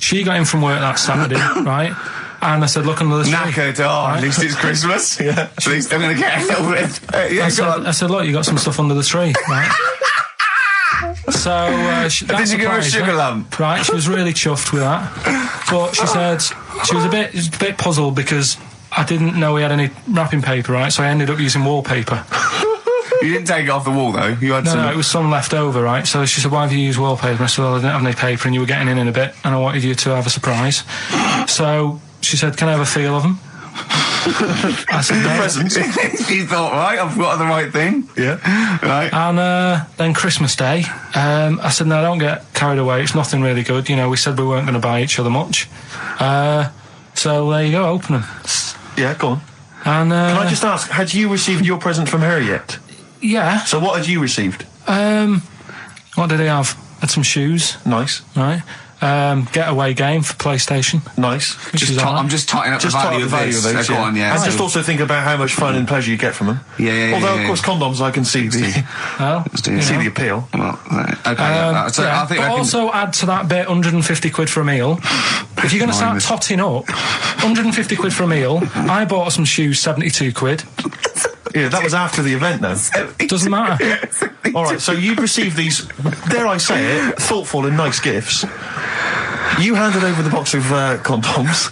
she got in from work that Saturday, right? And I said, look under the tree. Knackered, right? At least it's Christmas. Yeah. At least I'm going to get a little bit. Yeah, I said, look, you got some stuff under the tree, right? So, did you give her a sugar lump? Right, she was really chuffed with that. But she said she was a bit puzzled because I didn't know we had any wrapping paper, right? So I ended up using wallpaper. You didn't take it off the wall, though? You had some... No, it was some left over, right? So she said, why have you used wallpaper? I said, well, I didn't have any paper and you were getting in a bit and I wanted you to have a surprise. So she said, can I have a feel of them? I said, no. Presents. You thought, right, I've got the right thing. Yeah. Right. And then Christmas Day, I said, no, don't get carried away. It's nothing really good. You know, we said we weren't going to buy each other much. So there you go, open them. Yeah, go on. And can I just ask, had you received your present from her yet? Yeah. So what had you received? What did he have? Had some shoes. Nice. Right. Getaway game for PlayStation. Nice. I'm just tightening up the value of those. Go on, yeah. And just also think about how much fun and pleasure you get from them. Yeah. Although, of course, condoms, I can see the appeal. Well, okay. So I think also add to that bit 150 quid for a meal. If you're going to start totting up, 150 quid for a meal. I bought some shoes, 72 quid. Yeah, that was after the event, though. Doesn't matter. All right, so you received these, dare I say it, thoughtful and nice gifts. You handed over the box of condoms.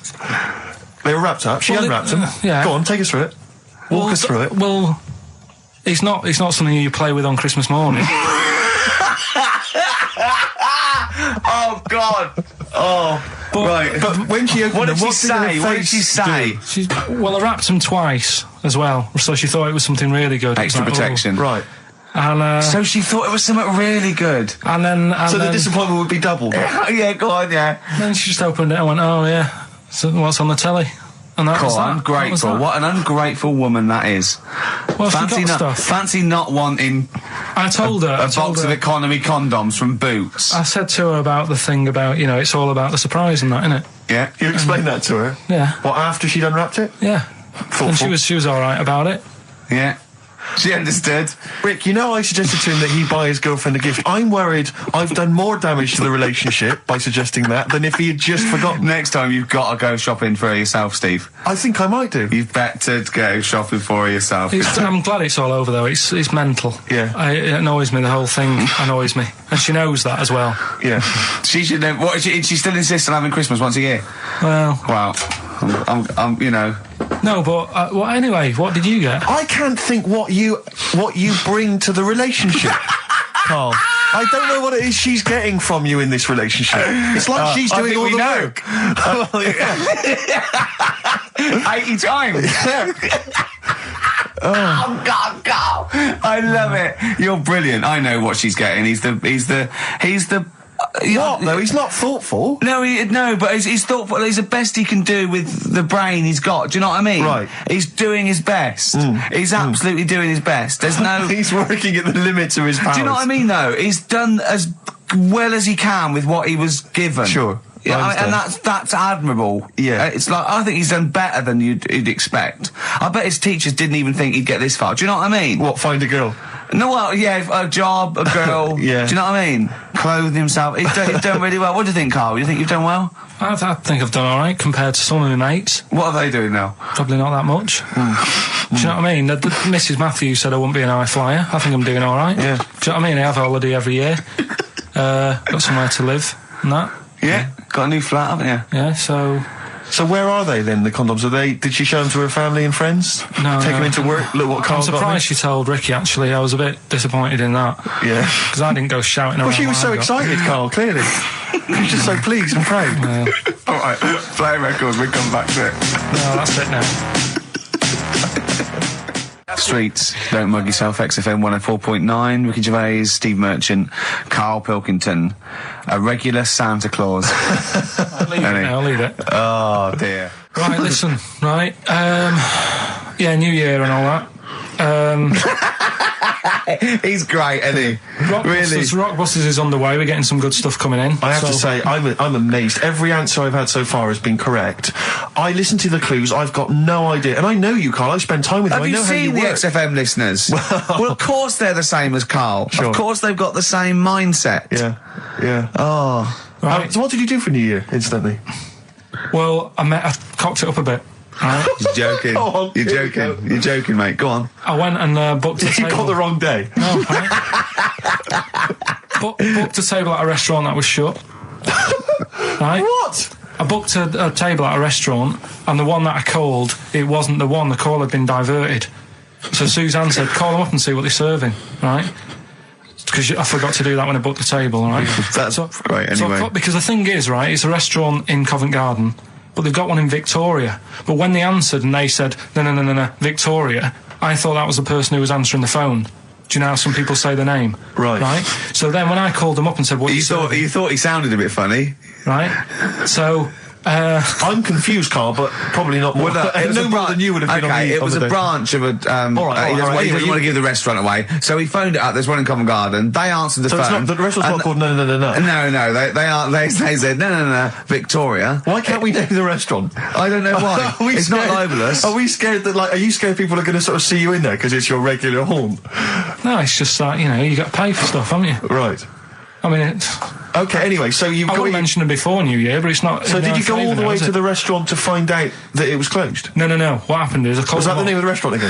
They were wrapped up. She unwrapped them. Yeah. Go on, take us through it. Walk us through it. Well, it's not something you play with on Christmas morning. Oh, God. Oh. But when she opened them, what did she say? Well, I wrapped them twice as well, so she thought it was something really good. Extra protection. Right. And, so she thought it was something really good. And then... the disappointment would be doubled. Yeah, go on, yeah. Then she just opened it and went, oh, yeah, so what's on the telly? And that was that. Ungrateful. What an ungrateful woman that is. Well, fancy not wanting... I told her... A box of economy condoms from Boots. I said to her about the thing about, you know, it's all about the surprise and that, innit? Yeah. You explained that to her? Yeah. What, after she'd unwrapped it? Yeah. Thoughtful. And she was all right about it. Yeah. She understood. Rick, you know I suggested to him that he buy his girlfriend a gift. I'm worried I've done more damage to the relationship by suggesting that than if he had just forgotten. Next time you've got to go shopping for yourself, Steve. I think I might do. You've better go shopping for yourself. I'm glad it's all over, though. It's mental. Yeah. It annoys me. The whole thing annoys me. And she knows that as well. Yeah. She should know. What, she still insists on having Christmas once a year? Well... Wow. I'm you know... No, but well, anyway, what did you get? I can't think what you bring to the relationship, Carl. I don't know what it is she's getting from you in this relationship. It's like she's doing all the work. 80 times. Oh God, Carl! I love it. You're brilliant. I know what she's getting. He's the. What though? He's not thoughtful. No, but he's thoughtful. He's the best he can do with the brain he's got. Do you know what I mean? Right. He's doing his best. He's absolutely doing his best. There's no. He's working at the limits of his powers. Do you know what I mean? Though he's done as well as he can with what he was given. Sure. Yeah, and that's admirable. Yeah. It's like, I think he's done better than you'd expect. I bet his teachers didn't even think he'd get this far. Do you know what I mean? What, find a girl? No, well, yeah, a job, a girl. Yeah. Do you know what I mean? Clothe himself. He's done really well. What do you think, Carl? You think you've done well? I think I've done all right compared to some of my mates. What are they doing now? Probably not that much. Do you know what I mean? Mrs. Matthews said I wouldn't be an high flyer. I think I'm doing all right. Yeah. Do you know what I mean? I have a holiday every year. Got somewhere to live and that. Yeah. Got a new flat, haven't you? Yeah, so where are they then, the condoms? Did she show them to her family and friends? No. Take them into work? Look what Carl got me? I'm surprised she told Ricky, actually. I was a bit disappointed in that. Yeah. Because I didn't go shouting around. Well, she was so excited, Carl, clearly. She was just so pleased and proud. Yeah. All right, play records, we'll come back to it. No, that's it now. Streets, don't mug yourself, XFM 104.9, Ricky Gervais, Steve Merchant, Karl Pilkington, a regular Santa Claus. I'll leave it. Oh, dear. Right, listen, right, yeah, New Year and all that. He's great, isn't he? Rockbusters is on the way. We're getting some good stuff coming in. I have to say, I'm amazed. Every answer I've had so far has been correct. I listen to the clues. I've got no idea, and I know you, Carl. I spend time with you. Have you seen the XFM listeners? Well, of course they're the same as Carl. Sure. Of course they've got the same mindset. Yeah. Oh. Right? So what did you do for New Year, incidentally? Well, I cocked it up a bit. Right? You're joking. Go on, You're here we joking. go. You're joking, mate. Go on. I went and booked a You table. got the wrong day. No, right? Booked a table at a restaurant that was shut. Right? What? I booked a table at a restaurant, and the one that I called, it wasn't the one. The call had been diverted. So Suzanne said, call them up and see what they're serving, right? Because I forgot to do that when I booked the table, right? That's right, anyway. Because the thing is, right, it's a restaurant in Covent Garden, but they've got one in Victoria. But when they answered and they said, no, Victoria, I thought that was the person who was answering the phone. Do you know how some people say the name? Right. So then when I called them up and said, what You thought he sounded a bit funny. Right? So... I'm confused, Carl, but probably not more. No more than you would have been on the it was a branch of a... all right, he doesn't anyway, want to give the restaurant away. So he phoned it up. There's one in Covent Garden. They answered the So phone. it's not, the restaurant's not called No. No. They said, no, Victoria. Why can't we name the restaurant? I don't know why. It's not libelous. Are we scared that, are you scared people are going to sort of see you in there because it's your regular haunt? No, it's just that, you got to pay for stuff, haven't you? Right. I mean, it's... Okay, anyway, so you've I got... wouldn't mention it before New Year, but it's not... So did you go all the way to the restaurant to find out that it was closed? No. What happened is I called Was that them the name up. of the restaurant again?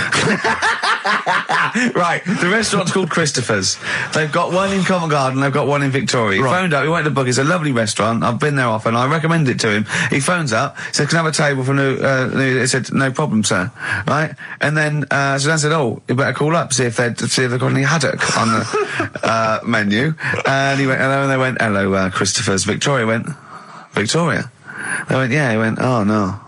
Right, the restaurant's called Christopher's. They've got one in Covent Garden, they've got one in Victoria. He phoned up, he went to book. It's a lovely restaurant. I've been there often. I recommend it to him. He phones up, said, can I have a table for new... He said, no problem, sir. Right? And then Suzanne said, oh, you better call up, see if they've got any haddock on the menu. And he went, hello, and they went, hello, Christopher's. Victoria went, Victoria? They went, yeah. He went, oh, no.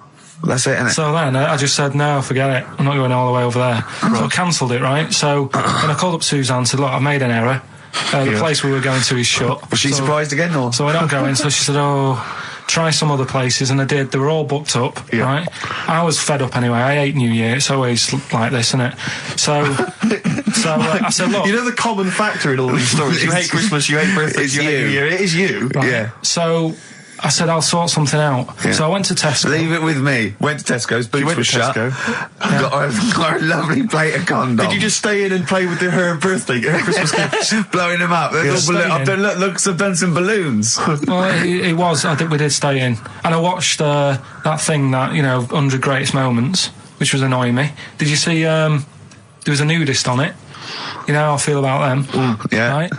That's it, innit? So then I just said, no, forget it. I'm not going all the way over there. So I cancelled it, right? So then I called up Suzanne and said, look, I've made an error. The place we were going to is shut. Was she surprised again, or? So we're not going. So she said, oh, try some other places. And I did. They were all booked up, right? I was fed up anyway. I hate New Year. It's always like this, isn't it? So I said, look. You know the common factor in all these stories? You hate Christmas, you hate birthdays, you hate New Year. It is you. Right? Yeah. So I said, I'll sort something out. Yeah. So I went to Tesco. Leave it with me. Went to Tesco's, boots went were to shut. Tesco. Got a lovely plate of condoms. Did you just stay in and play with her Christmas gifts? blowing them up? I've done some balloons. Well, it was. I think we did stay in. And I watched that thing that, 100 Greatest Moments, which was annoying me. Did you see, there was a nudist on it? You know how I feel about them. Yeah. Right?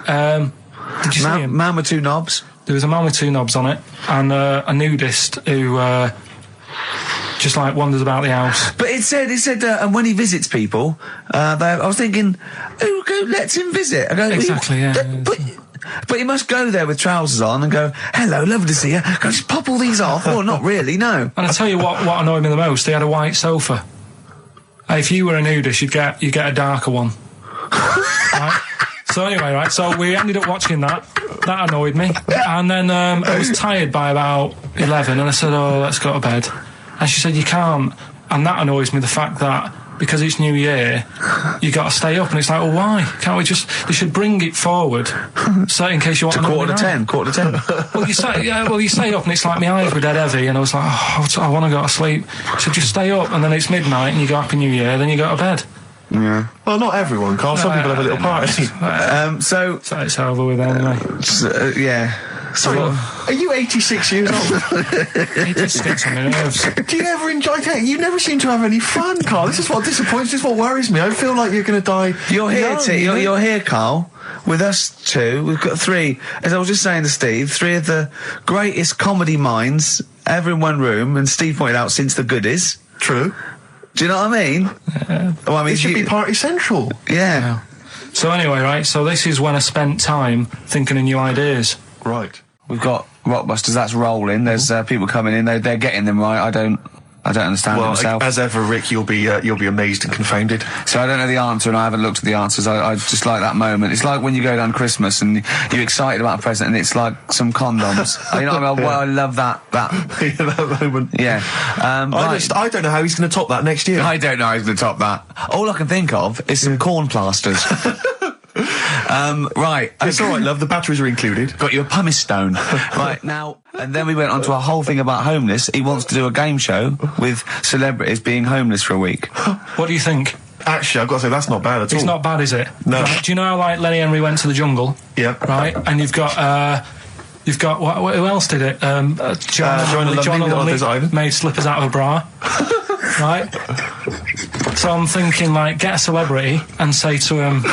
Did you see him? Man with two knobs. There was a man with two knobs on it, and a nudist who just wanders about the house. But it said, and when he visits people, I was thinking, who lets him visit? I go, Exactly, yeah. But he must go there with trousers on and go, hello, lovely to see you. Can I just pop all these off? Well, not really, no. And I tell you what annoyed me the most, they had a white sofa. If you were a nudist, you'd get a darker one. Right? So anyway, right, so we ended up watching that. That annoyed me. And then I was tired by about 11, and I said, oh, let's go to bed. And she said, you can't. And that annoys me, the fact that because it's New Year, you got to stay up. And it's like, well, why? Can't we just... They should bring it forward, so in case you want to quarter to 10. Well, you stay up, and it's like my eyes were dead heavy, and I was like, oh, I want to go to sleep. So just stay up, and then it's midnight, and you go Happy New Year, then you go to bed. Yeah. Well, not everyone, Carl. Some people have a little party. So it's over with anyway. Yeah. Sorry, are you 86 years old? It just gets on my nerves. Do you ever enjoy it? You never seem to have any fun, Carl. This is what disappoints. This is what worries me. I feel like you're going to die. You're here, young, you're here, Carl. With us two, we've got three. As I was just saying to Steve, three of the greatest comedy minds ever in one room. And Steve pointed out, since the goodies. True. Do you know what I mean? Well, I mean, it should be party central. Yeah. So anyway, right, so this is when I spent time thinking of new ideas. Right. We've got Rockbusters, that's rolling. There's people coming in, they're getting them right. I don't understand it myself. As ever, Rick, you'll be amazed and confounded. So I don't know the answer, and I haven't looked at the answers. I just like that moment. It's like when you go down Christmas and you're excited about a present, and it's like some condoms. You know what I mean? Well, I love that. That moment. Yeah. I don't know how he's going to top that next year. I don't know how he's going to top that. All I can think of is some corn plasters. Right. It's all right, love. The batteries are included. Got you a pumice stone. Right, now, and then we went on to a whole thing about homeless. He wants to do a game show with celebrities being homeless for a week. What do you think? Actually, I've got to say, that's not bad at all. It's not bad, is it? No. Right, do you know how, Lenny Henry went to the jungle? Yeah. Right? And you've got, You've got who else did it? John Lumley made slippers out of a bra, right? So I'm thinking, like, get a celebrity and say to him,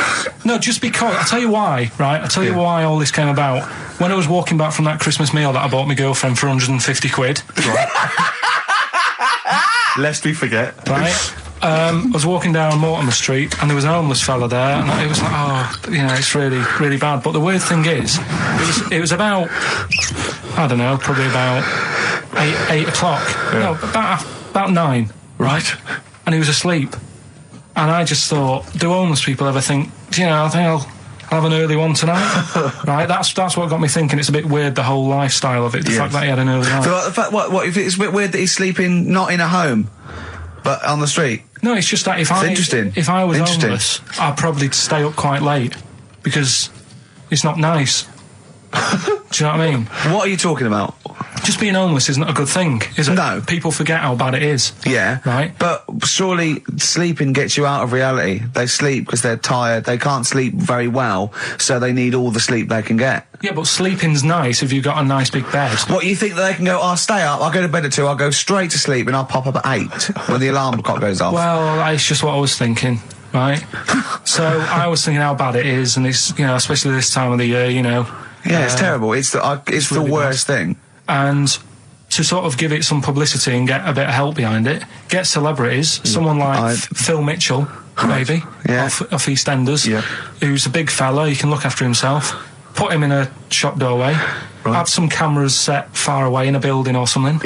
no, just because. I'll tell you why, right? I'll tell you why all this came about. When I was walking back from that Christmas meal that I bought my girlfriend for 150 quid, Right. Lest we forget. right? I was walking down Mortimer Street and there was a homeless fella there, and it was like, oh, it's really, really bad. But the weird thing is, it was about, I don't know, probably about 8 o'clock. Yeah. No, about 9. Right. And he was asleep. And I just thought, do homeless people ever think, I think I'll have an early one tonight? Right, that's what got me thinking. It's a bit weird, the whole lifestyle of it, the fact that he had an early night. So, the fact, what if it's a bit weird that he's sleeping not in a home, but on the street? No, it's just that if I was homeless, I'd probably stay up quite late, because it's not nice. Do you know what I mean? What are you talking about? Just being homeless isn't a good thing, is it? No. People forget how bad it is. Yeah. Right? But surely sleeping gets you out of reality. They sleep because they're tired. They can't sleep very well, so they need all the sleep they can get. Yeah, but sleeping's nice if you've got a nice big bed. What, you think that they can go, I'll stay up, I'll go to bed at 2, I'll go straight to sleep, and I'll pop up at 8 when the alarm clock goes off? Well, it's just what I was thinking, right? So I was thinking how bad it is, and it's, especially this time of the year, Yeah, it's terrible. It's the really worst thing. And to sort of give it some publicity and get a bit of help behind it, get celebrities, someone like Phil Mitchell, maybe, off EastEnders, who's a big fella, he can look after himself, put him in a shop doorway, have some cameras set far away in a building or something,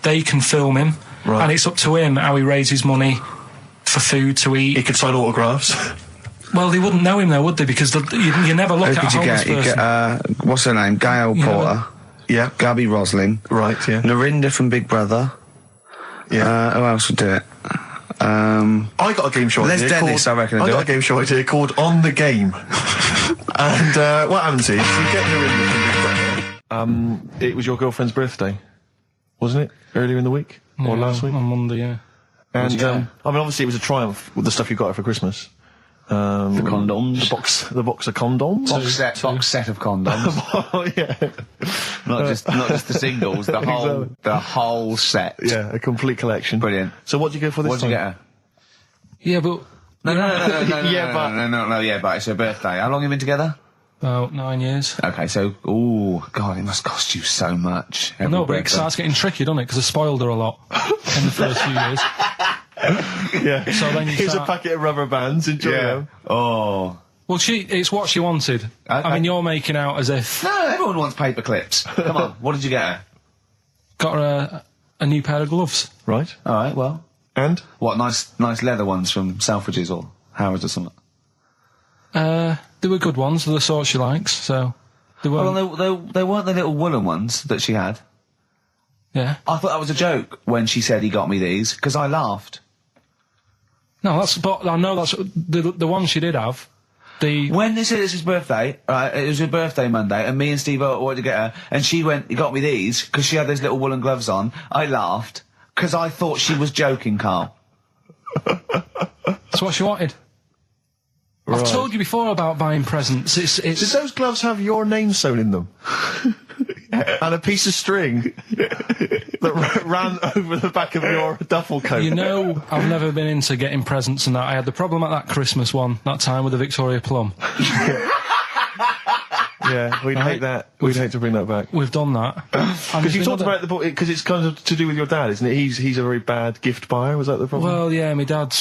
they can film him, and it's up to him how he raises money for food to eat. He could sign autographs. Well, they wouldn't know him though, would they? Because you never look at a homeless person. You get, what's her name? Gail Porter. Yeah. Gabby Roslin. Right, yeah. Narinda from Big Brother. Yeah. Who else would do it? I got a game show idea. Les Dennis, I reckon. I got a game show idea called On the Game. And what happens is, you get Narinda from Big Brother. It was your girlfriend's birthday, wasn't it? Earlier in the week? Or last week? On Monday, yeah. And, I mean, obviously it was a triumph with the stuff you got her for Christmas. The condoms. The box of condoms. Box set of condoms. Oh, yeah. Not just the singles, the whole set. Yeah, a complete collection. Brilliant. So what did you go for this time? What did you get her? Yeah, but... No, but it's her birthday. How long have you been together? About 9 years. Okay, so, God, it must cost you so much. No, but it starts getting tricky, doesn't it? Because I spoiled her a lot in the first few years. Yeah. So then Here's a packet of rubber bands. Enjoy them. Oh. Well, it's what she wanted. Okay. I mean, you're making out as if... No, everyone wants paper clips. Come on, what did you get her? Got her a new pair of gloves. Right. All right, well. And? What, nice leather ones from Selfridges or Harrods or something? They were good ones, the sort she likes, so... They weren't... Well, they weren't the little woolen ones that she had. Yeah. I thought that was a joke when she said he got me these, because I laughed. No, but I know that's the one she did have. When they said it's his birthday, it was her birthday Monday, and me and Steve wanted to get her, and she went, he got me these, because she had those little woolen gloves on. I laughed, because I thought she was joking, Carl. That's what she wanted. Right. I've told you before about buying presents. Did those gloves have your name sewn in them? And a piece of string that ran over the back of your duffel coat? I've never been into getting presents and that. I had the problem at that Christmas one, that time with the Victoria Plum. Yeah, we'd hate that. We'd hate to bring that back. We've done that. Because you talked about because it's kind of to do with your dad, isn't it? He's a very bad gift buyer, was that the problem? Well, yeah, my dad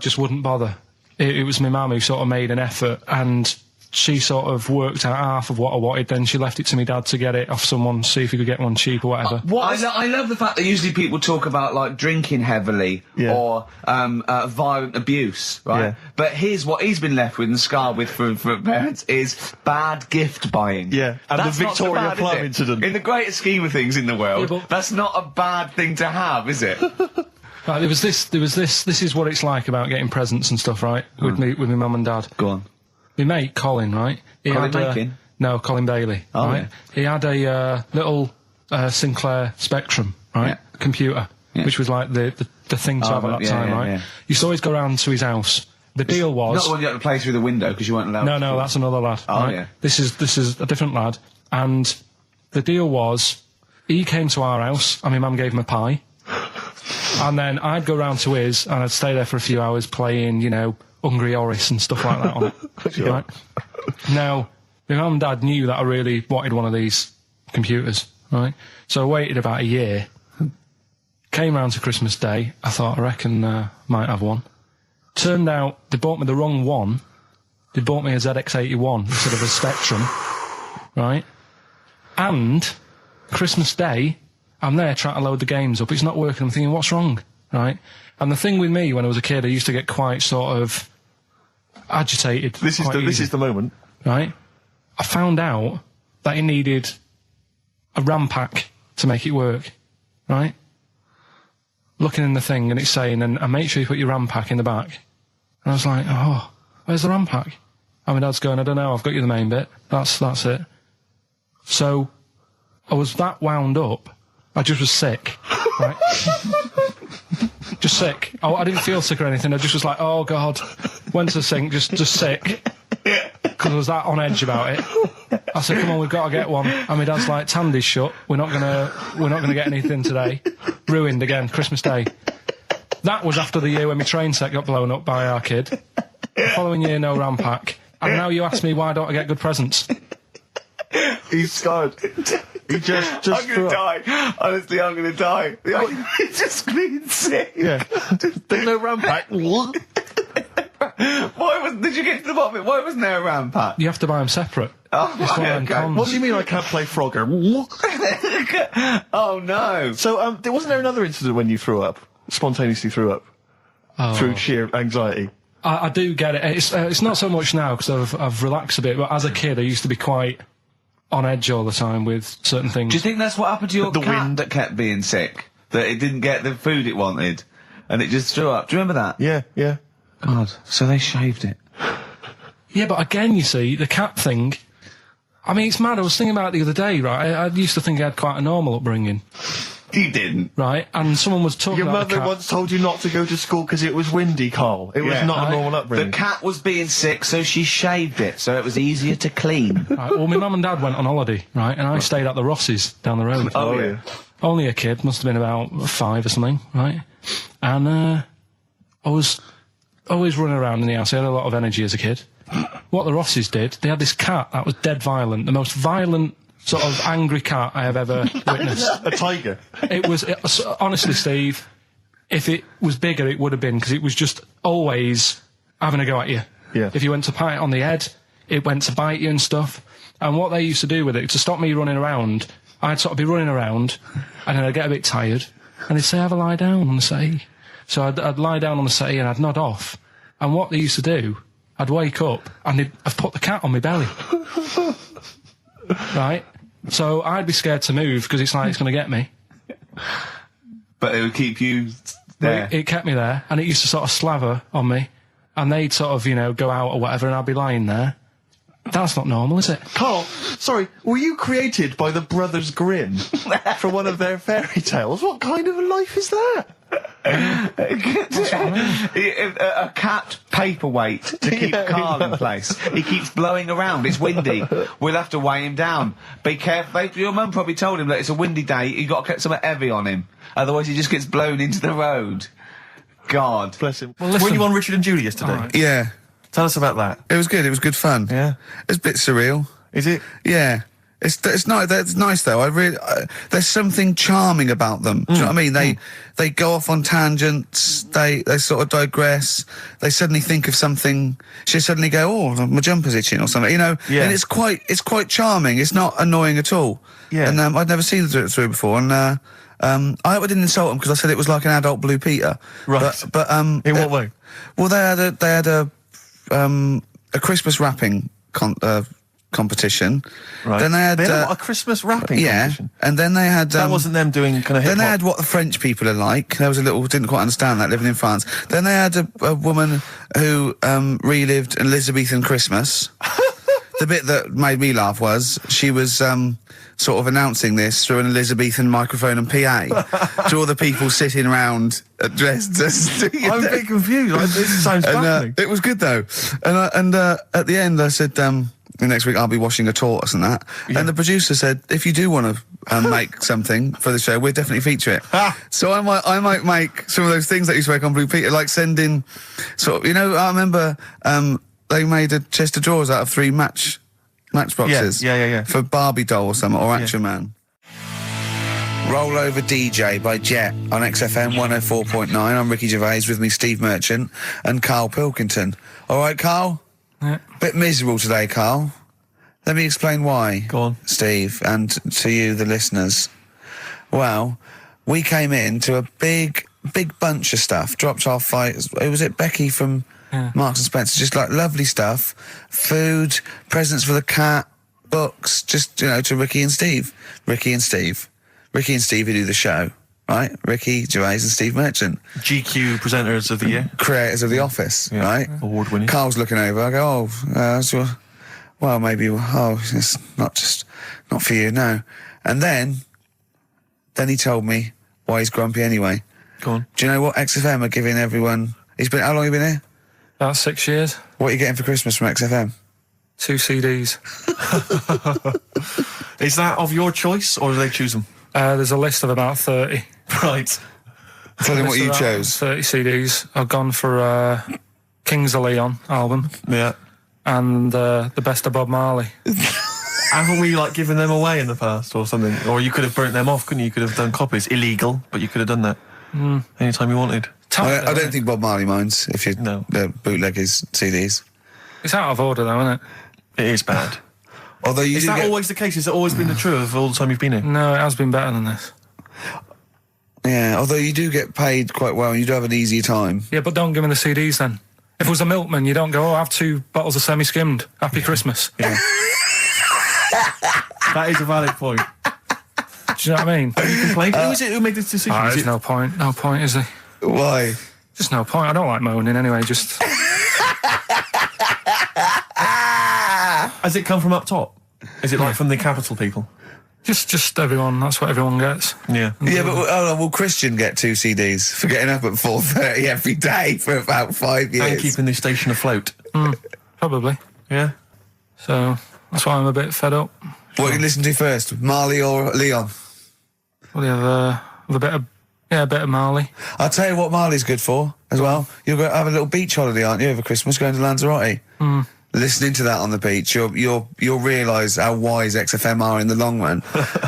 just wouldn't bother. It was my mum who sort of made an effort, and she sort of worked out half of what I wanted, then she left it to my dad to get it off someone, see if he could get one cheap or whatever. I love the fact that usually people talk about, like, drinking heavily or violent abuse, right? Yeah. But here's what he's been left with and scarred with for parents is bad gift buying. Yeah, and that's the Victoria Plum incident. In the greater scheme of things in the world, that's not a bad thing to have, is it? Right, there was this, this is what it's like about getting presents and stuff, right? With my mum and dad. Go on. My mate, Colin, right? Colin Makin? No, Colin Bailey, right? Yeah. He had a little Sinclair Spectrum, right? Computer, which was like the thing to have at that time, right? Yeah. You used to always go round to his house. The deal was... Not the one you had to play through the window because you weren't allowed No, that's another lad. Oh, right? yeah. This is a different lad, and the deal was, he came to our house, and my mum gave him a pie. And then I'd go round to his, and I'd stay there for a few hours playing, you know, Hungry Horace and stuff like that on it. Sure. Right? Now, my mum and dad knew that I really wanted one of these computers, right? So I waited about a year. Came round to Christmas Day. I thought, I reckon might have one. Turned out they bought me the wrong one. They bought me a ZX81 instead of a Spectrum, right? And Christmas Day, I'm there trying to load the games up. It's not working. I'm thinking, what's wrong, right? And the thing with me when I was a kid, I used to get quite sort of agitated. This is the moment, right? I found out that it needed a RAM pack to make it work, right? Looking in the thing and it's saying, and make sure you put your RAM pack in the back. And I was like, oh, where's the RAM pack? And my dad's going, I don't know, I've got you the main bit. That's it. So I was that wound up, I just was sick, right? Just sick. I didn't feel sick or anything, I just was like, oh God. Went to the sink, just sick. Because I was that on edge about it. I said, come on, we've got to get one. And my dad's like, Tandy's shut, we're not gonna get anything today. Ruined again, Christmas Day. That was after the year when my train set got blown up by our kid. The following year, no RAM pack. And now you ask me why don't I get good presents? he's scarred. He just I'm gonna die. Honestly, I'm gonna die. He's just being sick. Yeah. There's no RAM pack. Did you get to the bottom of it? Why wasn't there a RAM pack? You have to buy them separate. Oh, okay. What do you mean I can't play Frogger? Oh no. So, wasn't there another incident when you threw up? Spontaneously threw up? Through sheer anxiety? I do get it. It's not so much now because I've relaxed a bit, but as a kid I used to be quite on edge all the time with certain things. Do you think that's what happened to your cat that kept being sick? That it didn't get the food it wanted and it just threw up? Do you remember that? Yeah. God, so they shaved it. Yeah, but again, you see, the cat thing, I mean, it's mad. I was thinking about it the other day, right? I used to think I had quite a normal upbringing. You didn't. Right? And someone was talking Your about mother once told you not to go to school because it was windy, Carl. It was not a normal upbringing. The cat was being sick, so she shaved it, so it was easier to clean. Right, well, my mum and dad went on holiday, right? And I stayed at the Rosses down the road. Oh, yeah. Only a kid, must have been about 5 or something, right? And I was always running around in the house. I had a lot of energy as a kid. What the Rosses did, they had this cat that was dead violent, the most violent sort of angry cat I have ever witnessed. A tiger. It was honestly, Steve, if it was bigger, it would have been, because it was just always having a go at you. Yeah. If you went to pat it on the head, it went to bite you and stuff. And what they used to do with it, to stop me running around, I'd sort of be running around, and then I'd get a bit tired, and they'd say, have a lie down on the settee. So I'd lie down on the settee and I'd nod off. And what they used to do, I'd wake up and I'd put the cat on my belly. Right? So I'd be scared to move because it's like it's going to get me. But it would keep you there. It kept me there, and it used to sort of slaver on me, and they'd sort of, you know, go out or whatever, and I'd be lying there. That's not normal, is it? Carl, sorry, were you created by the Brothers Grimm for one of their fairy tales? What kind of a life is that? A cat paperweight to keep Carl in place. He keeps blowing around. It's windy. We'll have to weigh him down. Be careful. Your mum probably told him that it's a windy day. You've got to get something heavy on him. Otherwise he just gets blown into the road. God. Bless him. Well, were you on Richard and Julie yesterday? Right. Yeah. Tell us about that. It was good. It was good fun. Yeah. It's a bit surreal. Is it? Yeah. It's nice. It's nice though. There's something charming about them. Do you know what I mean? They go off on tangents. They sort of digress. They suddenly think of something. She suddenly go, oh, my jumper's itching or something. You know. Yeah. And it's quite charming. It's not annoying at all. Yeah. And I'd never seen them through before. And I hope I didn't insult them because I said it was like an adult Blue Peter. Right. But in what way? Well, they had a Christmas wrapping competition. Right. Then they had a Christmas wrapping competition. And then they had that wasn't them doing kind of hip-hop. Then they had what the French people are like. There was didn't quite understand that living in France. Then they had a woman who relived Elizabethan Christmas. The bit that made me laugh was she was sort of announcing this through an Elizabethan microphone and PA to all the people sitting around dressed as. I'm a bit confused. This sounds baffling. It was good though. And at the end I said, next week I'll be washing a tortoise and that. Yeah. And the producer said, if you do want to make something for the show, we'll definitely feature it. So I might make some of those things that you spoke on Blue Peter, like send in sort of, you know, I remember they made a chest of drawers out of 3 matchboxes. Yeah. For Barbie doll or something, or Action Man. Roll Over DJ by Jet on XFM 104.9. I'm Ricky Gervais, with me Steve Merchant and Karl Pilkington. All right, Karl? Yeah. Bit miserable today, Karl. Let me explain why. Go on. Steve, and to you, the listeners. Well, we came in to a big bunch of stuff. Dropped off was it Becky from Marks and Spencer? Just like lovely stuff. Food, presents for the cat, books, just, you know, to Ricky and Steve who do the show, right? Ricky Gervais and Steve Merchant. GQ presenters of the year. Creators of The Office, right? Award winning. Carl's looking over. I go, well, maybe, it's not for you, no. And then he told me why he's grumpy anyway. Go on. Do you know what XFM are giving everyone? How long have you been here? About 6 years. What are you getting for Christmas from XFM? 2 CDs. Is that of your choice, or do they choose them? There's a list of about 30. Right. Tell them what you chose. 30 CDs. I've gone for Kings of Leon album. Yeah. And the best of Bob Marley. Haven't we, like, given them away in the past or something? Or you could have burnt them off, couldn't you? You could have done copies. Illegal, but you could have done that anytime you wanted. I don't think Bob Marley minds if you bootleg his CDs. It's out of order, though, isn't it? It is bad. Although is that always the case? Has it always been the truth of all the time you've been here? No, it has been better than this. Yeah, although you do get paid quite well and you do have an easier time. Yeah, but don't give me the CDs then. If it was a milkman, you don't go, I have 2 bottles of semi-skimmed. Happy Christmas. Yeah. That is a valid point. Do you know what I mean? Have you complained? Who is it who made this decision? There's no point. No point, is there? Why? Just no point. I don't like moaning anyway, just... Ah! Has it come from up top? Is it like from the capital people? Just everyone. That's what everyone gets. Yeah. Yeah, but will Christian get 2 CDs for getting up at 4:30 every day for about 5 years? And keeping the station afloat. Probably. Yeah. So that's why I'm a bit fed up. What you listen to first, Marley or Leon? Well, you have a bit of Marley. I'll tell you what Marley's good for as well. You're going to have a little beach holiday, aren't you, over Christmas, going to Lanzarote? Listening to that on the beach, you'll realise how wise XFM are in the long run.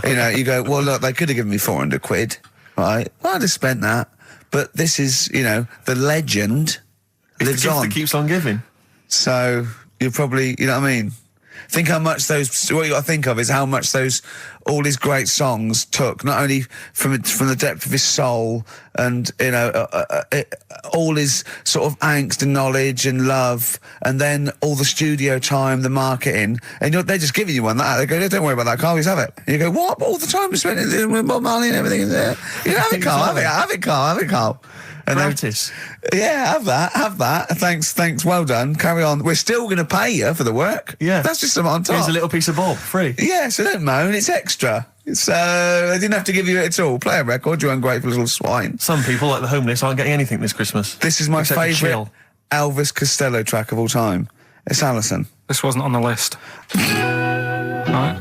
You know, you go, well, look, they could have given me 400 quid, right? Well, I'd have spent that. But this is, you know, the legend lives on. It keeps on giving. So you're probably, you know what I mean? Think how much what you got to think of is how much all his great songs took, not only from the depth of his soul and, you know, all his sort of angst and knowledge and love, and then all the studio time, the marketing, and they're just giving you one like that. They go, don't worry about that, Carl, just have it. And you go, what? All the time we spent with Bob Marley and everything. You know, have it, Carl, have it, Carl. And Practice. Yeah, have that. Thanks, well done. Carry on. We're still going to pay you for the work. Yeah. That's just something on top. Here's a little piece of Bob, free. Yeah, so don't moan, it's extra. So, they didn't have to give you it at all. Play a record, you ungrateful little swine. Some people, like the homeless, aren't getting anything this Christmas. This is my favourite Elvis Costello track of all time. It's Alison. This wasn't on the list. Right.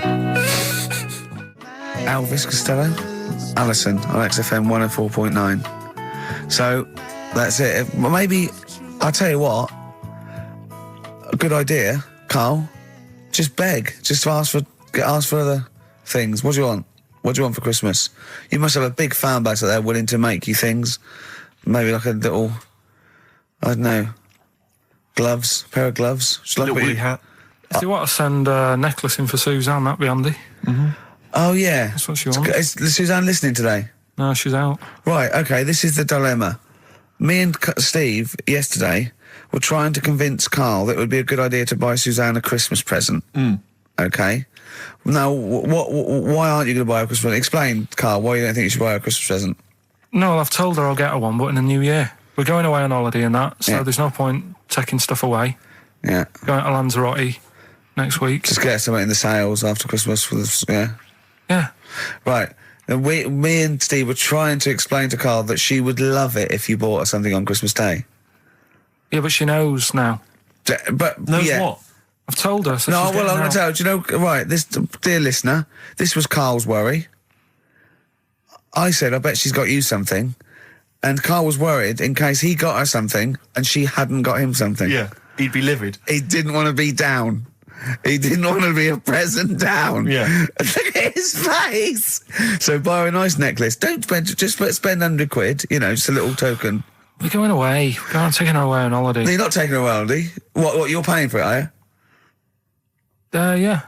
Elvis Costello? Alison on XFM 104.9. So, that's it. Maybe, I'll tell you what, a good idea, Carl, just beg. Just ask for other things. What do you want? What do you want for Christmas? You must have a big fan base out there willing to make you things. Maybe like a little, I don't know, pair of gloves. A little woolly hat. If you want to send a necklace in for Suzanne, that'd be handy. Oh, yeah. That's what she wants. Is Suzanne listening today? No, she's out. Right, okay, this is the dilemma. Me and Steve, yesterday, were trying to convince Carl that it would be a good idea to buy Suzanne a Christmas present. Okay? Now, why aren't you going to buy her a Christmas present? Explain, Carl, why you don't think you should buy her a Christmas present. No, I've told her I'll get her one, but in the new year. We're going away on holiday and that, so there's no point taking stuff away. Yeah. Going to Lanzarote next week. Just get something in the sales after Christmas for the, Yeah. Right. And me and Steve were trying to explain to Carl that she would love it if you bought her something on Christmas Day. Yeah, but she knows now. But Knows what? I've told her. So No, she's well, getting I'm going out. to tell you, do you know, right, this, dear listener, this was Carl's worry. I said, I bet she's got you something. And Carl was worried in case he got her something and she hadn't got him something. Yeah, he'd be livid. He didn't want to be down. He didn't want to be a present down. Yeah. Look at his face. So buy her a nice necklace. Don't spend, just spend £100, you know, just a little token. We're going away. We're going taking her away on holiday. No, you're not taking her away, are you? What, you're paying for it, are you? Yeah.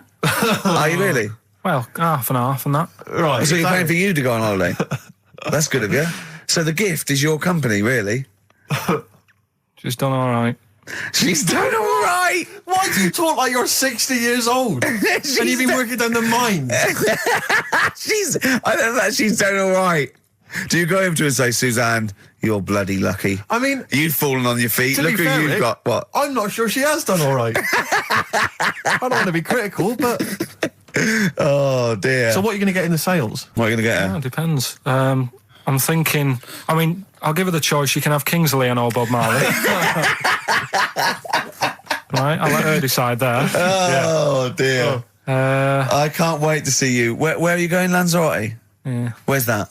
Are you really? Well, half and half and that. Right. So you're paying for you to go on holiday? That's good of you. So the gift is your company, really? She's done all right. She's done all right. Why do you talk like you're 60 years old? And you've been working down the mines? I know that she's done all right. Do you go home to her and say, Suzanne, you're bloody lucky? I mean... You've fallen on your feet. To Look be who fair, you've Rick, got. What? I'm not sure she has done all right. I don't want to be critical, but... Oh, dear. So what are you going to get in the sales? What are you going to get her? Yeah, it depends. I'm thinking... I mean, I'll give her the choice. She can have Kingsley and old Bob Marley. Right, I'll let her decide there. Oh, dear. I can't wait to see you. Where are you going, Lanzarote? Yeah. Where's that?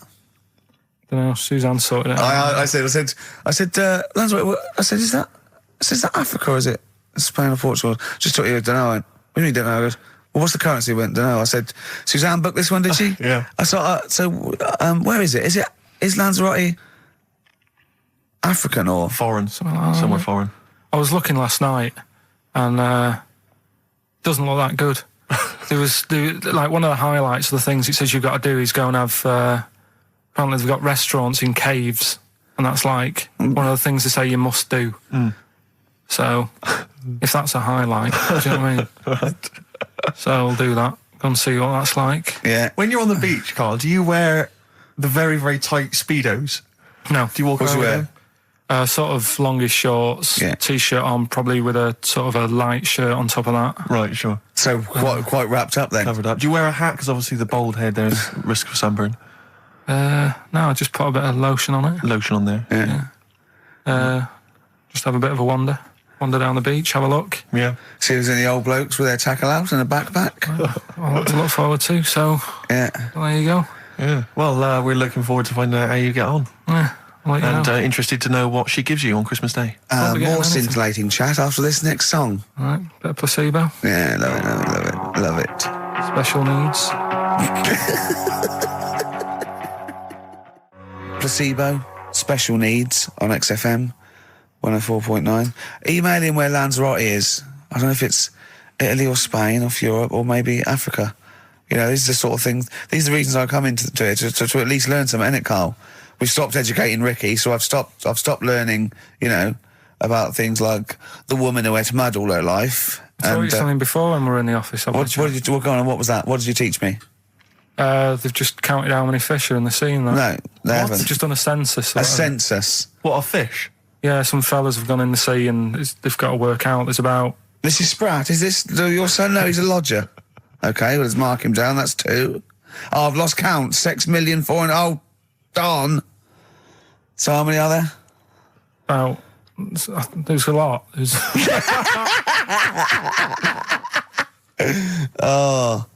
Don't know. Suzanne sorted it out. I said, Lanzarote, I said, is that Africa or is it Spain or Portugal? Just thought you don't know. I went, what do you mean don't know? I goes, well, what's the currency? I went, don't know. I said, Suzanne booked this one, did she? Yeah. I thought, where is it? Is Lanzarote African or? Foreign. Somewhere foreign. I was looking last night and doesn't look that good. There was like one of the highlights of the things it says you've got to do is go and have... apparently they've got restaurants in caves, and that's like one of the things they say you must do. So, if that's a highlight, do you know what I mean? Right. So I'll do that. Go and see what that's like. Yeah. When you're on the beach, Carl, do you wear the very, very tight Speedos? No. Do you walk What do around you with wear? them? Sort of longish shorts, Yeah. T-shirt on, probably with a sort of a light shirt on top of that. Right, sure. So quite wrapped up then. Covered up. Do you wear a hat? Because obviously the bald head, there's risk of sunburn. No, I just put a bit of lotion on it. Lotion on there. Yeah. Just have a bit of a wander down the beach, have a look. Yeah. See if there's any old blokes with their tackle out and a backpack. A lot to look forward to, so Yeah. there you go. Yeah. Well, we're looking forward to finding out how you get on. Yeah, I'll let you And know. interested to know what she gives you on Christmas Day. Probably getting More anything. scintillating chat after this next song. All right, bit of placebo, Yeah, love it. special needs. Placebo, special needs on XFM 104.9. Email in where Lanzarote is. I don't know if it's Italy or Spain or Europe or maybe Africa. You know, these are the sort of things, these are the reasons I come into it, to at least learn something, innit, Carl? We've stopped educating Ricky, so I've stopped learning, you know, about things like the woman who ate mud all her life. I told you something before when we were in the office. What was that? What did you teach me? They've just counted how many fish are in the sea and that. No, they They've haven't. just done a census. A census. What, a fish? Yeah, some fellas have gone in the sea and they've got to work out. There's about... Mrs. Spratt, is this your son? No, he's a lodger. Okay, well, let's mark him down. That's 2. Oh, I've lost count. 6 million, 4 and... Oh, darn. So how many are there? About... There's a lot. There's... Oh.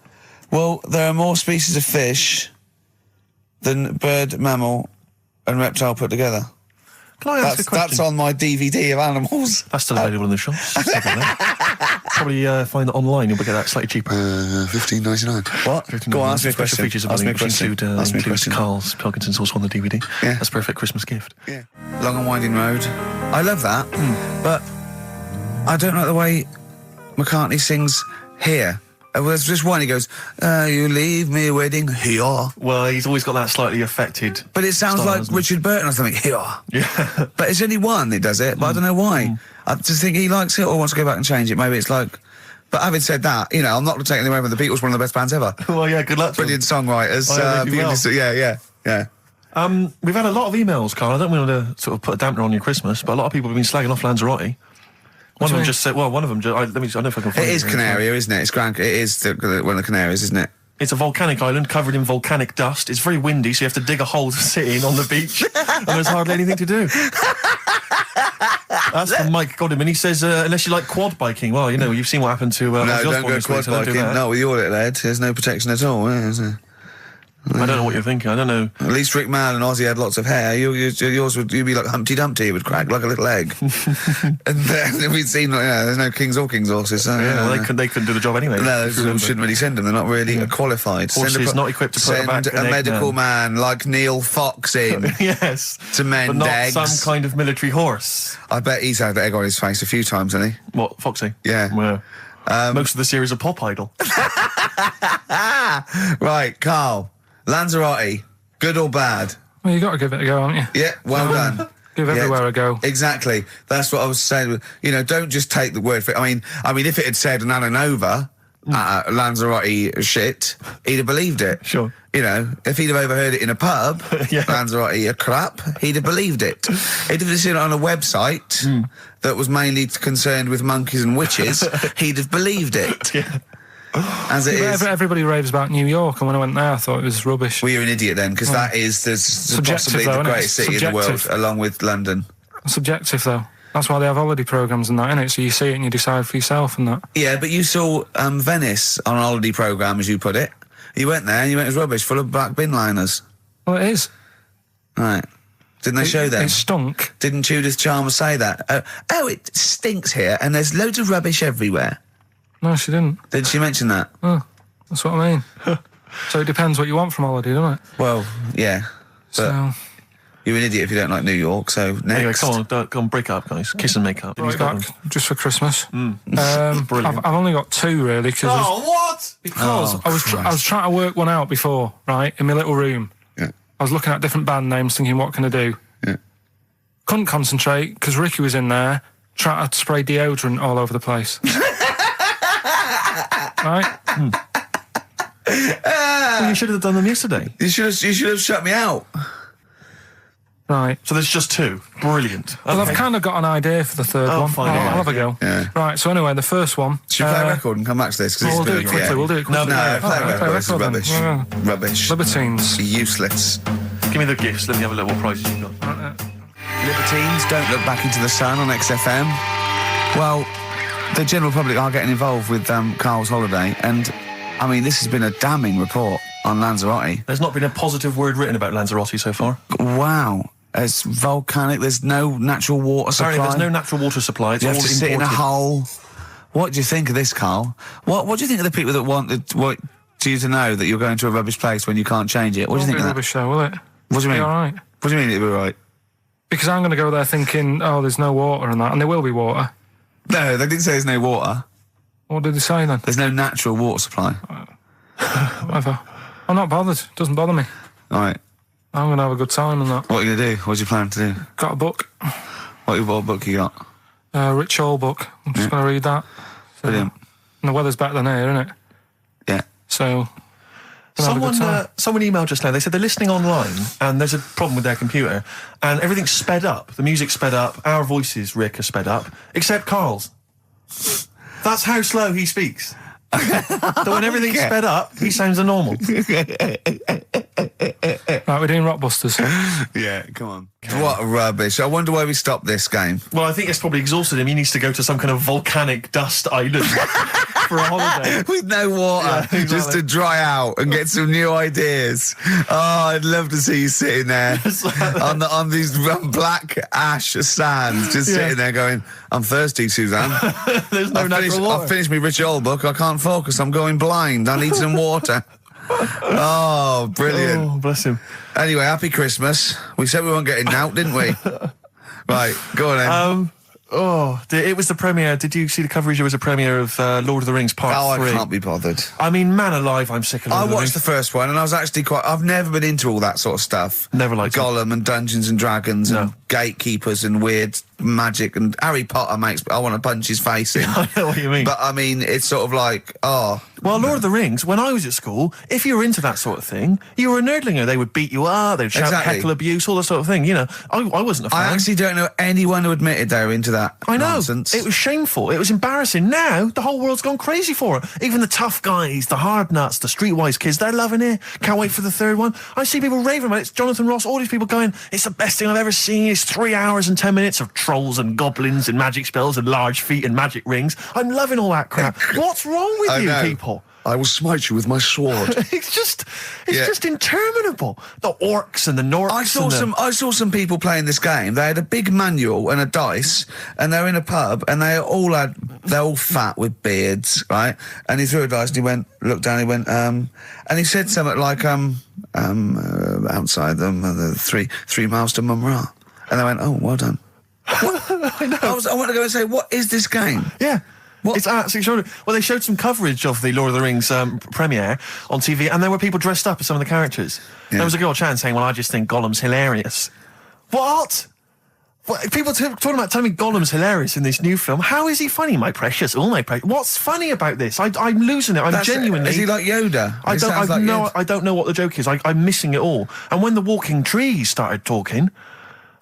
Well, there are more species of fish than bird, mammal and reptile put together. Can I ask a question? That's on my DVD of animals. That's still available in the shops. Probably find it online. You'll get that slightly cheaper. $15.99. What? Go on, ask me a Special question. features of Ask the me a which question. include, Ask me a includes question. Karl's Pilkington's also on the DVD. Yeah. That's a perfect Christmas gift. Yeah. Long and Winding Road. I love that, but I don't like the way McCartney sings here. There's just one, he goes, you leave me waiting here. Well, he's always got that slightly affected. But it sounds style, like doesn't it? Richard Burton or something, here. Yeah. But it's only one that does it, but I don't know why. I just think he likes it or wants to go back and change it. Maybe it's like... But having said that, you know, I'm not taking away from the Beatles, one of the best bands ever. Well, yeah, good luck to Brilliant songwriters. Oh, they do well. Yeah. We've had a lot of emails, Karl. I don't want to sort of put a dampener on your Christmas, but a lot of people have been slagging off Lanzarote. One of them just said, well, one of them just, I don't know if I can find It is Canaria, isn't it? It is one of the Canaries, isn't it? It's a volcanic island covered in volcanic dust. It's very windy, so you have to dig a hole to sit in on the beach, and there's hardly anything to do. That's from Mike Godham, he says, unless you like quad biking. Well, you know, you've seen what happened to No, Ozzy don't Osbourne go this quad week, so don't do biking. that. No, with your little head, there's no protection at all, is there? I don't know what you're thinking. I don't know. At least Rick Mann and Ozzy had lots of hair. Yours would be like Humpty Dumpty. It would crack like a little egg. And then we'd seen, there's no kings or kings horses. So, Well, they couldn't do the job anyway. No, shouldn't really send them. They're not really qualified. Horses not equipped to put send back a medical man like Neil Fox in yes. to mend but not eggs. some kind of military horse. I bet he's had egg on his face a few times, hasn't he? What, Foxy? Yeah. Most of the series are Pop Idol. Right, Carl. Lanzarote, good or bad? Well, you got to give it a go, haven't you? Yeah, well done. Give everywhere a go. Exactly. That's what I was saying. Don't just take the word for it. I mean, if it had said an Alanova, Lanzarote shit, he'd have believed it. Sure. If he'd have overheard it in a pub, Lanzarote a crap, he'd have believed it. He'd have seen it on a website that was mainly concerned with monkeys and witches, he'd have believed it. Yeah. As it is. Everybody raves about New York, and when I went there, I thought it was rubbish. Well, you're an idiot then, because that is possibly the greatest city in the world, along with London. Subjective, though. That's why they have holiday programmes and that, innit? So you see it and you decide for yourself and that. Yeah, but you saw Venice on a holiday programme, as you put it. You went there and you went, it was rubbish, full of black bin liners. Well, it is. Right. Didn't they show them? It stunk. Didn't Judith Chalmers say that? Oh, it stinks here, and there's loads of rubbish everywhere. No, she didn't. Did she mention that? Oh, that's what I mean. So it depends what you want from holiday, doesn't it? Well, yeah. But So you're an idiot if you don't like New York, so next. Anyway, come on, break up, guys. Kiss and make up. right back just for Christmas. Brilliant. I've only got two really what? because I was trying to work one out before, right, in my little room. Yeah. I was looking at different band names, thinking, what can I do? Yeah. Couldn't concentrate because Ricky was in there trying to spray deodorant all over the place. Right? Well, you should have done them yesterday. You should have shut me out. Right. So there's just two. Brilliant. Well, I've kind of got an idea for the third one. fine, I'll have a go. Yeah. Right, so anyway, the first one... Should we play a record and come back to this? We'll do it quickly, we'll do it quickly. No, play a Okay, record. This is record then. rubbish. Yeah. Rubbish. Libertines. Useless. Give me the gifts. Let me have a look what prizes you've got. Libertines, Don't Look Back Into the Sun on XFM. Well, the general public are getting involved with Carl's holiday, and, I mean, this has been a damning report on Lanzarote. There's not been a positive word written about Lanzarote so far. Wow. It's volcanic, there's no natural water supply. Apparently there's no natural water supply. It's You all have to sit in a imported. hole. What do you think of this, Carl? What do you think of the people that want you to know that you're going to a rubbish place when you can't change it? What do you think of that? Rubbish though, will it? What do you mean? Be all right. What do you mean it'll be right? Because I'm going to go there thinking, oh, there's no water and that, and there will be water. No, they didn't say there's no water. What did they say then? There's no natural water supply. Whatever. I'm not bothered. Doesn't bother me. All right. I'm going to have a good time and that. What are you going to do? What's your plan to do? Got a book. What book you got? Rich Hall book. I'm just going to read that. So, Brilliant. and the weather's better than here, isn't it? Yeah. So... gonna have a good time. Someone emailed just now. They said they're listening online and there's a problem with their computer and everything's sped up. The music's sped up. Our voices, Rick, are sped up, except Carl's. That's how slow he speaks. So when everything's sped up, he sounds a normal. Right, we're doing Rockbusters. Yeah, come on. What rubbish. I wonder why we stopped this game. Well, I think it's probably exhausted him. He needs to go to some kind of volcanic dust island for a holiday. With no water, Yeah, exactly. just to dry out and get some new ideas. Oh, I'd love to see you sitting there on these black ash sands, just sitting there going, I'm thirsty, Suzanne. There's no natural water. I've finished my Rich Old book. I can't focus. I'm going blind. I need some water. Oh, brilliant. Oh, bless him. Anyway, happy Christmas. We said we weren't getting out, didn't we? Right, go on then. It was the premiere. Did you see the coverage? It was a premiere of Lord of the Rings Part 3. I can't be bothered. I mean, man alive, I'm sick of Lord I of the watched Rings. the first one and I was actually I've never been into all that sort of stuff. Never liked it. Gollum and Dungeons and Dragons and gatekeepers and weird magic and Harry Potter I want to punch his face in. I know what you mean. But I mean, it's sort of like, Well, Lord of the Rings, when I was at school, if you were into that sort of thing, you were a nerdlinger. They would beat you up, they'd shout heckle abuse, all that sort of thing. You know, I wasn't a fan. I actually don't know anyone who admitted they were into that I know. nonsense. It was shameful. It was embarrassing. Now, the whole world's gone crazy for it. Even the tough guys, the hard nuts, the streetwise kids, they're loving it. Can't wait for the third one. I see people raving about it. It's Jonathan Ross, all these people going, it's the best thing I've ever seen. It's It's 3 hours and 10 minutes of trolls and goblins and magic spells and large feet and magic rings. I'm loving all that crap. What's wrong with you people? I will smite you with my sword. It's just interminable. The orcs and the Norks. I saw some people playing this game. They had a big manual and a dice, and they're in a pub, and they're all fat with beards, right? And he threw a dice, and he looked down, he went, and he said something like, outside them, the 3 miles to Mumra. And they went, oh, well done. I know. I want to go and say, what is this game? Yeah. What? It's absolutely extraordinary. Well, they showed some coverage of the Lord of the Rings premiere on TV, and there were people dressed up as some of the characters. Yeah. There was a girl chatting saying, well, I just think Gollum's hilarious. What? People talking about telling me Gollum's hilarious in this new film. How is he funny, my precious? Oh, my precious. What's funny about this? I'm losing it. I'm genuinely... Is he like Yoda? I don't know what the joke is. I'm missing it all. And when the walking trees started talking...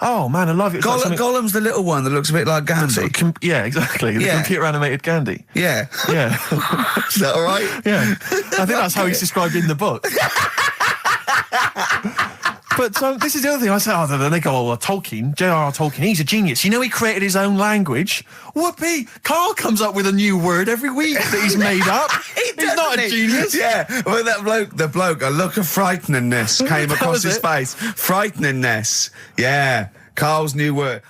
Oh, man, I love it. Gollum's the little one that looks a bit like Gandhi. Yeah, exactly. The computer-animated Gandhi. Yeah. Yeah. Is that all right? Yeah. I think that's how he's described in the book. But this is the other thing. I say, then they go, Tolkien, J.R.R. Tolkien, he's a genius. You know he created his own language? Whoopee! Carl comes up with a new word every week that he's made up. He's not a genius. Yeah, well, the bloke, a look of frighteningness came across his face. Frighteningness. Yeah, Carl's new word.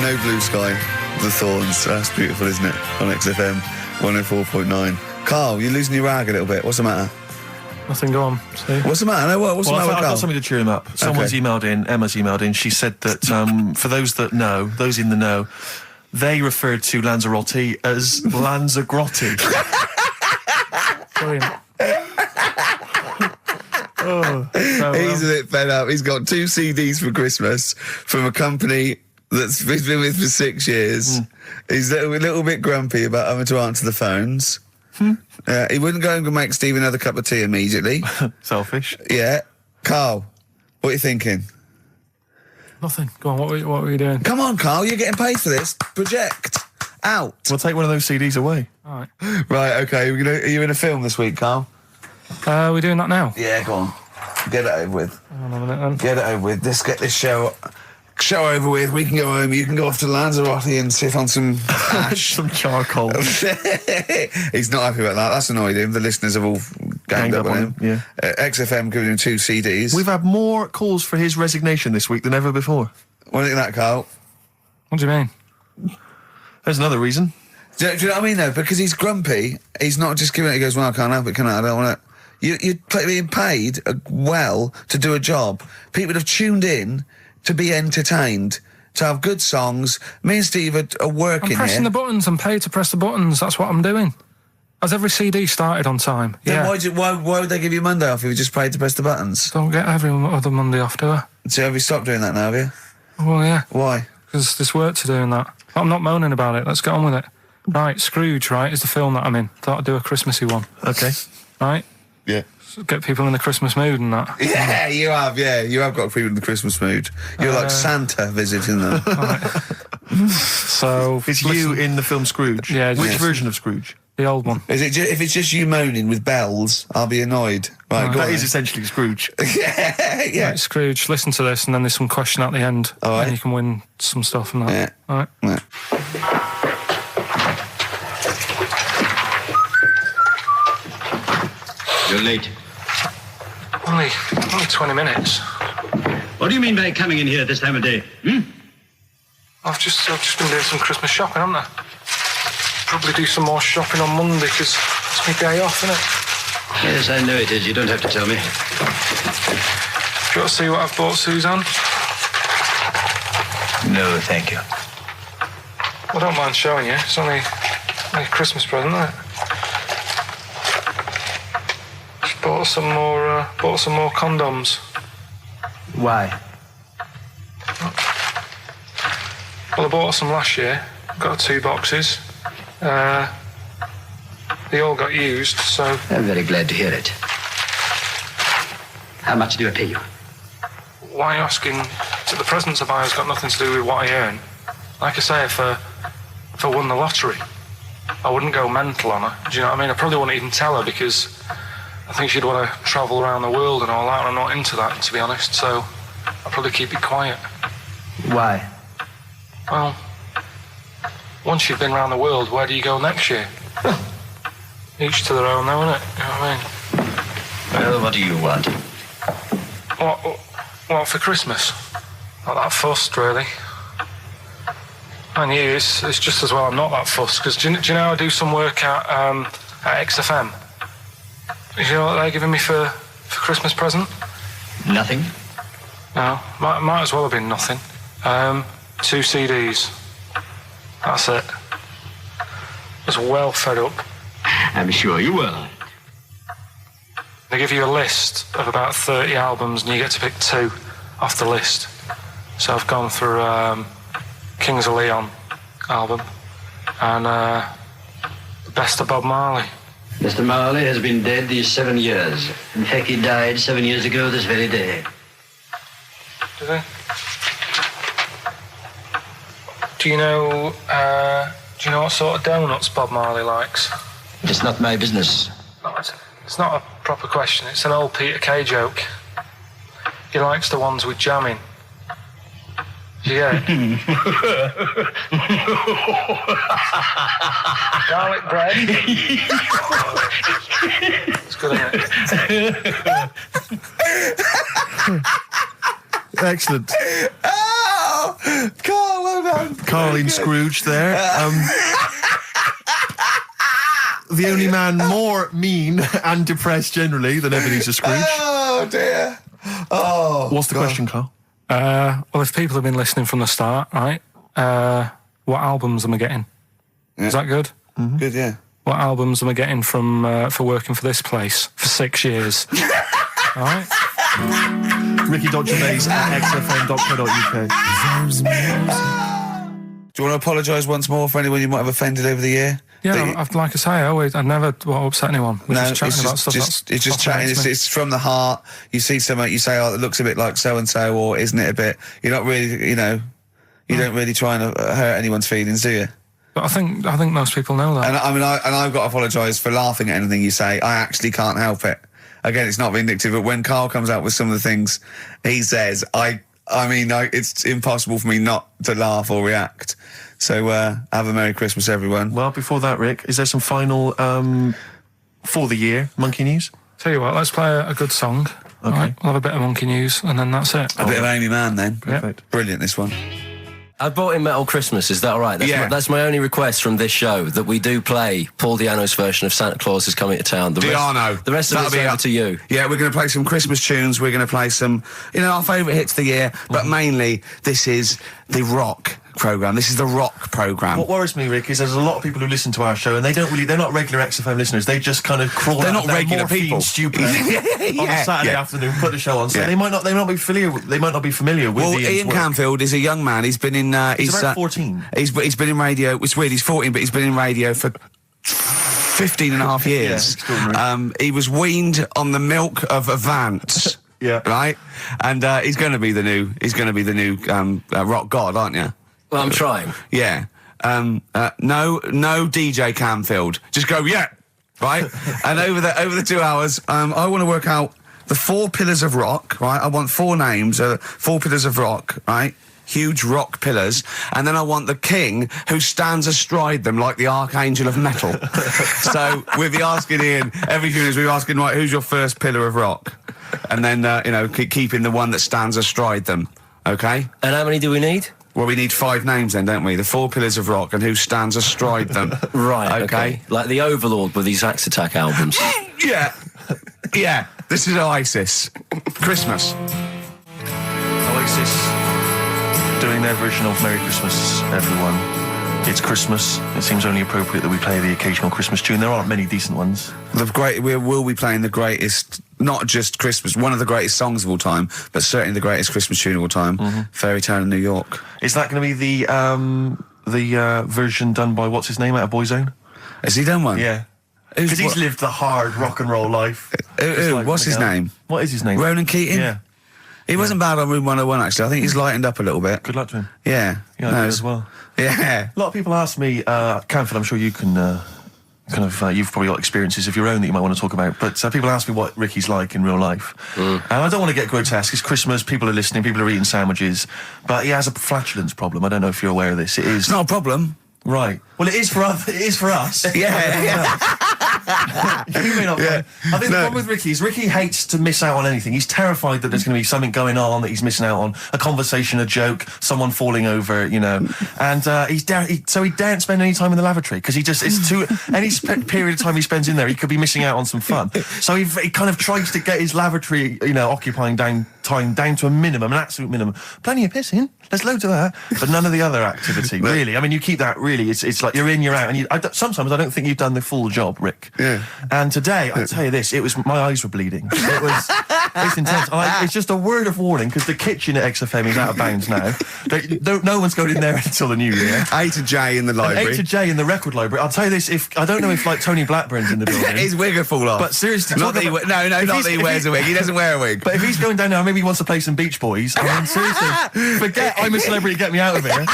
No Blue Sky, The Thorns. That's beautiful, isn't it? On XFM 104.9. Carl, you're losing your rag a little bit. What's the matter? Nothing, go on. See? What's the matter? What's the matter with Carl? I've got something to cheer him up. Someone's emailed in, Emma's emailed in, she said that for those that know, those in the know, they referred to Lanzarote as Lanzagrotte. Brilliant. He's a bit fed up. He's got 2 CDs for Christmas from a company that's been with for 6 years. He's a little bit grumpy about having to answer the phones. He wouldn't go and make Steve another cup of tea immediately. Selfish. Yeah. Carl, what are you thinking? Nothing. Go on, what were you doing? Come on, Carl, you're getting paid for this. Project. Out. We'll take one of those CDs away. All right. Right, okay. Are you in a film this week, Carl? We're doing that now? Yeah, go on. Get it over with. Hang on a minute then. Get it over with. Let's get this show over with. We can go home. You can go off to Lanzarote and sit on some ash. Some charcoal. He's not happy about that. That's annoyed him. The listeners have all ganged up on him. Yeah. XFM giving him 2 CDs. We've had more calls for his resignation this week than ever before. What do you think of that, Carl? What do you mean? There's another reason. Do you know what I mean, though? Because he's grumpy. He's not just giving it. He goes, well, I can't help it, can I? I don't want it. You're being paid well to do a job. People have tuned in to be entertained, to have good songs. Me and Steve are working here. I'm pressing the buttons. I'm paid to press the buttons. That's what I'm doing. Has every CD started on time? Then why would they give you Monday off if you just paid to press the buttons? Don't get every other Monday off, do I? So have you stopped doing that now, have you? Well, yeah. Why? Because there's work to do in that. I'm not moaning about it. Let's get on with it. Right, Scrooge, right, is the film that I'm in. Thought I'd do a Christmassy one. Okay. Right? Yeah. Get people in the Christmas mood and that. Yeah, you have. Yeah, you have got people in the Christmas mood. You're like Santa visiting them. Right. So it's you in the film Scrooge. Yeah. Which version of Scrooge? The old one. Is it? If it's just you moaning with bells, I'll be annoyed. Right, that is essentially Scrooge. Yeah. Right, Scrooge. Listen to this, and then there's some question at the end, all right. and you can win some stuff and that. Yeah. All right. Yeah. You're late. Only 20 minutes. What do you mean by coming in here at this time of day? I've just been doing some Christmas shopping, haven't I? Probably do some more shopping on Monday because it's my day off, isn't it? Yes, I know it is. You don't have to tell me. Do you want to see what I've bought Suzanne? No, thank you. I don't mind showing you. It's only a Christmas present, isn't it? Just bought some more condoms. Why? Well, I bought some last year. Got 2 boxes. They all got used, so... I'm very glad to hear it. How much do I pay you? Why are you asking? The presents I buy has got nothing to do with what I earn. Like I say, if I won the lottery, I wouldn't go mental on her. Do you know what I mean? I probably wouldn't even tell her because I think she'd want to travel around the world and all that, and I'm not into that, to be honest, so I'd probably keep it quiet. Why? Well, once you've been around the world, where do you go next year? Each to their own, though, innit? You know what I mean? Well, what do you want? What for Christmas? Not that fussed, really. And you, it's just as well I'm not that fussed, because do you know I do some work at XFM? Do you know what they're giving me for Christmas present? Nothing? No, might as well have been nothing. 2 CDs. That's it. I was well fed up. I'm sure you will. They give you a list of about 30 albums and you get to pick 2 off the list. So I've gone through Kings of Leon album and the best of Bob Marley. Mr. Marley has been dead these 7 years. In fact, he died 7 years ago this very day. Did he? Do you know what sort of donuts Bob Marley likes? It's not my business. No, it's not a proper question. It's an old Peter Kay joke. He likes the ones with jam in. Do you get it? Garlic bread. It's good, isn't it? Excellent. Oh, Carl, well done. Carl in Scrooge there. The only man more mean and depressed generally than Ebenezer Scrooge. Oh dear. Oh. What's the question, Carl? Well, if people have been listening from the start, right? What albums am I getting? Yeah. Is that good? Mm-hmm. Good, yeah. What albums am I getting from for working for this place for 6 years? All right. Ricky.Gervais at xfm.co.uk. Do you want to apologise once more for anyone you might have offended over the year? Yeah, like I say, I never want to upset anyone. We're just chatting about stuff. It's just chatting. It's from the heart. You see something, you say, "Oh, it looks a bit like so and so," or "Isn't it a bit?" You're not really, you don't really try and hurt anyone's feelings, do you? But I think most people know that. And I've got to apologise for laughing at anything you say. I actually can't help it. Again, it's not vindictive, but when Carl comes out with some of the things he says, it's impossible for me not to laugh or react. So, have a Merry Christmas, everyone. Well, before that, Rick, is there some final, for the year, Monkey News? Tell you what, let's play a good song. Okay. Right, we'll have a bit of Monkey News, and then that's it. A bit of Amy Mann, then. Perfect. Yep. Brilliant, this one. I brought in Metal Christmas, is that all right? That's my only request from this show, that we do play Paul Di'Anno's version of Santa Claus is Coming to Town. The rest of it's over to you. Yeah, we're going to play some Christmas tunes, we're going to play some, our favourite hits of the year, but mainly, this is the rock programme. This is the rock programme. What worries me, Rick, is there's a lot of people who listen to our show and they're not regular XFM listeners. They just kind of crawl They're out not of their regular morphine people. stupid on a Saturday afternoon, put the show on. So they might not be familiar with Ian work. Canfield is a young man. He's been in he's about 14. He's been in radio. It's weird, he's 14, but he's been in radio for 15 and a half years. He was weaned on the milk of Avant. Yeah. Right? And he's going to be the new rock god, aren't you? Well, I'm trying. Yeah. No DJ Canfield. Just go, yeah. Right? And over the 2 hours, I want to work out the 4 pillars of rock, right? I want 4 names, 4 pillars of rock, right? Huge rock pillars. And then I want the king who stands astride them like the archangel of metal. So we'll be asking Ian, every few minutes we'll be asking, right, who's your first pillar of rock? And then, keeping the one that stands astride them. Okay? And how many do we need? Well, we need 5 names then, don't we? The 4 pillars of rock and who stands astride them. Right, okay. Like the Overlord with these Axe Attack albums. Yeah. Yeah. This is Oasis. Christmas. Oasis doing their version of Merry Christmas, everyone. It's Christmas. It seems only appropriate that we play the occasional Christmas tune. There aren't many decent ones. We will be playing the greatest, not just Christmas, one of the greatest songs of all time, but certainly the greatest Christmas tune of all time, Fairy Tale in New York. Is that going to be the version done by, what's his name, out of Boyzone? Has he done one? Yeah. Because he's lived the hard rock and roll life. What's his name? What is his name? Ronan Keating? Yeah. He wasn't bad on Room 101, actually. I think he's lightened up a little bit. Good luck to him. Yeah. Yeah, I do as well. Yeah. A lot of people ask me, Canfield, I'm sure you can kind of, you've probably got experiences of your own that you might want to talk about, but people ask me what Ricky's like in real life. And I don't want to get grotesque. It's Christmas, people are listening, people are eating sandwiches, but he has a flatulence problem. I don't know if you're aware of this. It is... It's not a problem. Right. Well, it is for us. Yeah. You may not. Yeah. I think the problem with Ricky is Ricky hates to miss out on anything. He's terrified that there's going to be something going on that he's missing out on, a conversation, a joke, someone falling over, you know. And so he daren't spend any time in the lavatory because it's too any period of time he spends in there, he could be missing out on some fun. So he kind of tries to get his lavatory, you know, occupying time down to a minimum, an absolute minimum. Plenty of pissing. There's loads of that, but none of the other activity. Really, I mean, you keep that. Really, it's like you're in, you're out, and sometimes I don't think you've done the full job, Rick. Yeah. And today, I tell you this, my eyes were bleeding. It's intense. It's just a word of warning because the kitchen at XFM is out of bounds now. No one's going in there until the new year. A to J in the library. A to J in the record library. I'll tell you this: I don't know if like Tony Blackburn's in the building. His wig will fall off. But seriously, not that he wears a wig. He doesn't wear a wig. But if he's going down now, maybe he wants to play some Beach Boys. I mean, seriously, forget I'm a Celebrity, get me out of here.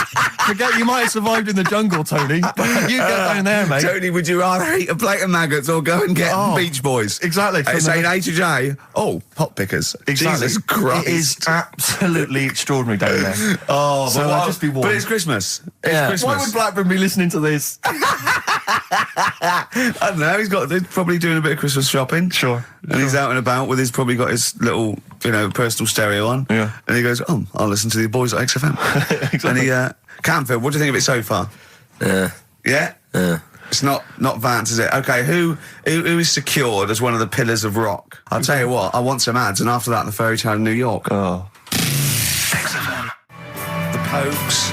Forget you might have survived in the jungle, Tony. But you get down there, mate. Tony, would you rather eat a plate of maggots or go and get Beach Boys? Exactly. It's saying A to J. Oh, pot pickers. Exactly. Jesus Christ. It is absolutely extraordinary down there. Oh, so I'll just be warned. But it's Christmas. Yeah. Christmas. Why would Blackburn be listening to this? I don't know. He's probably doing a bit of Christmas shopping. Sure. And he's out and about with probably got his little, personal stereo on. Yeah. And he goes, I'll listen to the boys at XFM. Exactly. And Camfield, what do you think of it so far? Yeah. Yeah? Yeah. It's not Vance, is it? Okay, who is secured as one of the pillars of rock? I'll tell you what, I want some ads, and after that, the Fairy Tale of New York. Oh. XFM. The Pokes,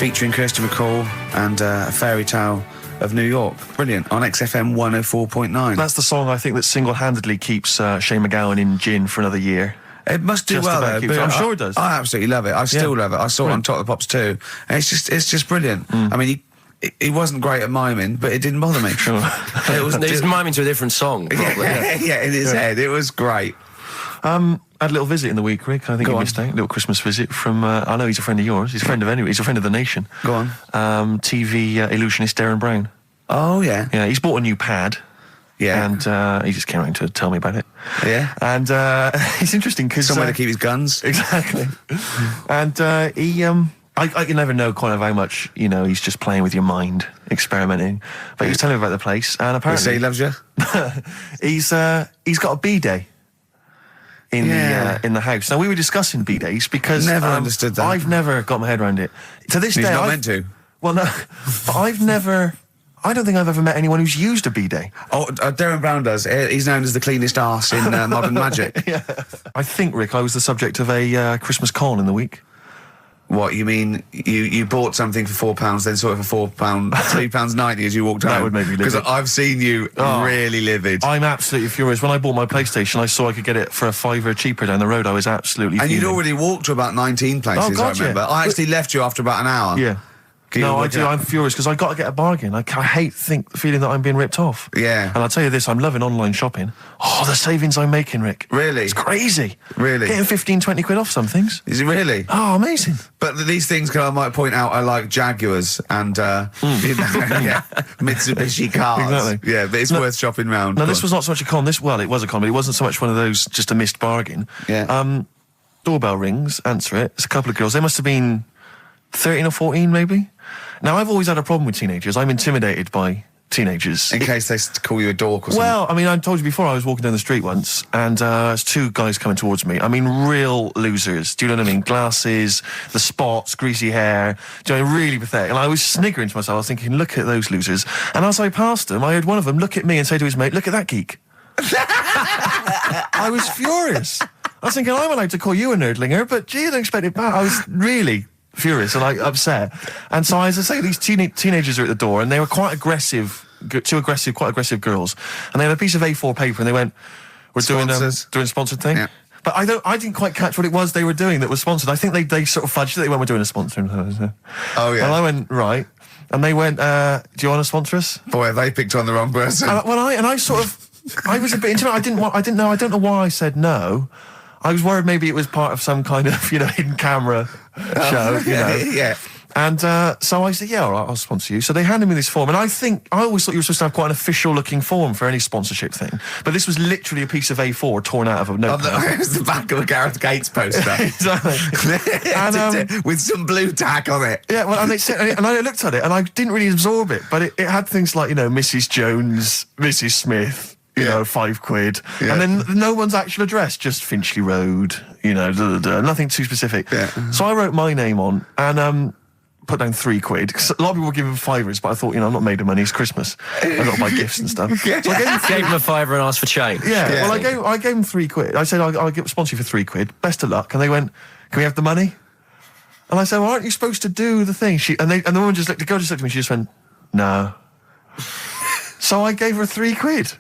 featuring Kirsty McCall, and a Fairy Tale of New York. Brilliant. On XFM 104.9. That's the song I think that single-handedly keeps Shane MacGowan in gin for another year. It must do well, though. But I'm sure it does. I absolutely love it. I still love it. I saw it on Top of the Pops too. And it's just brilliant. I mean, he wasn't great at miming, but it didn't bother me. Sure. It was miming to a different song, probably. Yeah, in his head. It was great. I had a little visit in the week, Rick. I think you missed out. A little Christmas visit from, I know he's a friend of yours. He's a friend of He's a friend of the nation. Go on. TV illusionist Darren Brown. Oh, yeah. Yeah, he's bought a new pad. Yeah. And he just came around to tell me about it. Yeah. And it's interesting because... Somewhere to keep his guns. Exactly. And he... I can never know kind of how much, he's just playing with your mind, experimenting. But he was telling me about the place, and apparently... He loves you? he's got a B-day in the house. Now, we were discussing B-days because... Never understood that. I've never got my head around it. To this day... He's not meant to. Well, no, but I don't think I've ever met anyone who's used a B-day. Oh, Darren Brown does. He's known as the cleanest arse in Modern Magic. Yeah. I think, Rick, I was the subject of a Christmas con in the week. What, you mean you bought something for £4, then saw it for £3.90 as you walked home? That would make me livid. Because I've seen you really livid. I'm absolutely furious. When I bought my PlayStation, I saw I could get it for £5 cheaper down the road. I was absolutely fuming. And you'd already walked to about 19 places, I remember. Yeah. I actually left you after about an hour. Yeah. No, I do. I'm furious because I got to get a bargain. I hate feeling that I'm being ripped off. Yeah. And I'll tell you this, I'm loving online shopping. Oh, the savings I'm making, Rick. Really? It's crazy. Really? Getting 15, 20 quid off some things. Is it really? Oh, amazing. But these things, I might point out, are like Jaguars and Mitsubishi cars. Exactly. Yeah, but it's worth shopping round. No, this was not so much a con. It was a con, but it wasn't so much one of those just a missed bargain. Yeah. Doorbell rings, answer it. It's a couple of girls. They must have been 13 or 14, maybe. Now, I've always had a problem with teenagers. I'm intimidated by teenagers. In case they call you a dork or something. Well, I mean, I told you before, I was walking down the street once, and there's two guys coming towards me. I mean, real losers. Do you know what I mean? Glasses, the spots, greasy hair. Do you know, really pathetic. And I was sniggering to myself. I was thinking, look at those losers. And as I passed them, I heard one of them look at me and say to his mate, look at that geek. I was furious. I was thinking, I'm allowed to call you a nerdlinger, but gee, I didn't expect it back. I was really furious and upset. And so, as I say, these teenagers are at the door, and they were quite aggressive, quite aggressive girls. And they had a piece of A4 paper, and they went, "We're doing a sponsored thing." Yeah. But I didn't quite catch what it was they were doing that was sponsored. I think they sort of fudged it. They went, "We're doing a sponsor." Oh yeah. And I went, right. And they went, "Do you want to sponsor us?" Boy, they picked on the wrong person. I was a bit intimidated. I don't know why I said no. I was worried maybe it was part of some kind of, hidden camera show, Yeah. And so I said, yeah, all right, I'll sponsor you. So they handed me this form, and I always thought you were supposed to have quite an official-looking form for any sponsorship thing. But this was literally a piece of A4 torn out of a notepad. It was the back of a Gareth Gates poster. Exactly. And, with some blue tack on it. Yeah, well, and I looked at it, and I didn't really absorb it, but it had things like, Mrs. Jones, Mrs. Smith, £5. Yeah. And then no one's actual address, just Finchley Road, nothing too specific. Yeah. So I wrote my name on, and put down £3. 'Cause a lot of people were giving £5s, but I thought, I'm not made of money. It's Christmas. I've got to buy gifts and stuff. So I gave him a £5 and asked for change. Yeah. Well, I gave him £3. I said I'll sponsor you for £3. Best of luck. And they went, "Can we have the money?" And I said, "Well, aren't you supposed to do the thing?" And the woman the girl just looked at me. She just went, "No." So I gave her £3.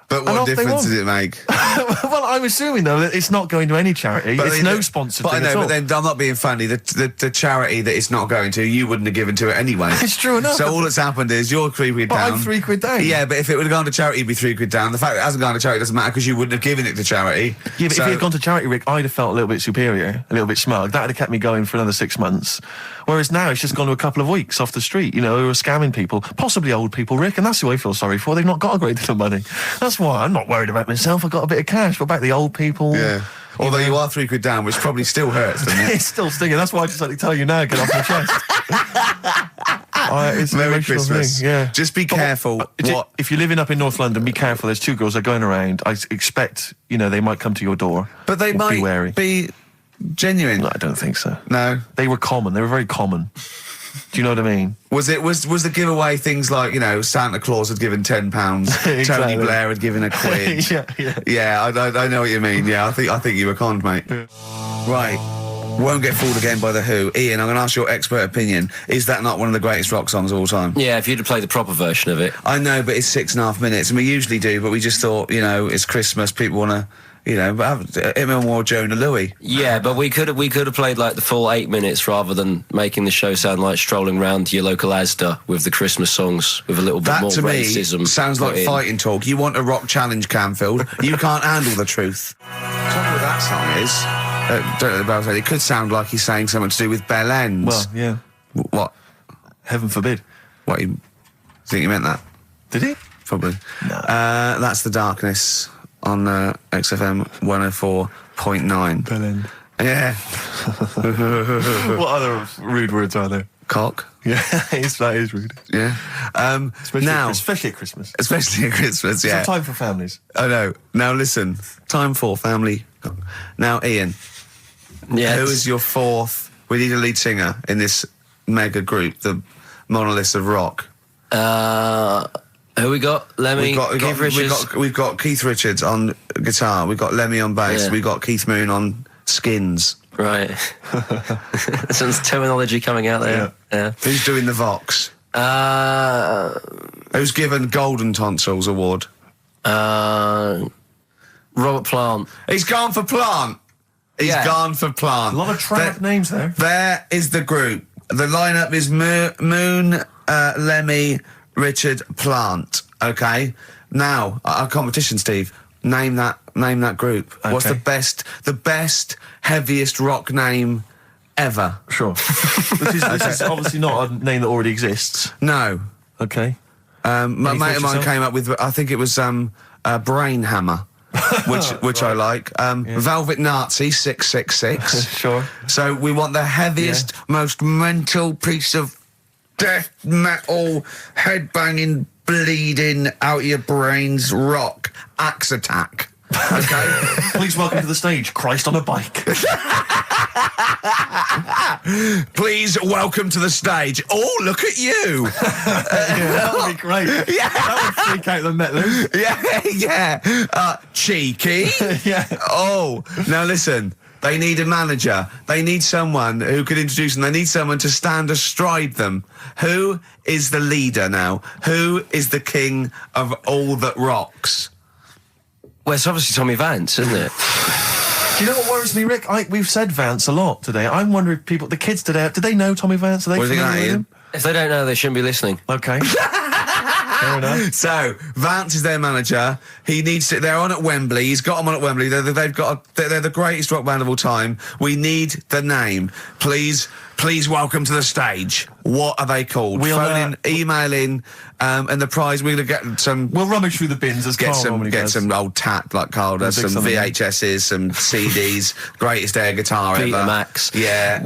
But what difference does it make? Well, I'm assuming, though, that it's not going to any charity. It's no sponsored thing at all. But then I'm not being funny. The charity that it's not going to, you wouldn't have given to it anyway. It's true enough. So all that's happened is you're £3 down. I'm £3 down. Yeah, but if it would have gone to charity, it'd be £3 down. The fact that it hasn't gone to charity doesn't matter because you wouldn't have given it to charity. Yeah, but if it had gone to charity, Rick, I'd have felt a little bit superior, a little bit smug. That would have kept me going for another 6 months. Whereas now it's just gone to a couple of weeks off the street, who are scamming people, possibly old people, Rick, and that's who I feel sorry for. They've not got a great deal of money. That's why I'm not worried about myself. I've got a bit of cash. What about the old people? Yeah. Although you are £3 down, which probably still hurts, doesn't it? It's still stinging. That's why I just like to tell you now, get off my chest. It's Merry Christmas. Thing, yeah. Just be careful. If you're living up in North London, be careful. There's 2 girls that are going around. I expect, they might come to your door. But they might be wary. Be genuine. No, I don't think so. No. They were common. They were very common. Do you know what I mean? Was the giveaway things like, Santa Claus had given £10, Exactly. Tony Blair had given £1? Yeah, I know what you mean. Yeah, I think you were conned, mate. Yeah. Right. Won't Get Fooled Again by The Who. Ian, I'm going to ask your expert opinion. Is that not one of the greatest rock songs of all time? Yeah, if you'd have played the proper version of it. I know, but it's 6.5 minutes, and we usually do, but we just thought, it's Christmas, people want to... but have him or Jonah Louis. Yeah, but we could have played like the full 8 minutes rather than making the show sound like strolling round your local Asda with the Christmas songs with a little bit more racism. That to me sounds like fighting talk. You want a rock challenge, Canfield. You can't handle the truth. The trouble with that song is, don't know about it. It could sound like he's saying something to do with Bell Ends. Well, yeah. What? Heaven forbid. What? You think he meant that? Did he? Probably. No. That's The Darkness on XFM 104.9. Bellend. Yeah. What other rude words are there? Cock. Yeah, that is rude. Yeah. Especially at Christmas. Especially at Christmas, yeah. It's time for families. I know. Now listen, time for family. Now, Ian. Yes. Who is your fourth? We need a lead singer in this mega group, the monoliths of rock. Who we got? Lemmy, Keith Richards. We've got Keith Richards on guitar. We've got Lemmy on bass. Yeah. We've got Keith Moon on skins. Right. Some terminology coming out there. Yeah. Who's doing the Vox? Who's given Golden Tonsils Award? Robert Plant. He's gone for Plant. He's gone for Plant. A lot of trad names there. There is the group. The lineup is Moon, Lemmy, Richard, Plant. Okay. Now, our competition, Steve. Name that group. Okay. What's the best, heaviest rock name ever? Sure. This is obviously not a name that already exists. No. Okay. My mate of mine came up with, I think it was Brain Hammer, which I like. Velvet Nazi 666. Sure. So we want the heaviest, most mental piece of death metal, headbanging, bleeding out your brains rock. Axe Attack. Okay. Please welcome to the stage, Christ on a Bike. Please welcome to the stage. Oh, look at you. That would be great. Yeah. That would freak out the metalers. Yeah. Cheeky. Yeah. Oh, now listen. They need a manager. They need someone who could introduce them. They need someone to stand astride them. Who is the leader now? Who is the king of all that rocks? Well, it's obviously Tommy Vance, isn't it? Do you know what worries me, Rick? We've said Vance a lot today. I'm wondering if the kids today, do they know Tommy Vance? Are they familiar with him? If they don't know, they shouldn't be listening. Okay. Fair enough. So, Vance is their manager. He needs to... They're on at Wembley. He's got them on at Wembley. They're the greatest rock band of all time. We need the name. Please please welcome to the stage. What are they called? Phone in, email in, and the prize, we're going to get some... We'll rummage through the bins as Carl normally does. Get some old tat like Carl does, some VHSs, some CDs, greatest air guitar ever. Betamax. Yeah.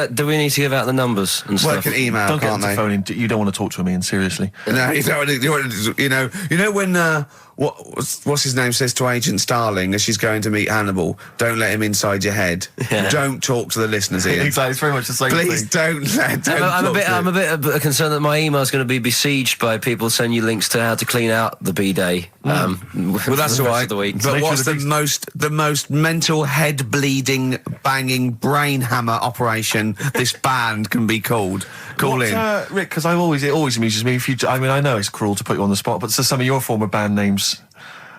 Do we need to give out the numbers and stuff? Well, can email, don't can't get them to phone in. You don't want to talk to him, Ian, seriously. No, you know when... What's his name says to Agent Starling as she's going to meet Hannibal, don't let him inside your head. Yeah. Don't talk to the listeners, Ian. Exactly, it's very much the same Please thing. I'm a bit concerned that my email's going to be besieged by people sending you links to how to clean out the B-Day. Well, that's all right. But what's the most mental head bleeding, banging brain hammer operation this band can be called? Call in, Rick, because it always amuses me. I know it's cruel to put you on the spot, but some of your former band names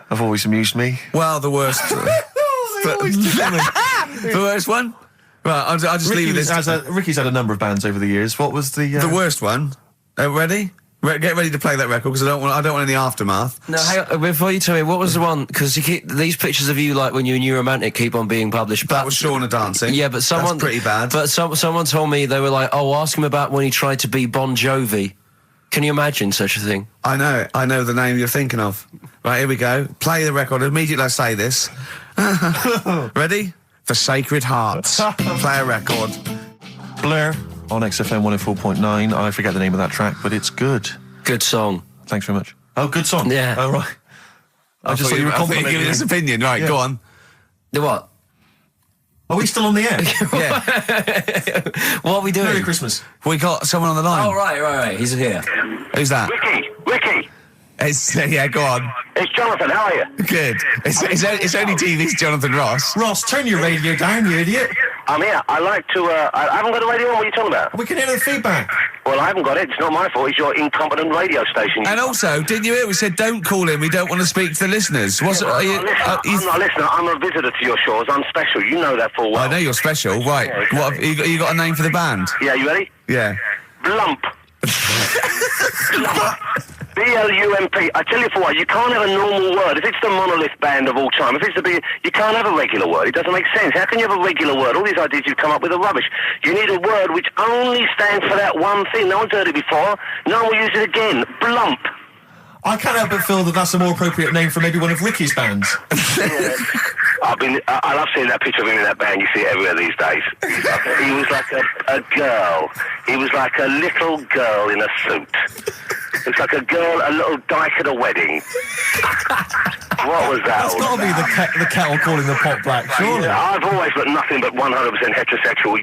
have always amused me. Well, the worst. The worst one. Right, I'll just leave this. Ricky's had a number of bands over the years. What was the worst one? Ready? Get ready to play that record because I don't want any aftermath. No, hang on, before you tell me, what was the one? Because these pictures of you, like when you were New Romantic, keep on being published. That was Shauna dancing. Yeah, but someone... That's pretty bad. But someone told me, they were like, oh, ask him about when he tried to be Bon Jovi. Can you imagine such a thing? I know the name you're thinking of. Right, here we go. Play the record. Immediately I say this. Ready? The Sacred Hearts. Play a record. Blur on XFM 104.9. I forget the name of that track, but it's good. Good song. Thanks very much. Oh, good song. Yeah. Oh, right. I just thought you were complimenting giving his opinion. Right, go on. The what? Are we still on the air? Yeah. What are we doing? Merry Christmas. We got someone on the line. Oh, right. He's here. Who's that? Ricky. Yeah, go on. It's Jonathan. How are you? Good. It's only TV's Jonathan Ross. Ross, turn your radio down, you idiot. I'm here. I like to, I haven't got a radio on. What are you talking about? We can hear the feedback. Well, I haven't got it. It's not my fault. It's your incompetent radio station. And also, didn't you hear we said don't call in, we don't want to speak to the listeners? I'm not a listener. I'm a visitor to your shores. I'm special. You know that full well. I know you're special. Right. Yeah, exactly. What have you got a name for the band? Yeah, you ready? Yeah. Blump. B-L-U-M-P. I tell you for what, you can't have a normal word. If it's the monolith band of all time, if it's the big, you can't have a regular word. It doesn't make sense. How can you have a regular word? All these ideas you've come up with are rubbish. You need a word which only stands for that one thing. No one's heard it before. No one will use it again. Blump. I can't help but feel that that's a more appropriate name for maybe one of Ricky's bands. Yeah. I love seeing that picture of him in that band. You see it everywhere these days. He was like a girl. He was like a little girl in a suit. It's like a little dyke at a wedding. What was that? That's got to be the kettle calling the pot black, surely. I've always got nothing but 100% heterosexual.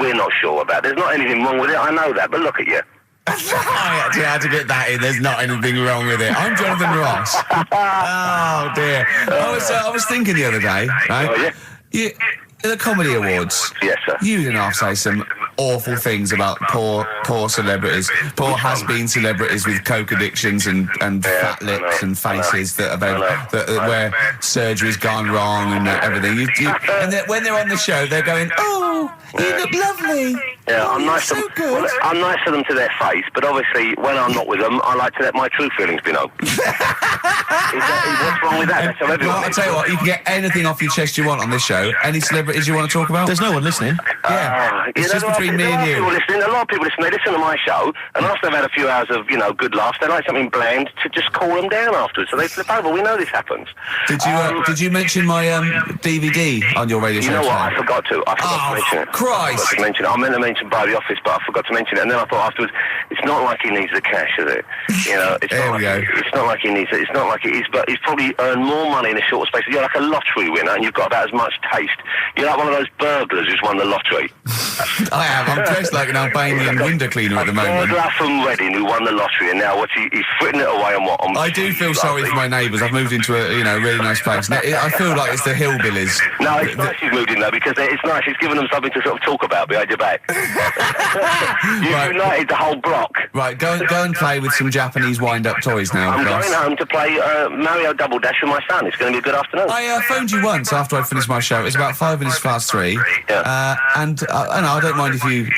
We're not sure about. There's not anything wrong with it. I know that, but look at you. I actually had to get that in. There's not anything wrong with it. I'm Jonathan Ross. Oh dear. I was thinking the other day, right? Oh, yeah? The Comedy Awards. Yes, sir. You didn't have to say some awful things about poor celebrities, poor has-been celebrities with coke addictions and fat lips and faces that where surgery's gone wrong and everything. And when they're on the show, they're going, "Oh, you look lovely." Yeah, I'm nice to them. Well, I'm nice to them to their face, but obviously when I'm not with them, I like to let my true feelings be known. What's wrong with that? That's how everyone. Well, I'll tell you what, you can get anything off your chest you want on this show. Any celebrities you want to talk about? There's no one listening. Yeah, it's just between me and you. A lot of people listen. They listen to my show, and after they've had a few hours of good laughs, they like something bland to just cool them down afterwards. So they flip over. We know this happens. Did you mention my DVD on your radio show? You know what? I forgot to mention it. Christ! I meant to mention by the office, but I forgot to mention it. And then I thought afterwards, it's not like he needs the cash, is it? It's not like he needs it. It's not like it is, but he's probably earned more money in a shorter space. You're like a lottery winner, and you've got about as much taste. You're like one of those burglars who's won the lottery. I am. I'm dressed like an Albanian window cleaner at the moment. Burglar from Reading who won the lottery, and now he's fritting it away on what? I do feel sorry for my neighbours. I've moved into a really nice place. I feel like it's the hillbillies. No, it's nice he's moved in though, because it's nice. He's given them something to sort of talk about behind your back. You've united the whole block. Right, go and play with some Japanese wind-up toys now. I'm going home to play Mario Double Dash with my son. It's going to be a good afternoon. I phoned you once after I finished my show. It was about 5 minutes past 3. Yeah. And I don't mind if you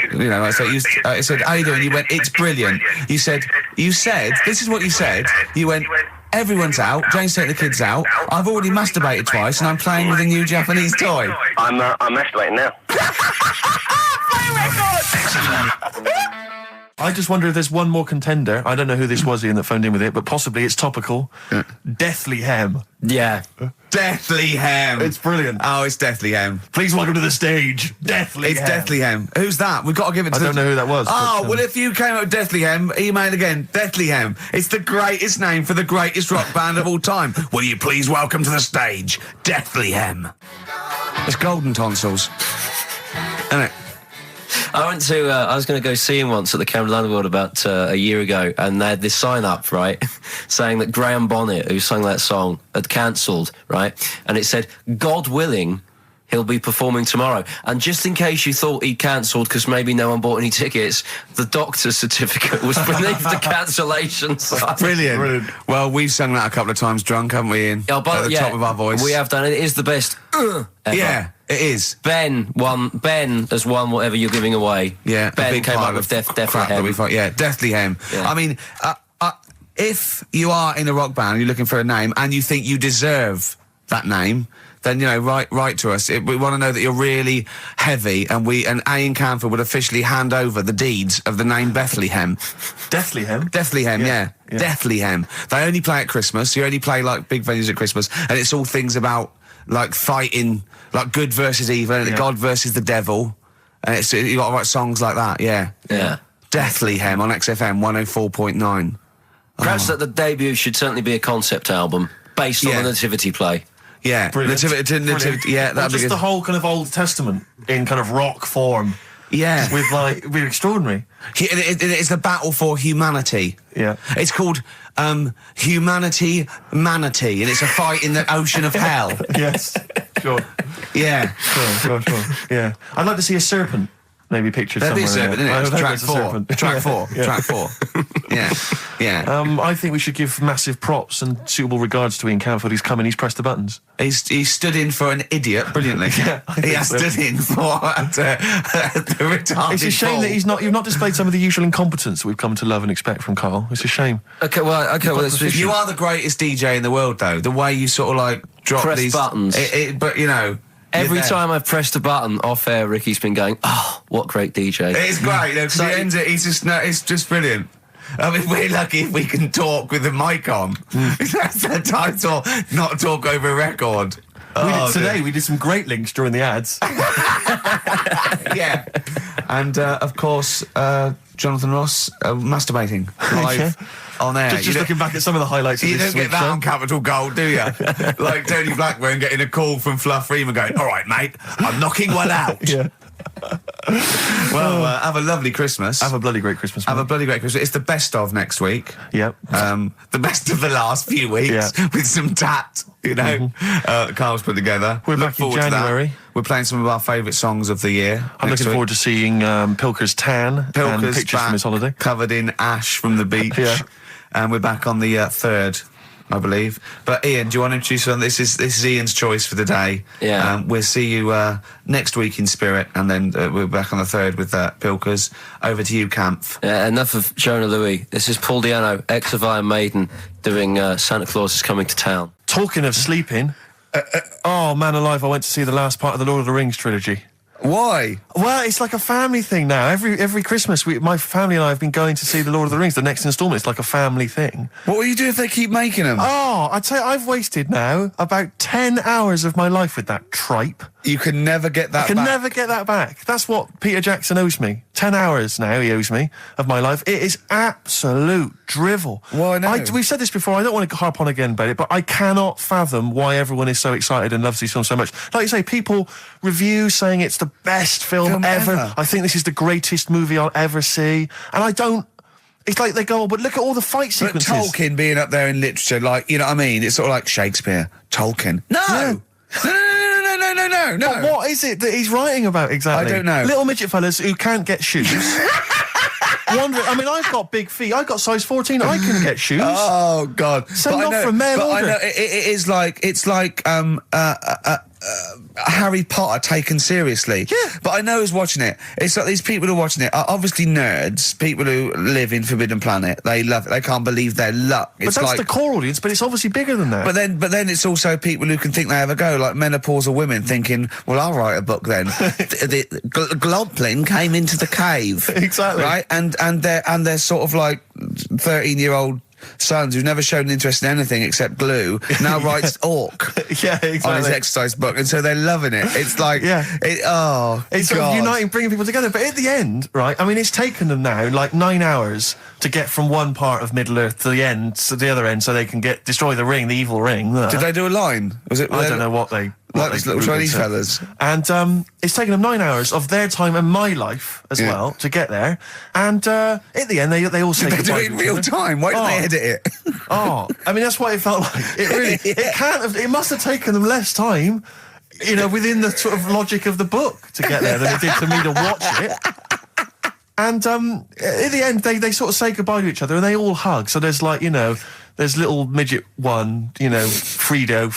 I said, how you doing? You went, it's brilliant. You said, this is what you said. You went, everyone's out. Jane's taking the kids out. I've already masturbated twice, and I'm playing with a new Japanese toy. I'm masturbating now. Play record! I just wonder if there's one more contender. I don't know who this was, Ian, that phoned in with it, but possibly it's topical. Deathly Hem. Yeah. Deathly Hem. It's brilliant. Oh, it's Deathly Hem. Please welcome to the stage, Deathly Hem. It's Deathly Hem. Who's that? We've got to give it to I don't know who that was. Oh, but, well, if you came up with Deathly Hem, email again. Deathly Hem. It's the greatest name for the greatest rock band of all time. Will you please welcome to the stage, Deathly Hem? It's golden tonsils. Isn't it? I went to, I was going to go see him once at the Camden Underworld about a year ago, and they had this sign up, right, saying that Graham Bonnet, who sang that song, had cancelled, right, and it said, God willing, he'll be performing tomorrow. And just in case you thought he cancelled because maybe no one bought any tickets, the doctor's certificate was beneath the cancellation sign. Brilliant. Well, we've sung that a couple of times drunk, haven't we, Ian? Oh, but, at the top of our voice. We have done it. It is the best ever. Yeah, it is. Ben has won whatever you're giving away. Yeah, Ben came up with Deathly Hem. Yeah, Deathly Hem. Yeah. I mean, if you are in a rock band and you're looking for a name and you think you deserve that name, then, you know, write to us. We want to know that you're really heavy, and Ian Camphor would officially hand over the deeds of the name Bethlehem. Deathly Hem? Deathly Hem, yeah. Deathly Hem. They only play at Christmas. You only play, like, big venues at Christmas, and it's all things about, like, fighting, like, good versus evil, and God versus the devil, and you got to write songs like that, yeah. Deathly Hem on XFM 104.9. Perhaps that the debut should certainly be a concept album based on the Nativity play. Yeah, Nativity, yeah, that'd be just good. the whole kind of Old Testament in kind of rock form. Yeah. With, like, it'd be extraordinary. It's the battle for humanity. Yeah. It's called Humanity Manatee, and it's a fight in the ocean of hell. Yes, sure. Yeah. Sure. Yeah. I'd like to see a serpent. Maybe pictured There'd somewhere. Be a serpent, in isn't it? Track 4. Track 4. Yeah. I think we should give massive props and suitable regards to Ian Camphor. He's come in, he's pressed the buttons. He stood in for an idiot brilliantly. He has stood in for the retarded. It's a shame that you've not displayed some of the usual incompetence that we've come to love and expect from Karl. It's a shame. Okay, well, you are the greatest DJ in the world, though. The way you sort of like drop press these buttons, but you know. Every time I've pressed a button off air, Ricky's been going, "Oh, what great DJ!" It's great because he ends it. It's just brilliant. I mean, we're lucky if we can talk with the mic on. That's the title, not talk over a record. We did some great links during the ads. Yeah, and of course, Jonathan Ross masturbating live. On air. Just looking back at some of the highlights of this You don't get that on Capital Gold, do you? Like Tony Blackburn getting a call from Fluff Freeman going, all right, mate, I'm knocking one out. Yeah. Well, have a lovely Christmas. Have a bloody great Christmas, mate. Have a bloody great Christmas. It's the best of next week. Yep. The best of the last few weeks with some tat, you know, Carl's put together. We're back in January. We're playing some of our favourite songs of the year. I'm looking forward to seeing Pilker's tan and pictures from his holiday. Covered in ash from the beach. Yeah. And we're back on the 3rd, I believe. But Ian, do you want to introduce one? This is Ian's choice for the day. Yeah. We'll see you next week in spirit, and then we're back on the 3rd with Pilkers. Over to you, Kampf. Enough of Jonah Louis. This is Paul Di'Anno, ex of Iron Maiden, doing Santa Claus is Coming to Town. Talking of sleeping, oh man alive, I went to see the last part of the Lord of the Rings trilogy. Why? Well, it's like a family thing now. Every Christmas, my family and I have been going to see the Lord of the Rings, the next instalment. It's like a family thing. What will you do if they keep making them? Oh, I'd say I've wasted now about 10 hours of my life with that tripe. You can never get that back. I can never get that back. That's what Peter Jackson owes me. 10 hours now he owes me of my life. It is absolute drivel. Well, I know. We've said this before. I don't want to harp on again about it, but I cannot fathom why everyone is so excited and loves these films so much. Like you say, people review saying it's the best film ever. I think this is the greatest movie I'll ever see. And I don't... It's like they go, oh, but look at all the fight sequences. But Tolkien being up there in literature, like, you know what I mean? It's sort of like Shakespeare, Tolkien. No! Yeah. No. But what is it that he's writing about exactly? I don't know. Little midget fellas who can't get shoes. I mean, I've got big feet. I've got size 14. I can get shoes. Oh God! Send off from mail order. I know it's like Harry Potter taken seriously. Yeah. But I know who's watching it. It's like these people who are watching it are obviously nerds, people who live in Forbidden Planet. They love it. They can't believe their luck. But It's that's like, the core audience, but it's obviously bigger than that. but then it's also people who can think they have a go, like menopausal women thinking, well, I'll write a book then. the Globplin came into the cave. Exactly. Right? And they're sort of like 13-year-old sons who've never shown interest in anything except glue, now writes Orc Yeah, exactly. on his exercise book, and so they're loving it. It's like, It's sort of uniting, bringing people together. But at the end, right, I mean, it's taken them now like 9 hours to get from one part of Middle-earth to the end, to the other end, so they can destroy the ring, the evil ring. Did they do a line? Was it? I don't know what they... Like those little Chinese fellas. And it's taken them 9 hours of their time and my life as well to get there. And at the end, they all say They goodbye do it in to each real other. time. Why didn't they edit it? I mean, that's what it felt like. It really, it can't have, it must have taken them less time, you know, within the sort of logic of the book to get there than it did for me to watch it. And at the end, they sort of say goodbye to each other and they all hug. So there's like, you know, there's little midget one, you know, Frida,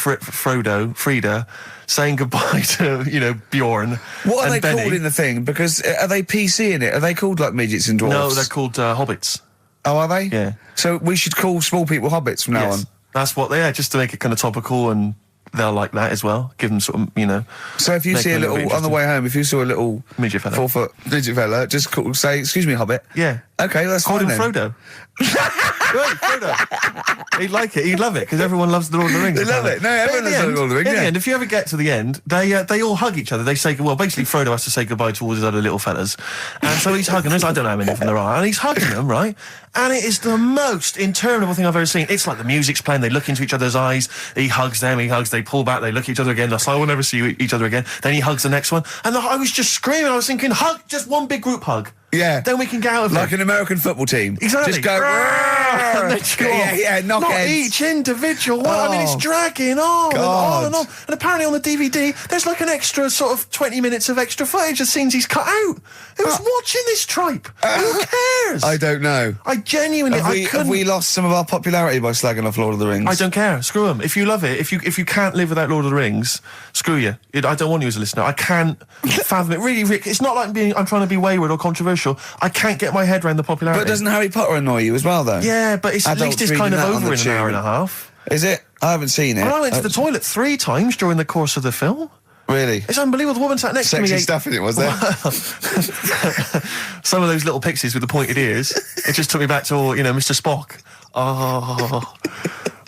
saying goodbye to, you know, Bjorn. What are and they Benny. called in the thing? Because are they PC in it? Are they called like midgets and dwarfs? No, they're called hobbits. Oh, are they? Yeah. So we should call small people hobbits from now on. That's what they are, just to make it kind of topical, and they'll like that as well. Give them sort of, you know. So if you make see a them little, bit on the interesting. way home, if you saw a little Midget fella. 4-foot midget fella, just say, excuse me, hobbit. Yeah. Okay, that's Call fine him then. Frodo. Right, Frodo. He'd like it. He'd love it because everyone loves the Lord of the Rings. They love apparently. it. No, But everyone in loves the Lord of the Rings, In yeah. the end, if you ever get to the end, they all hug each other. They say, well, basically Frodo has to say goodbye to all his other little fellas, and so he's hugging them. I don't know how many of them there are, and he's hugging them, right? And it is the most interminable thing I've ever seen. It's like the music's playing. They look into each other's eyes. He hugs them. He hugs. They pull back. They look at each other again. That's like, we'll never see each other again. Then he hugs the next one, and I was just screaming. I was thinking, hug, just one big group hug. Yeah. Then we can get out of Like it. an American football team. Exactly. Just go, And then go off. knock Not heads. each individual one. I mean, it's Oh. dragging on and on and God. on. And apparently on the DVD, there's like an extra sort of 20 minutes of extra footage of scenes he's cut out. Who's watching this tripe? Who cares? I don't know. I genuinely, Have we lost some of our popularity by slagging off Lord of the Rings? I don't care. Screw them. If you love it, if you can't live without Lord of the Rings, screw you. I don't want you as a listener. I can't fathom it. Really, Rick, it's not like I'm trying to be wayward or controversial. I can't get my head around the popularity. But doesn't Harry Potter annoy you as well, though? Yeah, but at Adults least it's reading kind of that on over the in an hour tube. and a half. Is it? I haven't seen it. And I went to the toilet 3 times during the course of the film. Really? It's unbelievable. The woman sat next to me. Sexy stuff in it, was there? Some of those little pixies with the pointed ears. It just took me back to, Mr. Spock. Oh,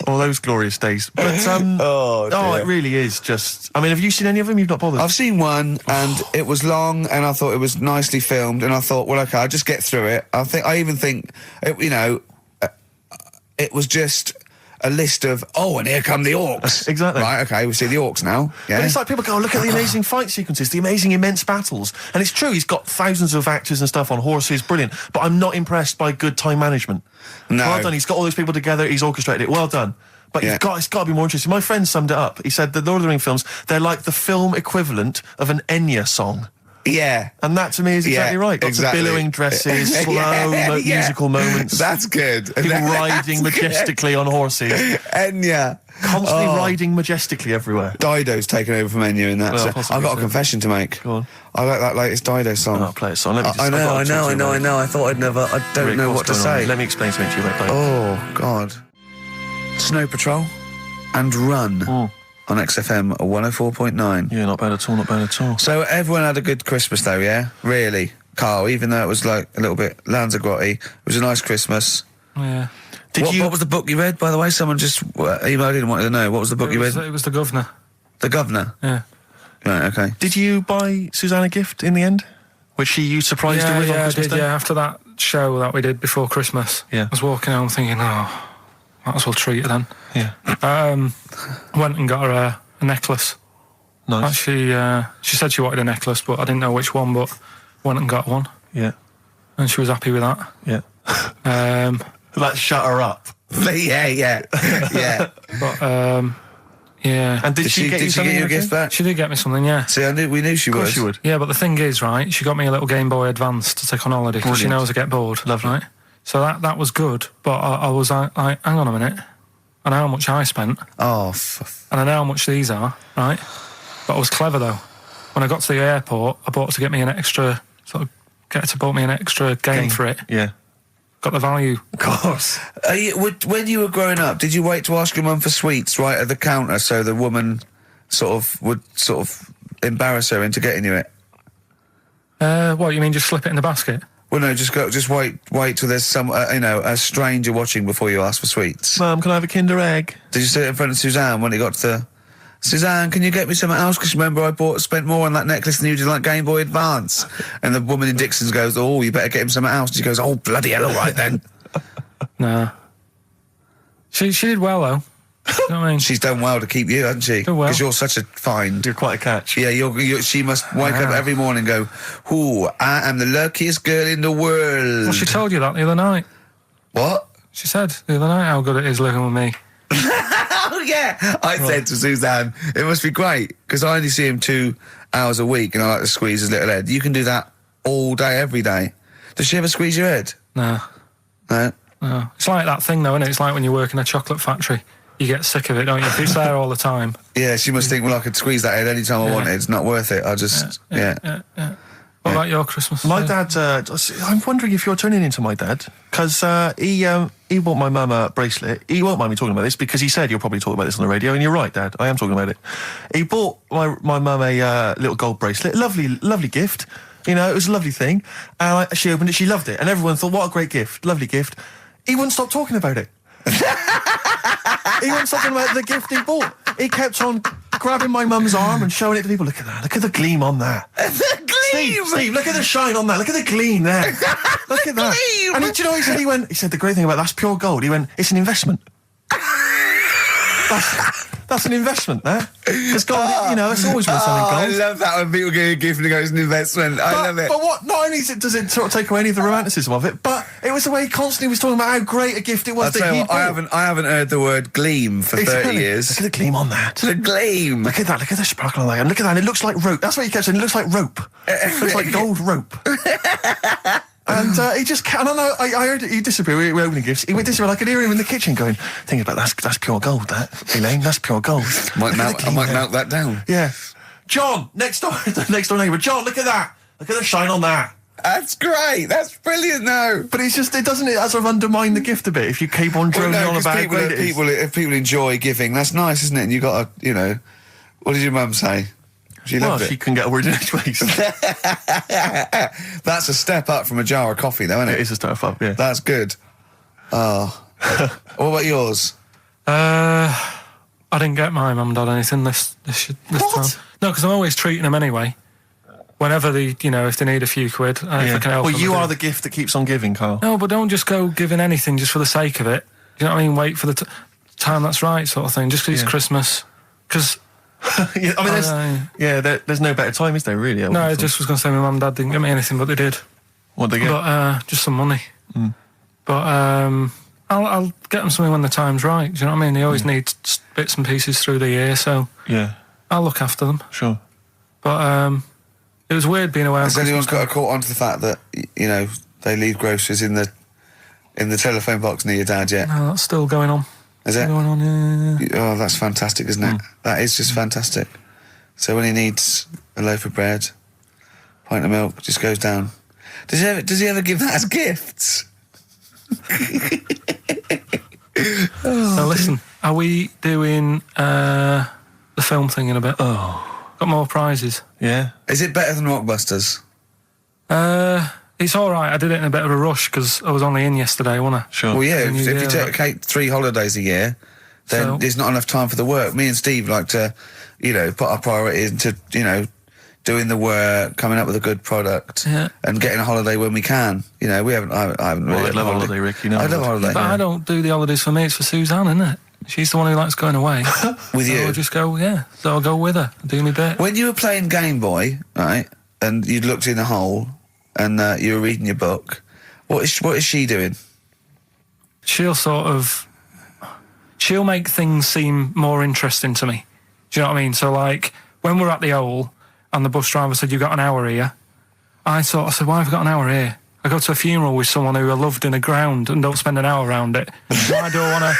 all those glorious days. But dear. it really is just. I mean, have you seen any of them? You've not bothered. I've seen one, and it was long, and I thought it was nicely filmed, and I thought, well, okay, I'll just get through it. I even think, it was just a list of, and here come the orcs. Exactly. Right, okay, we see the orcs now. Yeah. But it's like people go, look at the amazing fight sequences, the amazing immense battles. And it's true, he's got thousands of actors and stuff on horses, brilliant. But I'm not impressed by good time management. No. Well done, he's got all those people together, he's orchestrated it, well done. But Yeah. it's got to be more interesting. My friend summed it up. He said the Lord of the Rings films, they're like the film equivalent of an Enya song. Yeah. And that to me is exactly right. Lots exactly. of billowing dresses, slow Yeah. musical moments. That's good. People riding majestically on horses. Enya. Constantly riding majestically everywhere. Dido's taken over from Enya in that. Well, So possibly I've got so. a confession to make. Go on. I like that latest Dido song. Oh, play a song. Let me just, I I've got to talk to you about it. I thought I don't Rick, know what's what to going on? say. Let me explain something to you about that. Oh, God. Snow Patrol and Run on XFM 104.9. Yeah, not bad at all, not bad at all. So everyone had a good Christmas though, yeah? Really? Carl, even though it was like a little bit Lanzagrotti, it was a nice Christmas. Yeah. What was the book you read, by the way? Someone just emailed in and wanted to know. What was the book you read? It was The Governor. The Governor? Yeah. Right, okay. Did you buy Susanna a gift in the end? Which you surprised her with on Christmas Day? Yeah, after that show that we did before Christmas. Yeah. I was walking home thinking, might as well treat her then. Yeah. Went and got her a necklace. Nice. Actually, she said she wanted a necklace, but I didn't know which one, but went and got one. Yeah. And she was happy with that. Yeah. That shut her up. yeah. But, yeah. And did she get you something? a gift back? She did get me something, yeah. See, we knew she Of course would. she would. Yeah, but the thing is, right, she got me a little Game Boy Advance to take on holiday because she Brilliant. knows I get bored. Lovely. Right? So that was good, but I was like, hang on a minute. I know how much I spent, Oh, and I know how much these are, right? But I was clever though. When I got to the airport, I bought her to get me an extra bought me an extra game for it. Yeah. Got the value. Of course. When you were growing up, did you wait to ask your mum for sweets right at the counter so the woman would embarrass her into getting you it? What, you mean just slip it in the basket? Well, no, just wait till there's some, a stranger watching before you ask for sweets. Mum, can I have a Kinder Egg? Did you sit in front of Suzanne when it got to Suzanne, can you get me something else? Because remember I spent more on that necklace than you did like Game Boy Advance. And the woman in Dixon's goes, oh, you better get him something else. And she goes, oh, bloody hell, all right then. Nah. She did well, though. You know what I mean? She's done well to keep you, hasn't she? Done well. Because you're such a find. You're quite a catch. Yeah, she must wake up every morning and go, ooh, I am the luckiest girl in the world. Well, she told you that the other night. What? She said the other night how good it is living with me. Oh, yeah. I said to Suzanne, it must be great, because I only see him 2 hours a week and I like to squeeze his little head. You can do that all day, every day. Does she ever squeeze your head? No. No? No. It's like that thing, though, isn't it? It's like when you work in a chocolate factory. You get sick of it, don't you? If it's there all the time. Yeah, she must think, well, I could squeeze that head any time I wanted. It's not worth it. I'll just, yeah. What about your Christmas? My dad, I'm wondering if you're turning into my dad, because he bought my mum a bracelet. He won't mind me talking about this, because he said you'll probably talk about this on the radio, and you're right, Dad, I am talking about it. He bought my mum a little gold bracelet, lovely gift, you know, it was a lovely thing, and she opened it, she loved it, and everyone thought, what a great gift, lovely gift. He wouldn't stop talking about it. He wouldn't stop talking about the gift he bought. He kept on grabbing my mum's arm and showing it to people. Look at that. Look at the gleam on that. The gleam! Steve, look at the shine on that. Look at the gleam there. Look at that. Gleam! And do you know what he said the great thing about that's pure gold. He went, it's an investment. That's an investment, there. It's gold, you know, it's always worth something gold. I love that when people get a gift and it goes, an investment. I love it. But what, not only does it sort of take away any of the romanticism of it, but it was the way he constantly was talking about how great a gift it was that he bought. I haven't heard the word gleam for 30 years. Look at the gleam on that. The gleam. Look at that, look at the sparkle on that. And look at that, it looks like rope. That's what he kept saying, it looks like rope. It looks like gold rope. And he just can't. I heard he disappeared. We were opening gifts. He went disappear. I could hear him in the kitchen going, thinking about that's pure gold. That Elaine, that's pure gold. I might melt that down. Yeah, John, next door neighbour. John, look at that. Look at the shine on that. That's great. That's brilliant, though. But it doesn't sort of undermine the gift a bit if you keep on droning on about how great it is. If people enjoy giving, that's nice, isn't it? And you got to, you know, what did your mum say? She loved it. She couldn't get a word in edgeways. That's a step up from a jar of coffee, though, isn't it? It is a step up, yeah. That's good. Oh. What about yours? I didn't get my mum and dad anything this time. No, because I'm always treating them anyway. Whenever if they need a few quid, if I can help them. Well, you are the gift that keeps on giving, Carl. No, but don't just go giving anything just for the sake of it. You know what I mean? Wait for the time that's right, sort of thing. Just because it's Christmas. Because... yeah, I mean, there's no better time, is there, really? No, I just was going to say my mum and dad didn't get me anything, but they did. What did they get? But, just some money. Mm. But, I'll get them something when the time's right, do you know what I mean? They always need bits and pieces through the year, so... Yeah. I'll look after them. Sure. But, it was weird being away on Christmas. Has anyone got caught onto the fact that, you know, they leave groceries in the telephone box near your dad yet? No, that's still going on. Is it? Going on, yeah. Oh, that's fantastic, isn't it? That is just fantastic. So when he needs a loaf of bread, pint of milk, just goes down. Does he ever give that as gifts? Now listen, are we doing the film thing in a bit? Oh. Got more prizes. Yeah. Is it better than Rockbusters? It's all right. I did it in a bit of a rush because I was only in yesterday, wasn't I? Sure. Well, yeah, if you take 3 holidays a year, then there's not enough time for the work. Me and Steve like to, you know, put our priority into, you know, doing the work, coming up with a good product, and getting a holiday when we can. You know, I haven't really. I'd love a holiday, Rick. You know, I love a holiday. But I don't do the holidays for me. It's for Suzanne, isn't it? She's the one who likes going away. With you? I'll just go, so I'll go with her, do me bit. When you were playing Game Boy, right, and you'd looked in a hole, and you were reading your book, what is she doing? She'll make things seem more interesting to me. Do you know what I mean? So, like, when we're at the Owl, and the bus driver said, you've got an hour here, I said, why have I got an hour here? I go to a funeral with someone who I loved in the ground and don't spend an hour around it. Why do I want to...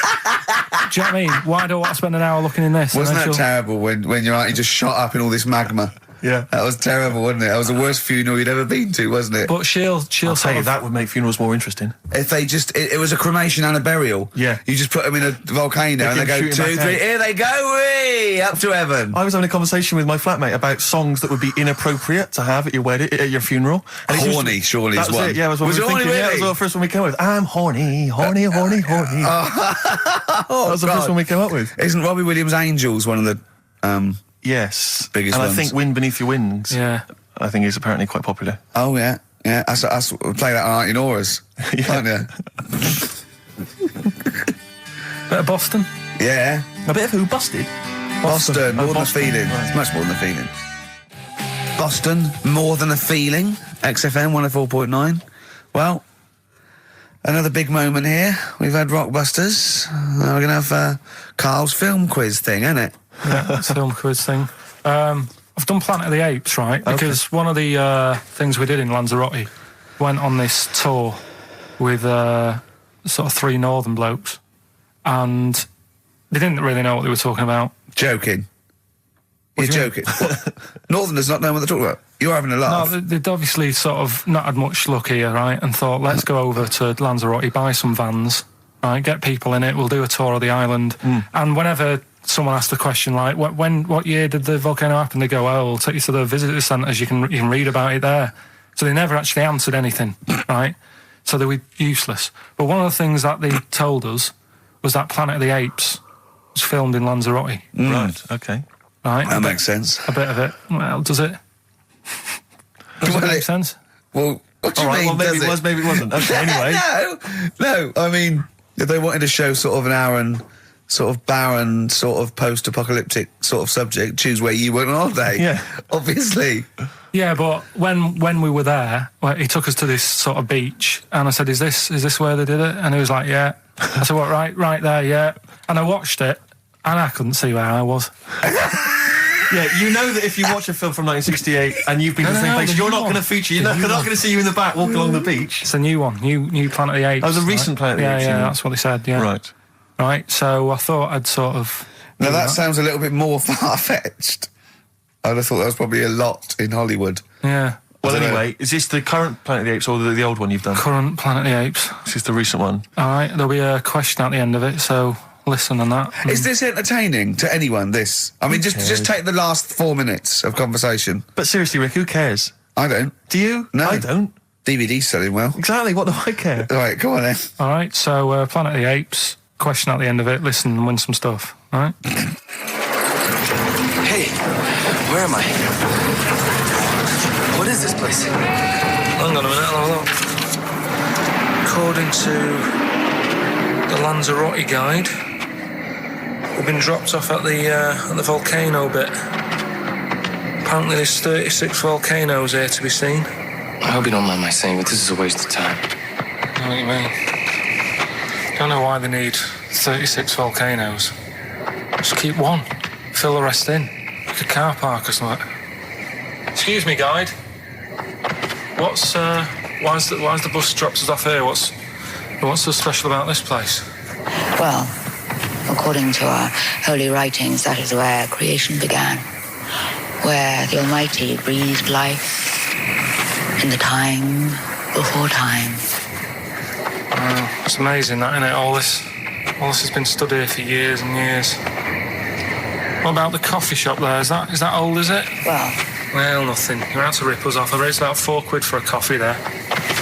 Do you know what I mean? Why do I want to spend an hour looking in this? Wasn't that terrible when your auntie just shot up in all this magma? Yeah. That was terrible, wasn't it? That was the worst funeral you'd ever been to, wasn't it? But she'll I'll tell sort you, of... that would make funerals more interesting. If they just... It was a cremation and a burial. Yeah. You just put them in a volcano and they go 2, 3, here they go, whee, up to heaven. I was having a conversation with my flatmate about songs that would be inappropriate to have at your wedding, at your funeral. And Horny, surely is one. It, yeah, was what we were thinking. Really? Yeah, that was the first one we came up with. I'm horny, horny, horny, horny. That was the first one we came up with. Isn't Robbie Williams' Angels one of the... Yes. Biggest and ones. I think Wind Beneath Your Wings, Yeah. I think is apparently quite popular. Oh, yeah. Yeah, I play that on Auntie Nora's, can't you? Bit of Boston. Yeah. A bit of who? Busted? Boston, more than a Boston, feeling. right. It's much more than a feeling. Boston, more than a feeling. XFM 104.9. Well, another big moment here. We've had Rockbusters. Now we're going to have Carl's film quiz thing, isn't it? Yeah, it's a film quiz thing. I've done Planet of the Apes, right? Because one of the things we did in Lanzarote, went on this tour with sort of 3 northern blokes, and they didn't really know what they were talking about. Joking. You're joking. What? Northerners not knowing what they're talking about. You're having a laugh. No, they'd obviously sort of not had much luck here, right? And thought, let's go over to Lanzarote, buy some vans, right? Get people in it. We'll do a tour of the island. And whenever someone asked the question like, what year did the volcano happen? They go, oh, we'll take you to the visitor centres. You can read about it there. So they never actually answered anything, right? So they were useless. But one of the things that they told us was that Planet of the Apes was filmed in Lanzarote. Right, okay. Right? That makes sense. A bit of it. Well, does it? Does it make sense? Well, what do you All right, mean, well, maybe does it was, maybe it wasn't. Okay, anyway. No, I mean, if they wanted to show sort of an Aaron, sort of barren, sort of post-apocalyptic sort of subject, choose where you went on holiday. Yeah. Obviously. Yeah, but when we were there, well, he took us to this sort of beach, and I said, "Is this where they did it?" And he was like, "Yeah." I said, "What? Right there, yeah." And I watched it, and I couldn't see where I was. Yeah, you know that if you watch a film from 1968 and you've been to the same place, you're not going to feature. You're not going to see you in the back walking along the beach. It's a new one, new Planet of the Apes. Oh, the recent Planet of the Apes. Yeah, that's what they said. Yeah, right. So I thought I'd sort of. Now that sounds a little bit more far-fetched. I'd have thought that was probably a lot in Hollywood. Yeah. Well, anyway, is this the current Planet of the Apes or the old one you've done? Current Planet of the Apes. This is the recent one. All right, there'll be a question at the end of it, so listen on that. Is this entertaining to anyone, this? I mean, just take the last 4 minutes of conversation. But seriously, Rick, who cares? I don't. Do you? No. I don't. DVD's selling well. Exactly, what do I care? All right, come on then. All right, so Planet of the Apes, question at the end of it, listen and win some stuff, all right? Hey, where am I? What is this place? Hang on a minute, I'll have a look. According to the Lanzarote guide, we've been dropped off at the volcano bit. Apparently there's 36 volcanoes here to be seen. I hope you don't mind my saying, but this is a waste of time. I know what you mean. Don't know why they need 36 volcanoes. Just keep one. Fill the rest in. Like a car park or something. Excuse me, guide. Why's the bus drops us off here? What's so special about this place? Well, according to our holy writings, that is where creation began, where the Almighty breathed life in the time before time. Wow, it's amazing that, isn't it? All this has been stood here for years and years. What about the coffee shop there? Is that old, is it? Well, nothing. You're out to rip us off. I raised about £4 for a coffee there.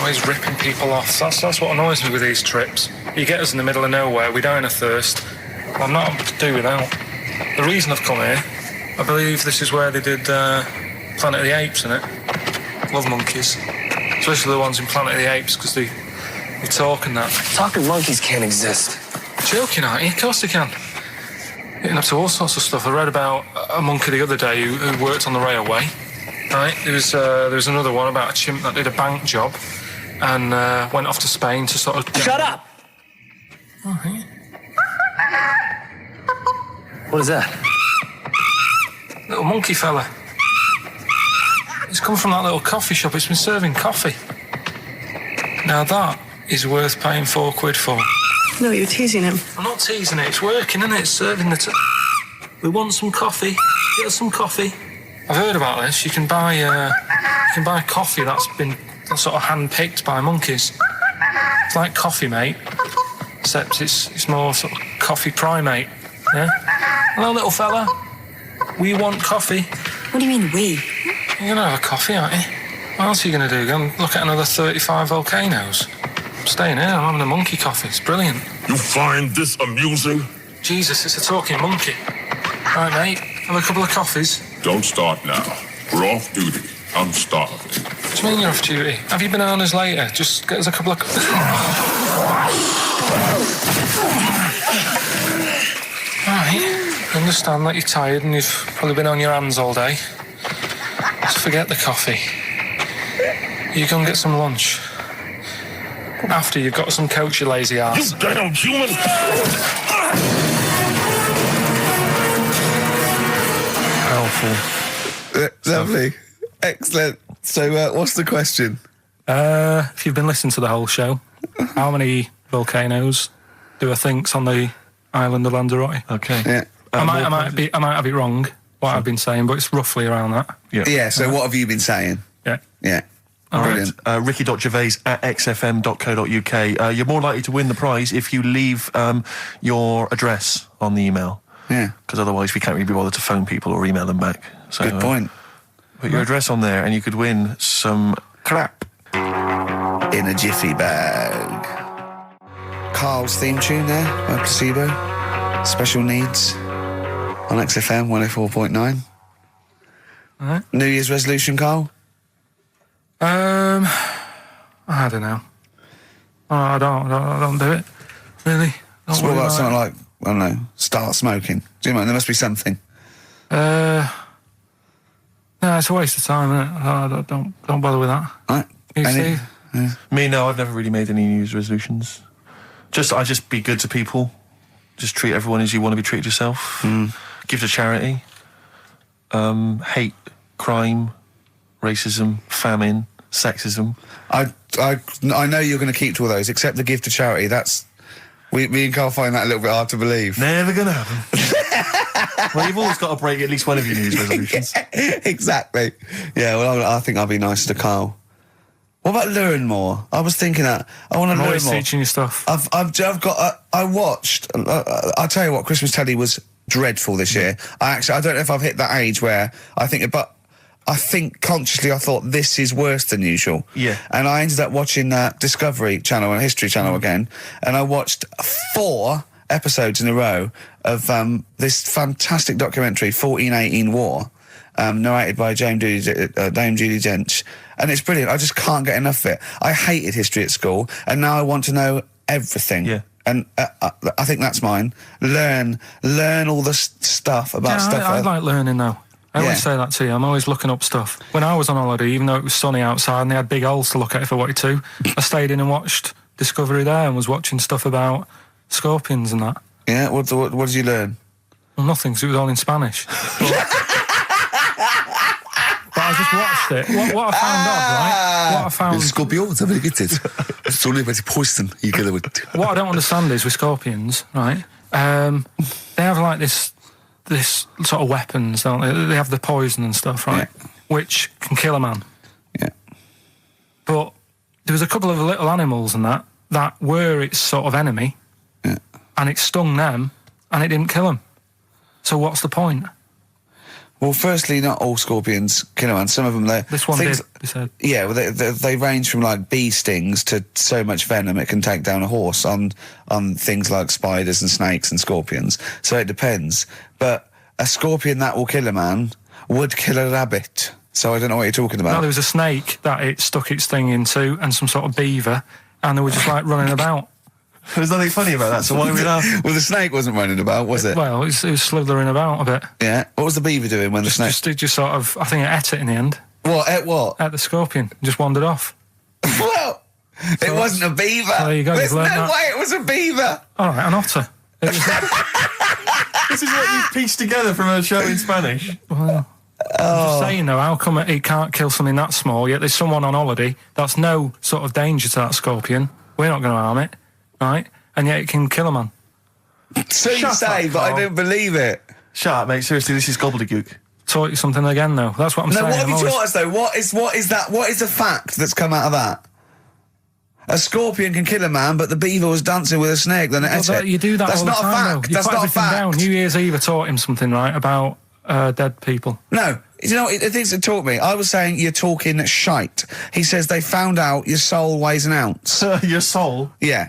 Always ripping people off. That's what annoys me with these trips. You get us in the middle of nowhere, we die in a thirst. Well, I'm not able to do without. The reason I've come here, I believe this is where they did Planet of the Apes, innit? Love monkeys. Especially the ones in Planet of the Apes, because they talk and that. Talking monkeys can't exist. Joking, aren't you? Of course they can. Getting up to all sorts of stuff. I read about a monkey the other day who worked on the railway. Right, there was another one about a chimp that did a bank job and went off to Spain to sort of... Shut up! Oh, hey. What is that? Little monkey fella. It's come from that little coffee shop. It's been serving coffee. Now that is worth paying £4 for. No, you're teasing him. I'm not teasing it, it's working, isn't it? It's serving the we want some coffee. Get us some coffee. I've heard about this. You can buy coffee that's been sort of hand-picked by monkeys. It's like Coffee Mate, except it's more sort of coffee primate, yeah? Hello, little fella. We want coffee. What do you mean, we? You're gonna have a coffee, aren't you? What else are you gonna do? Go and look at another 35 volcanoes? I'm staying here, I'm having a monkey coffee. It's brilliant. You find this amusing? Jesus, it's a talking monkey. Right, mate, have a couple of coffees. Don't start now. We're off duty. I'm starving. What do you mean you're off duty? Have you bananas later? Just get us a couple of... Right, I understand that you're tired and you've probably been on your hands all day. Just forget the coffee. You go and get some lunch. After you've got some coach, you lazy ass. You damn human! Powerful. Lovely. Excellent. So, what's the question? If you've been listening to the whole show, how many volcanoes do I think's on the island of Lanzarote? Okay. Yeah. I might have it wrong, what I've been saying, but it's roughly around that. Yeah, so what have you been saying? Yeah. Yeah. All Brilliant. right. Ricky.gervais@xfm.co.uk. You're more likely to win the prize if you leave your address on the email. Yeah. Because otherwise we can't really be bothered to phone people or email them back. So, Good point. Put your address on there and you could win some crap. In a jiffy bag. Carl's theme tune there by Placebo. Special Needs on XFM 104.9. Alright. New Year's resolution, Carl? I don't know. I don't do it. Really? So what about something like, I don't know, start smoking? Do you mind? There must be something. No, it's a waste of time, isn't it? Don't bother with that. Right. You, Steve? Yeah. Me, no, I've never really made any New Year's resolutions. I just be good to people. Just treat everyone as you want to be treated yourself. Give to charity. Hate crime, racism, famine, sexism. I know you're going to keep to all those, except the give to charity. That's... me and Carl find that a little bit hard to believe. Never gonna happen. Well, you've always got to break at least one of your New Year's resolutions. Exactly. Yeah, well, I think I'll be nicer to Carl. What about learn more? I was thinking that. I want to learn always more. teaching you stuff. I watched... I'll tell you what, Christmas telly was dreadful this year. I don't know if I've hit that age where I think... But I think consciously I thought this is worse than usual. Yeah. And I ended up watching Discovery Channel and History Channel again, and I watched 4 episodes in a row of this fantastic documentary, 1418 War, narrated by Dame Judi Dench, and it's brilliant. I just can't get enough of it. I hated history at school, and now I want to know everything. Yeah. And I think that's mine. Learn all the stuff about stuff. I like learning though. I always say that to you. I'm always looking up stuff. When I was on holiday, even though it was sunny outside and they had big holes to look at if I wanted to, I stayed in and watched Discovery there and was watching stuff about scorpions and that. Yeah, what did you learn? Well, nothing, because it was all in Spanish. But I just watched it. What I found out, right? What I found... Scorpions, I'm get it. It's only about poison. You get it. What I don't understand is with scorpions, right? They have like this sort of weapons, don't they? They have the poison and stuff, right? Yeah. Which can kill a man. Yeah. But there was a couple of little animals and that were its sort of enemy. Yeah. And it stung them, and it didn't kill them. So what's the point? Well, firstly, not all scorpions kill a man. Some of them, this one did, they said. Yeah, well, they range from like bee stings to so much venom it can take down a horse on things like spiders and snakes and scorpions. So it depends. But a scorpion that will kill a man would kill a rabbit. So I don't know what you're talking about. No, there was a snake that it stuck its thing into and some sort of beaver, and they were just like running about. There's nothing funny about that, so why are we laughing? Well, the snake wasn't running about, was it? Well, it was slithering about a bit. Yeah. What was the beaver doing when the snake... Just sort of... I think it ate it in the end. What? Ate what? Ate the scorpion. Just wandered off. Well, it wasn't a beaver. There you go. There's no way it was a beaver. All right, an otter. This is what you've pieced together from a show in Spanish. Well, I'm just saying though, how come he can't kill something that small, yet there's someone on holiday that's no sort of danger to that scorpion, we're not going to harm it, right? And yet it can kill a man. So you say, but I don't believe it. Shut up, mate. Seriously, this is gobbledygook. Taught you something again, though. That's what I'm saying. No, what have you taught us, though? What is that? What is the fact that's come out of that? A scorpion can kill a man, but the beaver was dancing with a snake. Then you do that That's all the not time, a fact. though. That's put not a everything fact. Down. New Year's Eve taught him something, right, about dead people. No. You know, the things that taught me, I was saying you're talking shite. He says they found out your soul weighs an ounce. Your soul? Yeah.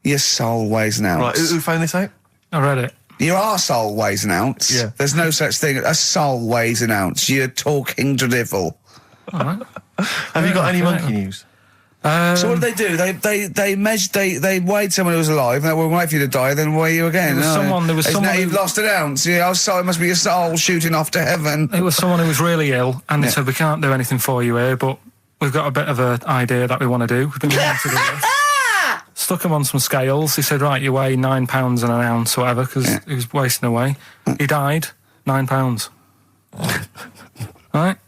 Your soul weighs an ounce. Right, who found this out? I read it. Your arsehole weighs an ounce. Yeah. There's no such thing. A soul weighs an ounce. You're talking drivel. All right. Have you got any monkey news? So what did they do? They measured. They weighed someone who was alive. And they will wait for you to die, then weigh you again. There was someone You've lost an ounce. Yeah, our soul, it must be your soul shooting off to heaven. It was someone who was really ill, and they said, we can't do anything for you here, but we've got a bit of an idea that we want to do. We've been wanting to do this. Stuck him on some scales. He said, right, you weigh 9 pounds and an ounce, or whatever, because he was wasting away. He died, 9 pounds. Right?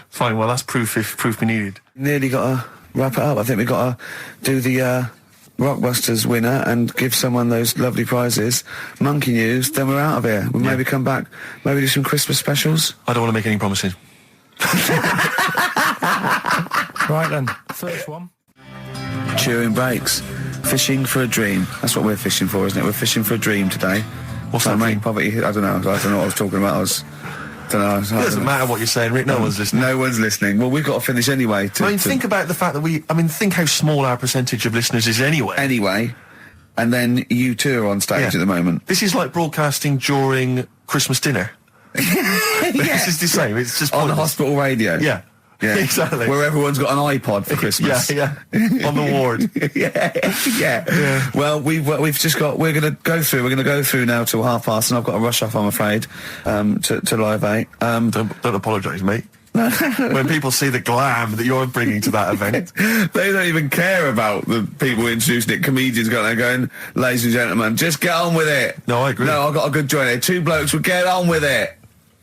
Fine, well, that's proof if proof be needed. Nearly got to wrap it up. I think we've got to do the Rockbusters winner and give someone those lovely prizes. Monkey news, then we're out of here. We'll maybe come back, maybe do some Christmas specials. I don't want to make any promises. Right then, first one. Chewing breaks. Fishing for a dream. That's what we're fishing for, isn't it? We're fishing for a dream today. What's that mean? Poverty. I don't know. I don't know what I was talking about. It doesn't matter what you're saying, Rick. No one's listening. No one's listening. Well, we've got to finish anyway. Think about the fact that think how small our percentage of listeners is anyway. Anyway. And then you two are on stage at the moment. This is like broadcasting during Christmas dinner. This is the same. It's just on the hospital radio. Yeah. Yeah, exactly. Where everyone's got an iPod for Christmas. Yeah. On the ward. yeah. Well, we're going to go through now till 5:30, and I've got to rush off, I'm afraid, to Live 8. Don't apologise, mate. When people see the glam that you're bringing to that event, they don't even care about the people introducing it. Comedians going, ladies and gentlemen, just get on with it. No, I agree. No, I've got a good joint here. Two blokes will get on with it.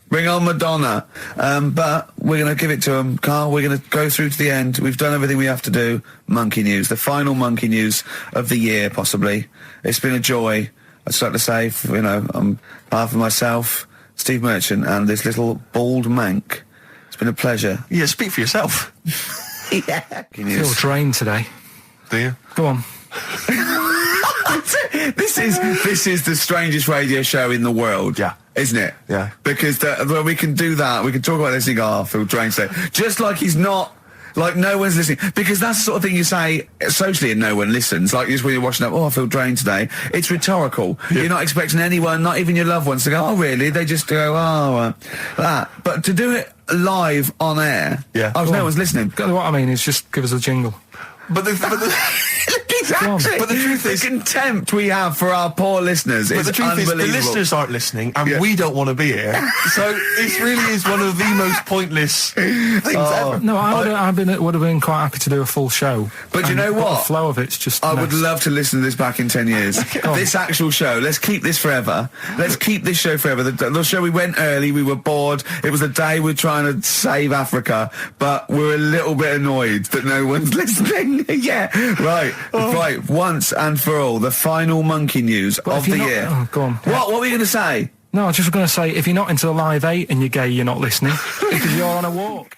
Bring on Madonna. But we're going to give it to them, Carl. We're going to go through to the end. We've done everything we have to do. Monkey news. The final monkey news of the year, possibly. It's been a joy. I'd just like to say, on behalf of myself, Steve Merchant, and this little bald mank, it's been a pleasure. Yeah, speak for yourself. Yeah. I feel drained today. Do you? Go on. This is the strangest radio show in the world. Yeah. Isn't it? Yeah. Because when we can do that, we can talk about this and go, I feel drained today. Just like he's not, like no one's listening. Because that's the sort of thing you say socially and no one listens. Like just when you're watching up, I feel drained today. It's rhetorical. Yeah. You're not expecting anyone, not even your loved ones, to go, oh really? They just go, that. But to do it live on air, no one's listening. What I mean is just give us a jingle. But the exactly. But the truth is, the contempt we have for our poor listeners is unbelievable. The listeners aren't listening, and we don't want to be here. So it really is one of the most pointless things ever. No, would have been quite happy to do a full show. But you know what? The flow of it's just. I would love to listen to this back in 10 years. This actual show. Let's keep this forever. Let's keep this show forever. The show we went early. We were bored. It was a day we're trying to save Africa, but we're a little bit annoyed that no one's listening. Yeah, right. Right, once and for all, the final monkey news of the year. Oh, go on. What were you going to say? No, I was just going to say, if you're not into the Live 8 and you're gay, you're not listening. Because you're on a walk.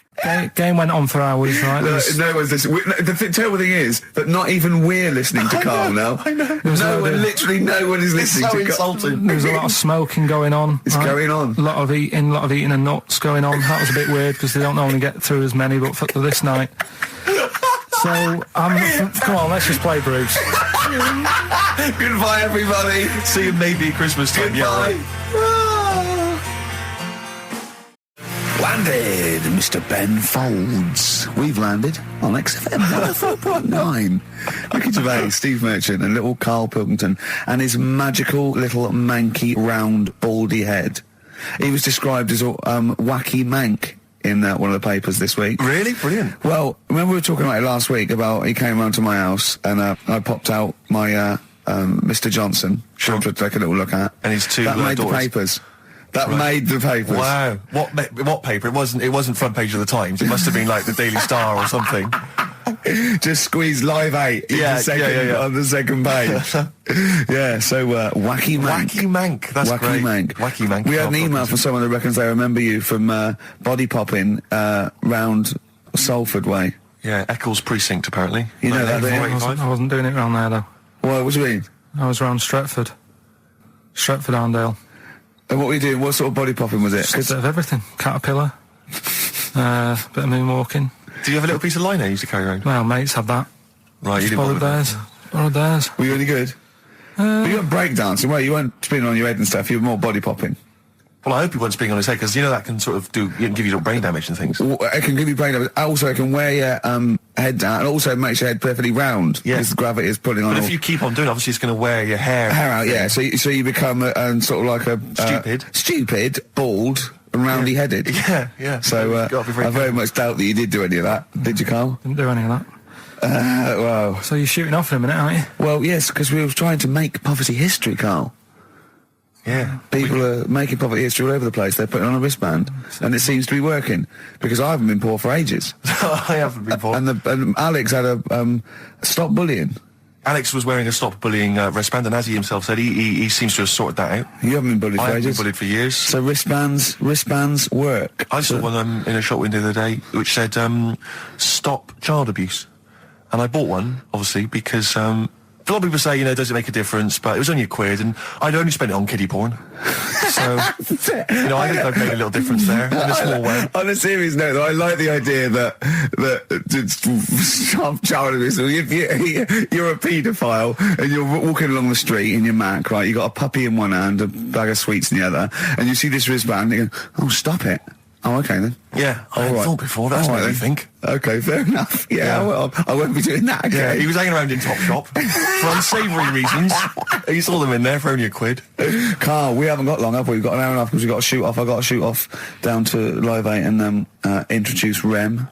Game went on for hours, right? No one's listening. The terrible thing is that not even we're listening to Carl now. I know. Literally no one is listening to Carl. Insulting. There was a lot of smoking going on. It's going on. A lot of eating and nuts going on. That was a bit weird because they don't normally get through as many, but for this night. So, come on, let's just play Bruce. Goodbye, everybody. See you maybe Christmas time. Goodbye. Yeah, Landed, Mr. Ben Folds. We've landed on XFM 104.9. Ricky Gervais, Steve Merchant, and little Karl Pilkington, and his magical little manky, round, baldy head. He was described as a wacky mank in one of the papers this week. Really? Brilliant. Well, remember we were talking about it last week about he came round to my house and I popped out my Mr. Johnson, to take a little look at. And his two that made doors. the papers. That made the papers. Wow. What paper? It wasn't front page of the Times. It must have been like the Daily Star or something. Just squeeze Live 8 on the second page. Yeah, so Wacky Mank. Wacky Mank, that's Wacky great. Mank. Wacky Mank. We had an email from someone that reckons they remember you from body popping round Salford Way. Yeah, Eccles Precinct, apparently. You know that, I wasn't doing it round there, though. What do you mean? I was round Stretford. Arndale. And what were you doing? What sort of body popping was it? Just a bit of everything. Caterpillar. Bit of moonwalking. Do you have a little piece of lino you used to carry around? Well, mates had that. Right, you didn't borrowed theirs. Borrowed theirs. Were you any good? But you weren't breakdancing, well, you weren't spinning on your head and stuff, you were more body popping. Well, I hope he wasn't spinning on his head, because you know that can sort of give you little brain damage and things. It can give you brain damage. Also, it can wear your head down, and also it makes your head perfectly round. Yeah. Because the gravity is pulling on. But if you keep on doing it, obviously it's going to wear your hair out, yeah. So you become sort of like a... Stupid, bald, and roundy headed. Yeah. So I very much doubt that you did do any of that. Did you, Carl? Didn't do any of that. Well... So you're shooting off in a minute, aren't you? Well, yes, because we were trying to make poverty history, Carl. Yeah. People are making poverty history all over the place. They're putting on a wristband, and it seems to be working, because I haven't been poor for ages. I haven't been poor. And Alex had a Stop Bullying. Alex was wearing a Stop Bullying wristband, and as he himself said, he seems to have sorted that out. You haven't been bullied for ages? I haven't been bullied for years. So wristbands work. I saw one in a shop window the other day, which said, stop child abuse. And I bought one, obviously, because, a lot of people say, does it make a difference? But it was only £1, and I'd only spent it on kiddie porn. So, I think I've made a little difference there, in a small way. On a serious note, though, I like the idea that child abuse, if you're a paedophile and you're walking along the street in your Mac, right, you got a puppy in one hand, a bag of sweets in the other, and you see this wristband, and you go, oh, stop it. Oh, okay then. Yeah, I hadn't thought before. That's what I think. Okay, fair enough. Yeah. Well, I won't be doing that again. Yeah, he was hanging around in Topshop for unsavoury reasons. You saw them in there for only £1. Carl, we haven't got long, have we? We've got an hour and a half because we've got to shoot off. I've got to shoot off down to Live 8 and introduce Rem.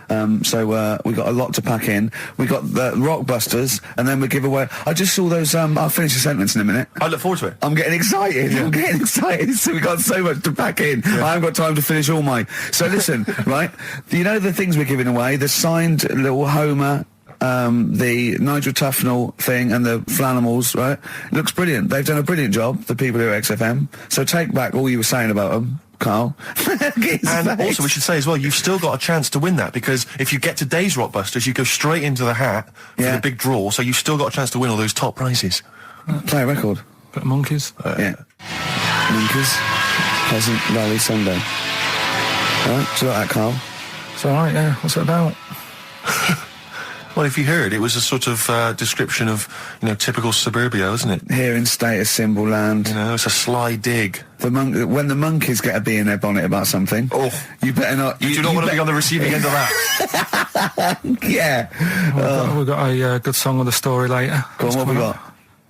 So we got a lot to pack in. We got the Rockbusters, and then we give away. I just saw those. I'll finish the sentence in a minute. I look forward to it. I'm getting excited. Yeah. I'm getting excited. So we got so much to pack in. Yeah. I haven't got time to finish all my. So listen, right? You know the things we're giving away: the signed little Homer, the Nigel Tufnell thing, and the Flanimals. Right? It looks brilliant. They've done a brilliant job. The people here at XFM. So take back all you were saying about them, Carl. And also we should say as well, you've still got a chance to win that, because if you get today's Rockbusters, you go straight into the hat for the big draw, so you've still got a chance to win all those top prizes. Play a record. Bit of Monkeys. Yeah. Monkeys. Pleasant Valley Sunday. Alright, do you like that, Carl? It's alright, yeah. What's it about? Well, if you heard, it was a sort of description of, typical suburbia, isn't it? Here in status symbol land. It's a sly dig. When the monkeys get a bee in their bonnet about something, you better not... You do not want to be on the receiving end of that. Yeah. We've got a good song with a story later. Go on, what have we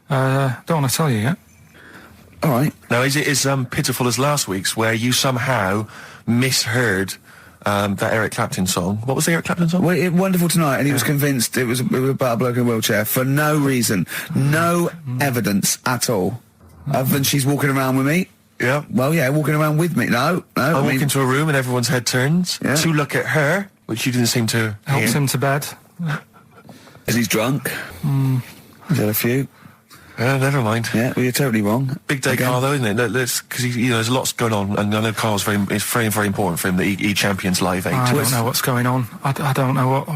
got? Don't want to tell you yet. All right. Now, is it as pitiful as last week's, where you somehow misheard that Eric Clapton song? What was the Eric Clapton song? Well, Wonderful Tonight, and he was convinced it was about a bloke in a wheelchair for no reason, no evidence at all, other than she's walking around with me. Yeah. Well, yeah, walking around with me. No. I walk into a room and everyone's head turns to look at her, which you didn't seem to helps him to bed. Is he drunk? He's had a few. Never mind. Yeah, well, you're totally wrong. Big day, Carl, though, isn't it? Because there's lots going on, and I know Carl's it's very, very important for him that he champions Live 8. I don't know what's going on. I don't know what.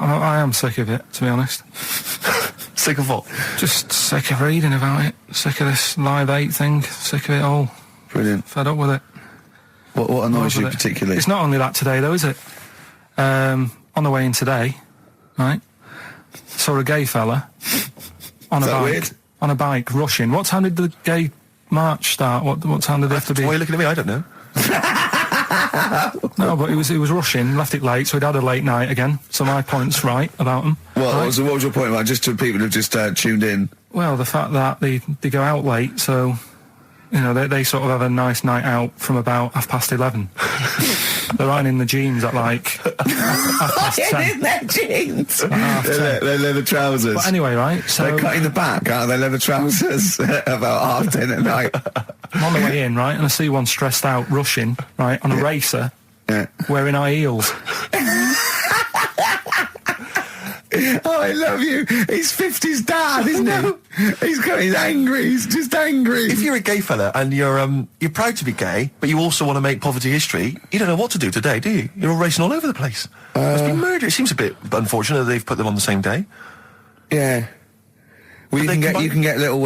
I am sick of it, to be honest. Sick of what? Just sick of reading about it. Sick of this Live 8 thing. Sick of it all. Brilliant. Fed up with it. What annoys you particularly? It's not only that today, though, is it? On the way in today, right, saw a gay fella on a bike. Weird? On a bike, rushing. What time did the gay march start? What time did they have to be? Why are you looking at me? I don't know. No, but he was rushing, left it late, so he'd had a late night again. So my point's right about him. Well, right? what was your point about, just to people who've just tuned in? Well, the fact that they go out late, so, they sort of have a nice night out from about 11:30. They're ironing the jeans at like half past 10. In their jeans. Half 10. They're leather trousers. But anyway, right, so... They're cutting the back out of their leather trousers about 10:30 at night. I'm on the way in, right, and I see one stressed out, rushing, right, on a racer, wearing high heels. Oh, I love you. He's 50's dad, isn't he? He's angry. He's just angry. If you're a gay fella and you're proud to be gay, but you also want to make poverty history, you don't know what to do today, do you? You're all racing all over the place. Must be murder. It seems a bit unfortunate that they've put them on the same day. Yeah. Well, you can get little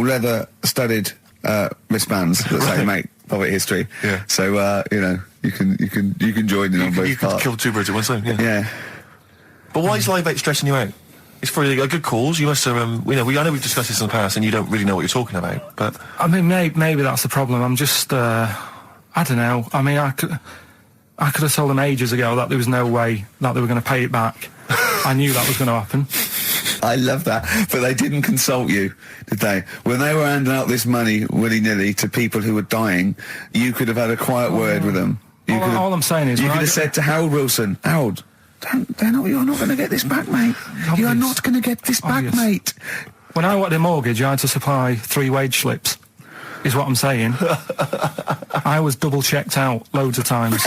leather studded wristbands that say make poverty history. Yeah. So you can join in on both you parts. could kill two birds at one stone. Yeah. But why is Live 8 stressing you out? It's for a good cause. You must have, I know we've discussed this in the past, and you don't really know what you're talking about. But I mean, maybe that's the problem. I'm just, I don't know. I mean, I could have told them ages ago that there was no way that they were going to pay it back. I knew that was going to happen. I love that. But they didn't consult you, did they? When they were handing out this money willy-nilly to people who were dying, you could have had a quiet word with them. All I'm saying is... You could have said to Harold Wilson, Harold... you're not going to get this back, mate. Obvious. You're not going to get this back, mate. When I wanted a mortgage, I had to supply 3 wage slips, is what I'm saying. I was double-checked out loads of times.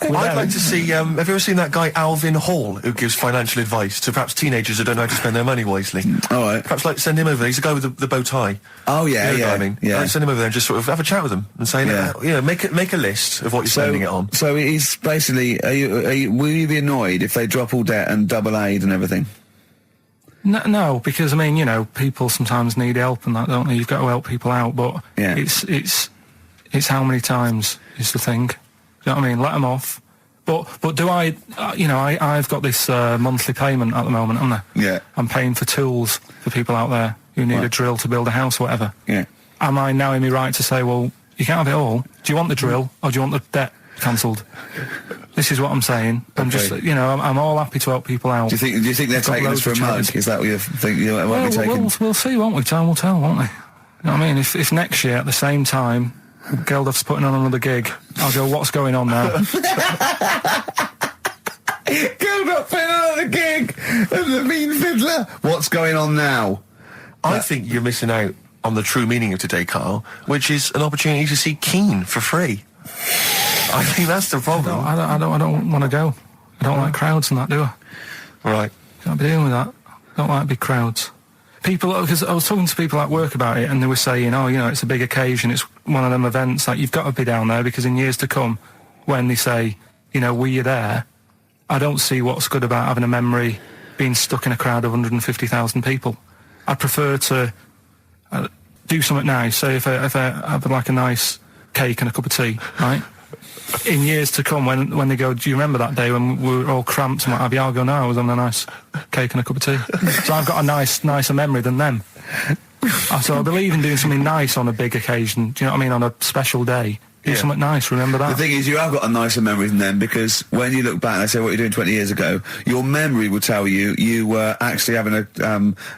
I'd like to see, have you ever seen that guy Alvin Hall, who gives financial advice to perhaps teenagers who don't know how to spend their money wisely? All right. Perhaps, send him over there. He's the guy with the bow tie. Oh, yeah, you know what I mean? yeah. Send him over there and just sort of have a chat with him and say, make a list of what you're spending it on. So he's basically, will you be annoyed if they drop all debt and double aid and everything? No, because, I mean, people sometimes need help and that, don't they? You've got to help people out, but it's how many times is the thing. You know what I mean? Let them off. But do I, I've got this monthly payment at the moment, haven't I? Yeah. I'm paying for tools for people out there who need a drill to build a house or whatever. Yeah. Am I now in my right to say, well, you can't have it all? Do you want the drill or do you want the debt cancelled? This is what I'm saying. I'm just, I'm all happy to help people out. Do you think they're taking us for a mug? Is that what you think? We'll see, won't we? Time will tell, won't we? You know what I mean? If next year at the same time Geldof's putting on another gig, I'll go, what's going on now? Geldof putting on another gig and the mean fiddler. What's going on now? I think you're missing out on the true meaning of today, Carl, which is an opportunity to see Keane for free. I think that's the problem. I don't want to go. I don't like crowds and that, do I? Right. Can't be dealing with that. Don't like big crowds. People, because I was talking to people at work about it, and they were saying, it's a big occasion, it's one of them events, like, you've got to be down there, because in years to come, when they say, were you there, I don't see what's good about having a memory being stuck in a crowd of 150,000 people. I'd prefer to do something nice, say if I have like a nice cake and a cup of tea, right? In years to come, when they go, do you remember that day when we were all cramped and what have you? I'll go, no, I was having a nice cake and a cup of tea. So I've got a nicer memory than them. So I believe in doing something nice on a big occasion, do you know what I mean, on a special day. Do something nice, remember that. The thing is, you have got a nicer memory than them, because when you look back and they say what you're doing 20 years ago, your memory will tell you were actually having a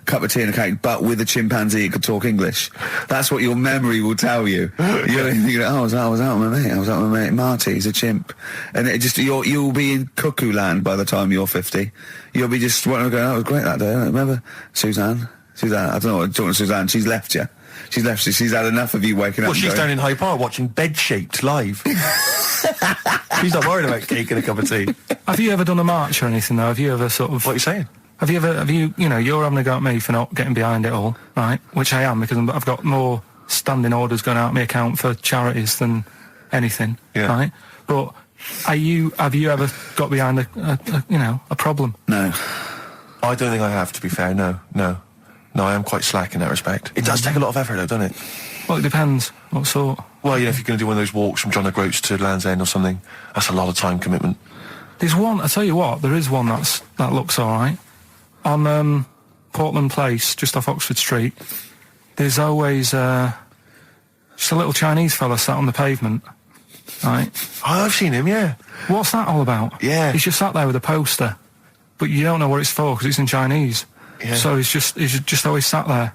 cup of tea and a cake, but with a chimpanzee that could talk English. That's what your memory will tell you. You're thinking, I was out with my mate. I was out with my mate Marty. He's a chimp, and it just you'll be in cuckoo land by the time you're 50. You'll be just going, it was great that day. I remember Suzanne. I don't know what I'm talking to Suzanne. She's left you. She's left you. She's had enough of you waking up. Well, she's down in Hyde Park watching Bed-Shaped live. She's not worried about cake and a cup of tea. Have you ever done a march or anything, though? Have you ever sort of... What are you saying? Have you, you're having a go at me for not getting behind it all, right? Which I am, because I've got more standing orders going out of my account for charities than anything, right? But have you ever got behind a problem? No. I don't think I have, to be fair, no. No, I am quite slack in that respect. It does take a lot of effort, though, doesn't it? Well, it depends. What sort? Well, if you're going to do one of those walks from John O'Groats to Land's End or something, that's a lot of time commitment. There's one, I tell you what, there is one that looks all right. On Portland Place, just off Oxford Street, there's always just a little Chinese fella sat on the pavement, right? Oh, I've seen him, yeah. What's that all about? Yeah. He's just sat there with a poster, but you don't know what it's for because it's in Chinese. Yeah. So he's just always sat there.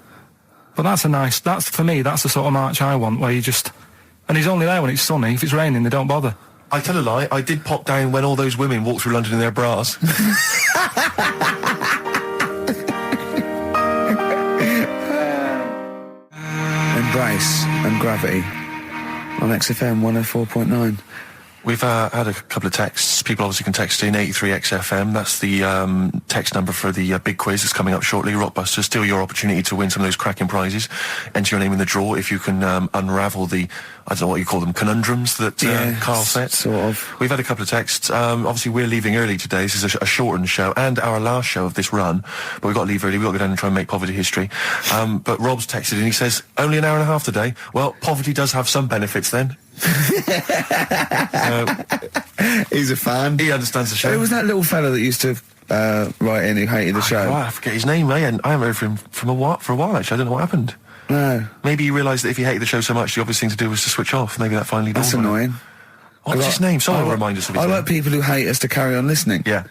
But for me, that's the sort of march I want, where you just... And he's only there when it's sunny. If it's raining, they don't bother. I tell a lie, I did pop down when all those women walked through London in their bras. Embrace and Gravity on XFM 104.9. We've had a couple of texts. People obviously can text in 83XFM. That's the text number for the big quiz that's coming up shortly. Rockbusters, still your opportunity to win some of those cracking prizes. Enter your name in the draw if you can unravel the, I don't know what you call them, conundrums that Karl set. Sort of. We've had a couple of texts. Obviously, we're leaving early today. This is a shortened show and our last show of this run. But we've got to leave early. We've got to go down and try and make poverty history. But Rob's texted and he says, only an hour and a half today. Well, poverty does have some benefits then. He's a fan. He understands the show. Who was that little fella that used to write in who hated the show? I forget his name. I haven't heard from him for a while, actually. I don't know what happened. No. Maybe he realised that if he hated the show so much, the obvious thing to do was to switch off. Maybe that finally dawned That's on him. annoying. What's his name? Someone remind us of his name. I like people who hate us to carry on listening. Yeah.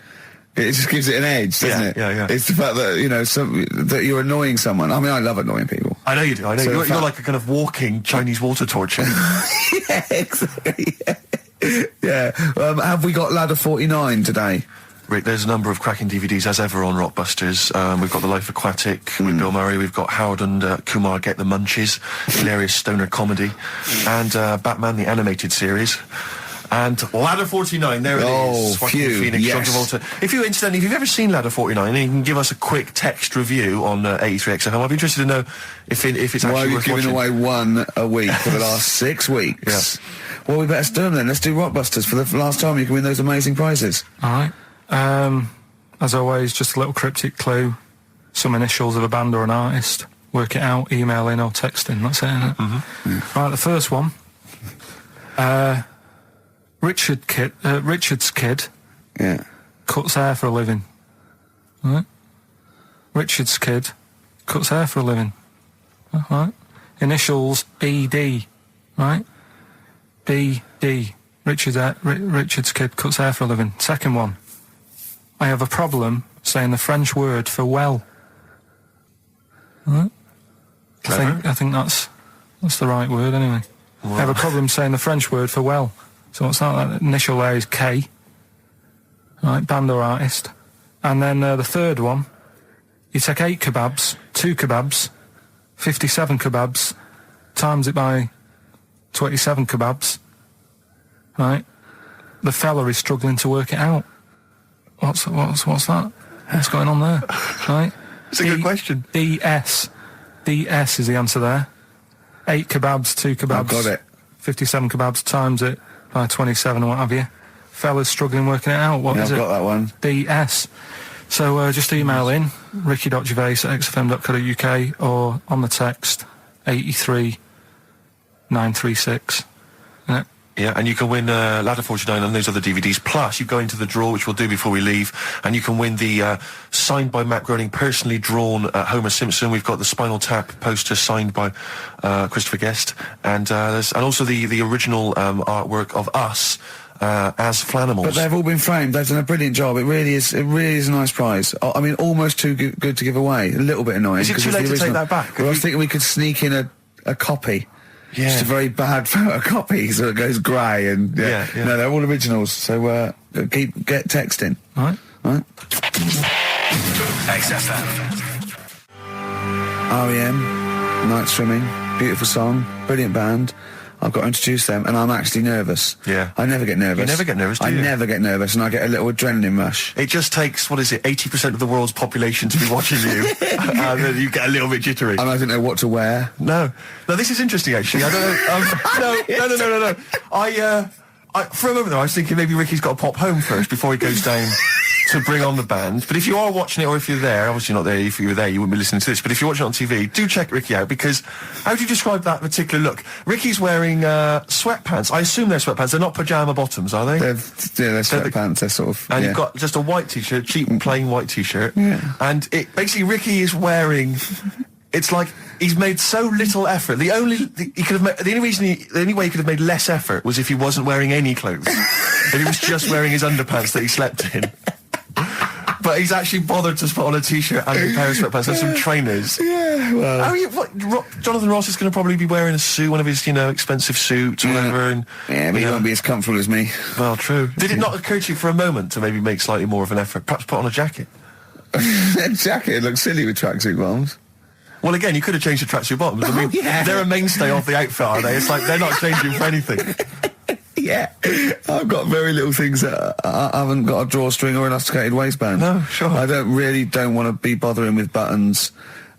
It just gives it an edge, doesn't it? Yeah. It's the fact that, you know, that you're annoying someone. I mean, I love annoying people. I know you do. I know So you're like a kind of walking Chinese water torch. Yeah, exactly. Yeah. Have we got Ladder 49 today? Rick, there's a number of cracking DVDs, as ever, on Rockbusters. We've got The Life Aquatic with Bill Murray. We've got Howard and Kumar Get the Munchies, hilarious stoner comedy, and Batman, the animated series. And Ladder 49, there it is. Phew, Phoenix, yes. John Travolta. If you've ever seen Ladder 49, and you can give us a quick text review on 83XFM, I'd be interested to know if it's actually Why are you worth giving watching. away one a week for the last 6 weeks? Yeah. Well, we better do them then. Let's do Rockbusters for the last time. You can win those amazing prizes. All right. As always, just a little cryptic clue. Some initials of a band or an artist. Work it out, email in or text in. That's it, isn't it? Mm-hmm. Right, the first one. Richard's kid cuts hair for a living. Right? Richard's kid cuts hair for a living. Right? Initials ED. Right? BD. Richard's kid cuts hair for a living. Second one. I have a problem saying the French word for well. Right? I think that's the right word anyway. Wow. I have a problem saying the French word for well. So what's that? That initial there is K. Right, band or artist. And then the third one, you take 8 kebabs, 2 kebabs, 57 kebabs, times it by 27 kebabs. Right? The fella is struggling to work it out. What's that? What's going on there? Right? It's a good question. DS is the answer there. 8 kebabs, 2 kebabs. I've got it. 57 kebabs times it by 27 or what have you. Fella's struggling working it out. What is it? I've got that one. DS. So just email in ricky.gervais@xfm.co.uk or on the text 83936. Yeah. Yeah, and you can win Ladder 49 and those other DVDs. Plus, you go into the draw, which we'll do before we leave, and you can win the signed by Matt Groening, personally drawn Homer Simpson. We've got the Spinal Tap poster signed by Christopher Guest, and also the original artwork of us as Flanimals. But they've all been framed. They've done a brilliant job. It really is a nice prize. I mean, almost too good to give away. A little bit annoying. Is it too late to take that back? Well, I was thinking we could sneak in a copy. Yeah. Just a very bad photocopy, so it goes grey and Yeah. No, they're all originals. So get texting. All right. XFM. REM, Night Swimming, beautiful song, brilliant band. I've got to introduce them, and I'm actually nervous. Yeah. I never get nervous. You never get nervous, do you? I never get nervous, and I get a little adrenaline rush. It just takes, 80% of the world's population to be watching you, and then you get a little bit jittery. And I don't know what to wear. No, this is interesting, actually. I don't know. No. I for a moment there, I was thinking maybe Ricky's got to pop home first before he goes down to bring on the band. But if you are watching it, or if you're there, obviously not there, if you were there, you wouldn't be listening to this, but if you're watching it on TV, do check Ricky out, because how do you describe that particular look? Ricky's wearing sweatpants. I assume they're sweatpants. They're not pyjama bottoms, are they? They're sweatpants. They're sort of... And yeah. you've got just a white t-shirt, cheap and plain white t-shirt. Yeah. And basically Ricky is wearing... It's like he's made so little effort. The only way he could have made less effort was if he wasn't wearing any clothes. If he was just wearing his underpants that he slept in. But he's actually bothered to put on a t-shirt and a pair of sweatpants and some trainers. Yeah, well... Jonathan Ross is going to probably be wearing a suit, one of his, expensive suits or whatever. And, yeah, but he won't be as comfortable as me. Well, true. Did it not occur to you for a moment to maybe make slightly more of an effort? Perhaps put on a jacket? That jacket looks silly with tracksuit bottoms. Well, again, you could have changed the tracksuit bottoms. I mean, they're a mainstay of the outfit, are they? It's like they're not changing for anything. Yeah, I've got very little things that I haven't got a drawstring or elasticated waistband. No, sure. I don't want to be bothering with buttons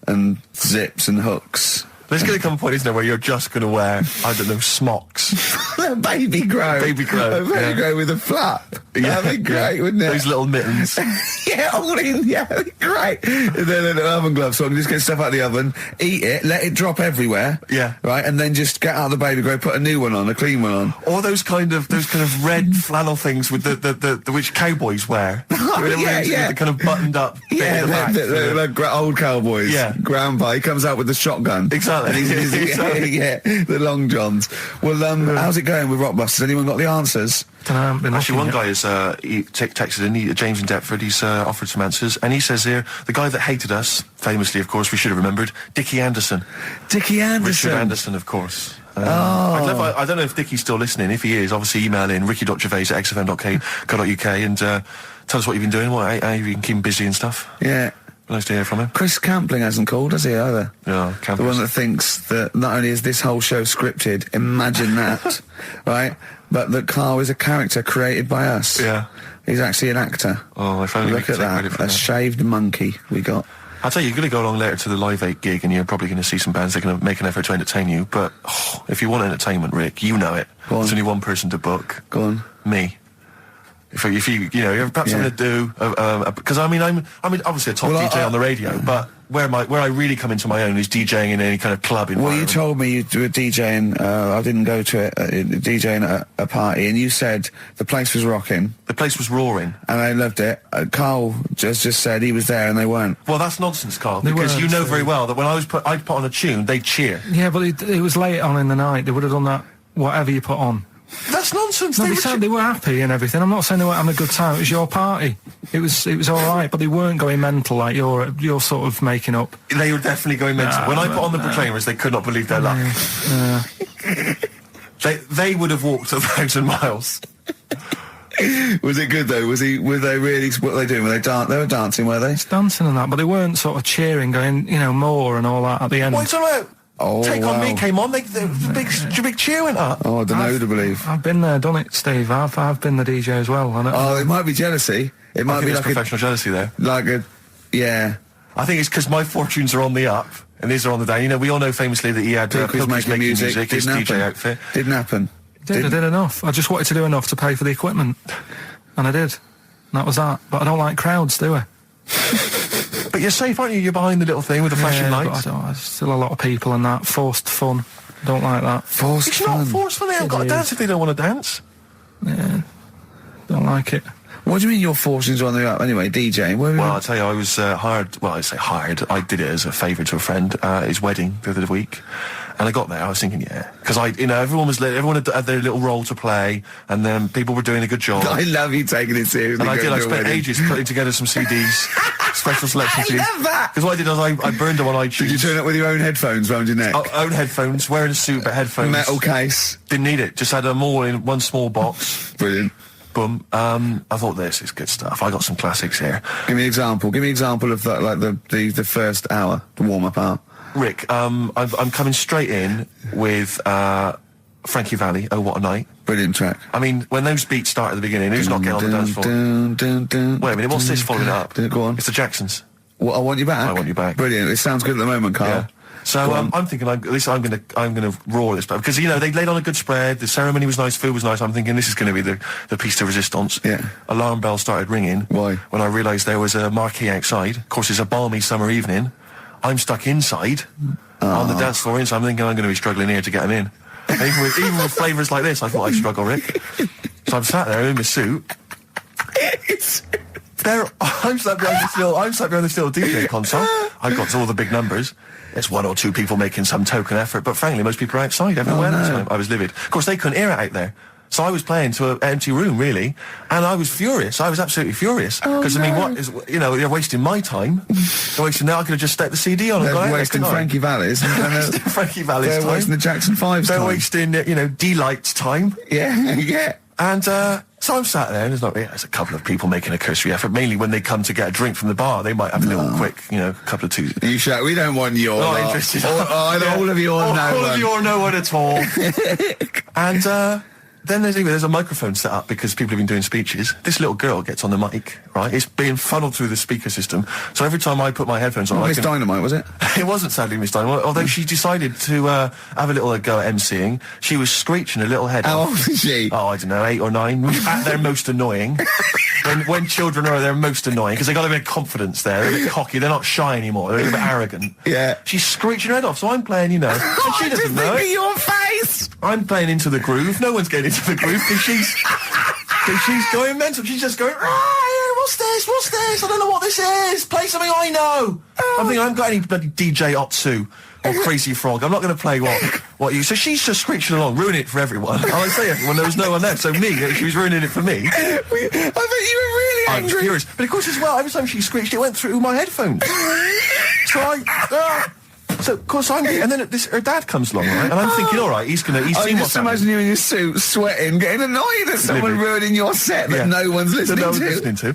and zips and hooks. There's going to come a point, isn't there, where you're just going to wear, I don't know, smocks. A baby grow. Baby grow. A baby grow with a flap. Yeah. That'd be great, wouldn't it? Those little mittens. Yeah, all in. Yeah, that'd be great. And then an oven glove, so I can just get stuff out of the oven, eat it, let it drop everywhere. Yeah. Right, and then just get out of the baby grow, put a new one on, a clean one on. Or those kind of red flannel things with the which cowboys wear. Oh, with the kind of buttoned up bit Yeah, at the back. the old cowboys. Yeah. Grandpa, he comes out with the shotgun. Exactly. And yeah, the long johns. Well, how's it going with Rockbusters? Anyone got the answers? Actually, one guy has texted in, James in Deptford, he's offered some answers, and he says here, the guy that hated us, famously, of course, we should have remembered, Dickie Anderson. Dickie Anderson? Richard Anderson, of course. Oh. I don't know if Dickie's still listening. If he is, obviously email in ricky.gervais@xfm.co.uk and tell us what you've been doing, how you can keep him busy and stuff. Yeah. Nice to hear from him. Chris Campling hasn't called, has he, either? Yeah, The one that thinks that not only is this whole show scripted, imagine that, right, but that Karl is a character created by us. Yeah. He's actually an actor. Oh, if only we Look could at take that, credit for a that. shaved monkey we got. I'll tell you, you're going to go along later to the Live 8 gig and you're probably going to see some bands that are going to make an effort to entertain you, but if you want entertainment, Rick, you know it. There's only one person to book. Go on. Me. If you have perhaps something to do, because I'm obviously a top DJ on the radio, but where I really come into my own is DJing in any kind of club environment. Well, you told me you were DJing, I didn't go to it, DJing at a party, and you said the place was rocking. The place was roaring. And I loved it. Karl just said he was there and they weren't. Well, that's nonsense, Karl, because you know very well that when I'd put on a tune, they'd cheer. Yeah, but it was late on in the night. They would have done that, whatever you put on. That's nonsense. No, they were happy and everything. I'm not saying they weren't having a good time. It was your party. It was all right, but they weren't going mental like you're sort of making up. They were definitely going mental. When I put on the Proclaimers, they could not believe their luck. They would have walked 1,000 miles. Was it good though? Were they really? What were they doing? They were dancing, were they? It's dancing and that, but they weren't sort of cheering, going, more and all that at the end. What are you talking about? Oh, Take wow. On Me came on, the big cheer went up. Oh, I don't know to believe. I've been there, done it, Steve. I've been the DJ as well. Oh, it might be jealousy. It might be like professional jealousy there. Yeah. I think it's because my fortunes are on the up and these are on the down. We all know famously that he had Pilkington making music. His DJ outfit. Didn't happen. I did enough. I just wanted to do enough to pay for the equipment, and I did. And that was that. But I don't like crowds, do I? But you're safe, aren't you? You're behind the little thing with the flashing lights. But there's still a lot of people and that. Forced fun. Don't like that. Forced fun? It's not forced fun. They haven't got to dance if they don't want to dance. Yeah. Don't like it. What do you mean your fortunes are on the up? Anyway, DJing. Well, I'll tell you, I was hired. Well, I say hired. I did it as a favour to a friend. His wedding the other week. And I got there, I was thinking, because everyone had their little role to play, and then people were doing a good job. I love you taking it seriously. And I spent ages putting together some CDs, special selection CDs. I love that! Because what I did was I burned them on iTunes. Did you turn up with your own headphones round your neck? Own headphones, wearing a suit, but headphones. Metal case. Didn't need it, just had them all in one small box. Brilliant. Boom. I thought this is good stuff. I got some classics here. Give me an example. Give me an example of that, like the first hour, the warm-up hour. Rick, I'm coming straight in with Frankie Valli, Oh What a Night. Brilliant track. I mean, when those beats start at the beginning, who's not getting on the dance floor? Wait a minute, what's this following it up? Go on. It's the Jacksons. What, I Want You Back? I Want You Back. Brilliant. It sounds good at the moment, Karl. Yeah. So I'm thinking, at least I'm gonna roar this, because they laid on a good spread. The ceremony was nice, food was nice. I'm thinking this is going to be the piece de resistance. Yeah. Alarm bell started ringing. Why? When I realised there was a marquee outside. Of course, it's a balmy summer evening. I'm stuck inside on the dance floor. So I'm thinking I'm going to be struggling here to get them in. Even with flavours like this, I thought I'd struggle, Rick. So I'm sat there in my suit. I'm sat behind this little DJ console. I've got all the big numbers. There's one or two people making some token effort, but frankly, most people are outside everywhere. I was livid. Of course, they couldn't hear it out there. So I was playing to an empty room, really, and I was furious. I was absolutely furious. Because, I mean, what is, you know, they're wasting my time. They're wasting, now I could have just stuck the CD on and gone out. They're wasting Frankie Valli's. Frankie Valli's time. They're wasting the Jackson 5's time. They're wasting, you know, D-Light's time. Yeah, yeah. And, so I'm sat there, and there's a couple of people making a cursory effort. Mainly when they come to get a drink from the bar, they might have a little quick, you know, couple of twos. You shout, we don't want your Not lot. interested. All of you or no All one. of you or no one at all. And, then there's a microphone set up because people have been doing speeches. This little girl gets on the mic, right? It's being funneled through the speaker system. So every time I put my headphones on... Miss Dynamite, was it? It wasn't sadly Miss Dynamite, although she decided to have a little go at MCing. She was screeching her little head How off. old is she? Oh, I don't know, 8 or 9. At their most annoying. when children are at their most annoying, because they got a bit of confidence there. They're a bit cocky. They're not shy anymore. They're a bit arrogant. Yeah. She's screeching her head off, so I'm playing, you know. And she doesn't know. Think of your face! I'm playing into the groove. No one's getting into the groove because she's going mental. She's just going, what's this? What's this? I don't know what this is. Play something I know. I'm thinking I haven't got any bloody DJ Otsu or Crazy Frog. I'm not going to play what you... So she's just screeching along, ruining it for everyone. And I say everyone, there was no one there. So me, she was ruining it for me. I bet you were really I was angry. furious. But of course as well, every time she screeched, it went through my headphones. So of course and then her dad comes along, right? And I'm thinking, all right, he's seen what's happening. Just imagine you in your suit, sweating, getting annoyed at someone ruining your set that no one's listening to.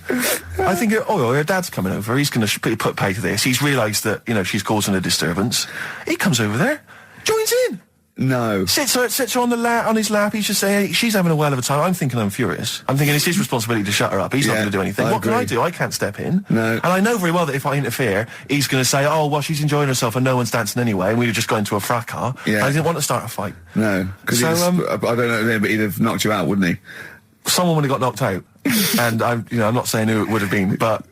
I think, her dad's coming over. He's going to put pay to this. He's realised that, you know, she's causing a disturbance. He comes over there, joins in. No. Sits her on his lap. He's just saying, hey, she's having a whale of a time. I'm thinking I'm furious. I'm thinking it's his responsibility to shut her up. He's not going to do anything. What can I do? I can't step in. No. And I know very well that if I interfere, he's going to say, oh, well, she's enjoying herself and no one's dancing anyway, and we'd have just got into a fracas. Yeah. I didn't want to start a fight. No. Because I don't know, but he'd have knocked you out, wouldn't he? Someone would have got knocked out. And I'm not saying who it would have been, but,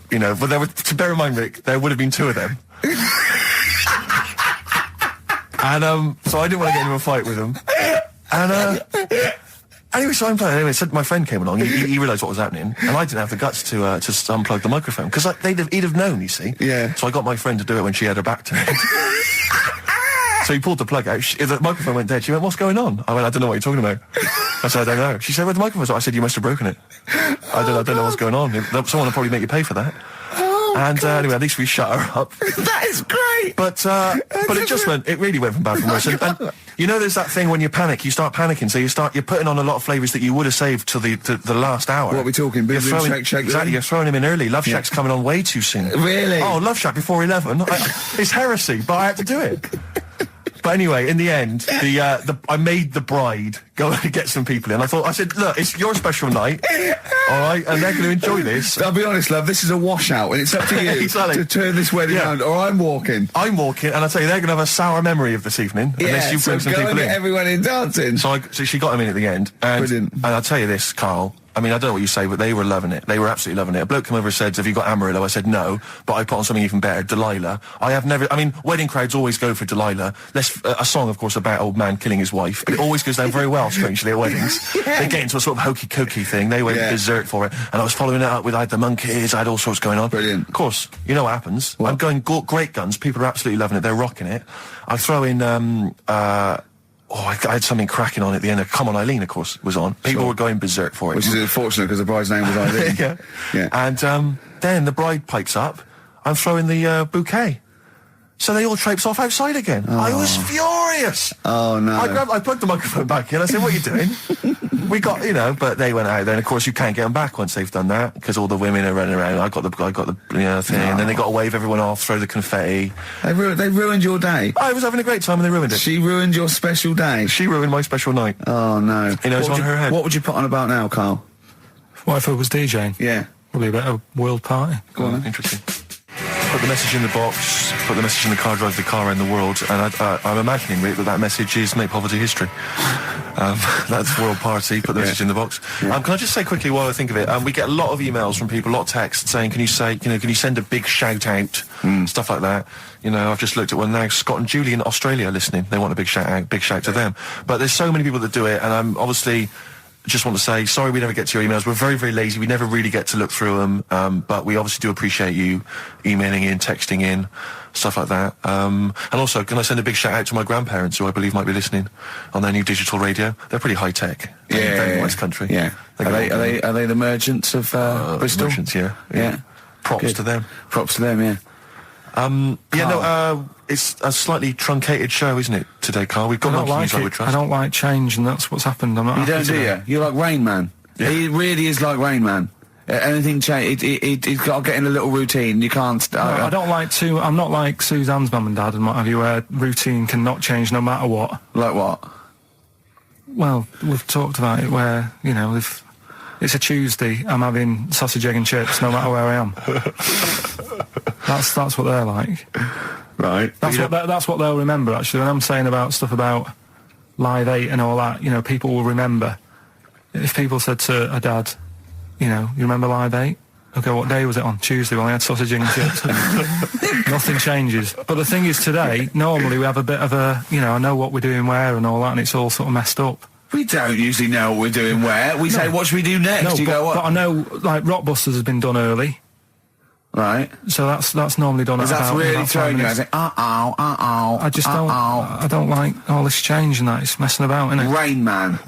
you know, but to bear in mind, Rick, there would have been 2 of them. And, so I didn't want to get into a fight with him. And, anyway, so I'm playing. Anyway, so my friend came along. He realised what was happening, and I didn't have the guts to unplug the microphone because he'd have known. You see. Yeah. So I got my friend to do it when she had her back to me. So he pulled the plug out. The microphone went dead. She went, "What's going on?" I went, "I don't know what you're talking about." I said, "I don't know." She said, "Where the microphone's?" I said, "You must have broken it." I don't know what's going on. Someone will probably make you pay for that. And anyway, at least we shut her up. That is great. But it really went from bad to worse. And you know, there's that thing when you panic, you start panicking, so you're putting on a lot of flavours that you would have saved till the last hour. What are we talking? Boom, boom, shake. Exactly, you're throwing him in early. Love Shack's coming on way too soon. Really? Oh, Love Shack before 11. It's heresy, but I had to do it. But anyway, in the end, I made the bride go and get some people in. I said, look, it's your special night, all right, and they're going to enjoy this. I'll be honest, love, this is a washout, and it's up to you exactly. to turn this wedding around, or I'm walking. And I tell you, they're going to have a sour memory of this evening, unless you bring some people in. Get everyone in dancing. So she got him in at the end. Brilliant. And I'll tell you this, Carl. I mean, I don't know what you say, but they were loving it. They were absolutely loving it. A bloke came over and said, "Have you got Amarillo?" I said, "No," but I put on something even better, Delilah. Wedding crowds always go for Delilah. A song, of course, about old man killing his wife, but it always goes down very well, strangely, at weddings. They get into a sort of hokey-cokey thing. They went berserk for it. And I was following it up with, I had the Monkeys, I had all sorts going on. Brilliant. Of course, you know what happens. What? I'm going great guns. People are absolutely loving it. They're rocking it. I throw in, I had something cracking on at the end. Come On Eileen, of course, was on. People were going berserk for it. Which is unfortunate because the bride's name was Eileen. Yeah. And then the bride pipes up. I'm throwing the bouquet. So they all traipse off outside again. Oh. I was furious. Oh, no. I plugged the microphone back in. I said, "What are you doing?" We got, but they went out there. And of course, you can't get them back once they've done that because all the women are running around. I got the thing, and then they got to wave everyone off, throw the confetti. They ruined your day. I was having a great time and they ruined it. She ruined your special day. She ruined my special night. Oh, no. It's on her head. What would you put on about now, Carl? What if I was DJing? Yeah. Probably a bit of a world party. Go on then. Interesting. Put the message in the box, put the message in the car, drive the car around the world, and I'm imagining, Rick, that message is make poverty history. That's world party, put the message in the box. Yeah. Can I just say quickly while I think of it, we get a lot of emails from people, a lot of texts saying, can you send a big shout out, stuff like that. I've just looked at one now, Scott and Julie in Australia listening, they want a big shout out to them. But there's so many people that do it, and I'm obviously, just want to say sorry we never get to your emails. We're very, very lazy. We never really get to look through them, but we obviously do appreciate you emailing in, texting in, stuff like that. And also, can I send a big shout out to my grandparents, who I believe might be listening on their new digital radio? They're pretty high tech. Very West Country. Yeah. Are they the merchants of Bristol? Merchants, yeah. Props Good. to them. Props to them, yeah. It's a slightly truncated show, isn't it, today, Carl? We've got I don't Monkey News like like we it. trust. I don't like change, and that's what's happened. I'm not You happy don't, do today. you? You're like Rain Man. Yeah. He really is like Rain Man. Anything change, he's got to get in a little routine. You can't... I don't like to... I'm not like Suzanne's mum and dad and what have you, where routine cannot change no matter what. Like what? Well, we've talked about it where, you know, if it's a Tuesday, I'm having sausage, egg and chips no matter where I am. That's what they're like. Right. That's what they'll remember, actually. When I'm saying about stuff about Live 8 and all that, you know, people will remember. If people said to a dad, you know, you remember Live 8? Okay, what day was it on? Tuesday. Well, I had sausage, egg and chips. Nothing changes. But the thing is, today, normally we have a bit of a, you know, I know what we're doing where and all that, and it's all sort of messed up. We don't usually know what we're doing where. We say, what should we do next? No, Go, what? but I know, like, Rockbusters has been done early. Right. So that's normally done at That's about really 5 throwing you. I minutes. say, I just I don't like all this change and that. It's messing about, isn't it? Rain Man.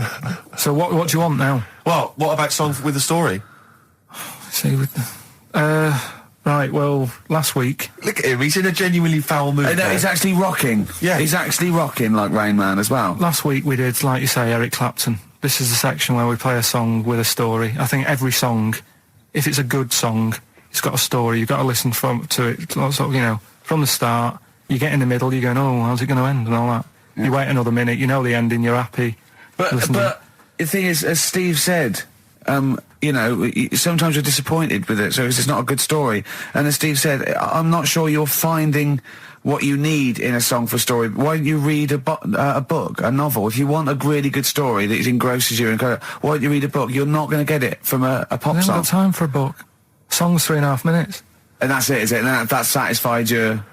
So what do you want now? Well, what about Song with a Story? See, right, well, last week... Look at him, he's in a genuinely foul mood. No, he's actually rocking. Yeah. He's actually rocking like Rain Man as well. Last week we did, like you say, Eric Clapton. This is the section where we play a song with a story. I think every song, if it's a good song, it's got a story. You've got to listen to it, sort of, you know, from the start. You get in the middle, you're going, oh, how's it going to end and all that. Yeah. You wait another minute, you know the ending, you're happy. But the thing is, as Steve said, you know, sometimes you're disappointed with it, so it's just not a good story. And as Steve said, I'm not sure you're finding what you need in a song for a story. Why don't you read a book, a novel? If you want a really good story that engrosses you, why don't you read a book? You're not going to get it from a pop song. I haven't got time for a book. Song's 3.5 minutes. And that's it, is it? And that satisfied you?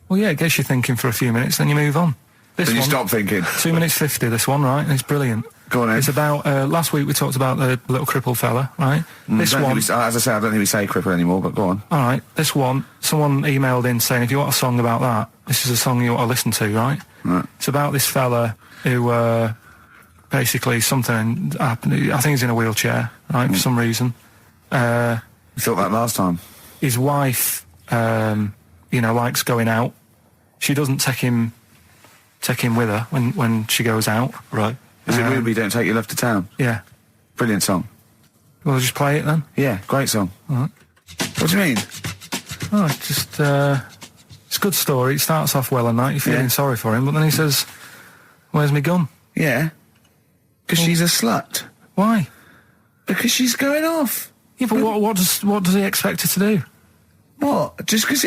Well, yeah, it gets you thinking for a few minutes, then you move on. Then you stop thinking. 2 minutes 50, this one, right? And it's brilliant. Go on, Ed. It's about, last week we talked about the little crippled fella, right? This one... as I say, I don't think we say cripple anymore, but go on. Alright, this one, someone emailed in saying, if you want a song about that, this is a song you ought to listen to, right? It's about this fella who, basically something happened. I think he's in a wheelchair, right, for some reason. You thought that last time. His wife, you know, likes going out. She doesn't take him with her when she goes out. Right. Is it Ruby, Don't Take Your Love to Town? Yeah. Brilliant song. Well, just play it then. Yeah, great song. All right. What do you mean? Oh, just, it's a good story. It starts off well and that. You're feeling sorry for him, but then he says, where's my gun? Yeah. Because she's a slut. Why? Because she's going off. Yeah, but what does he expect her to do? What? Just because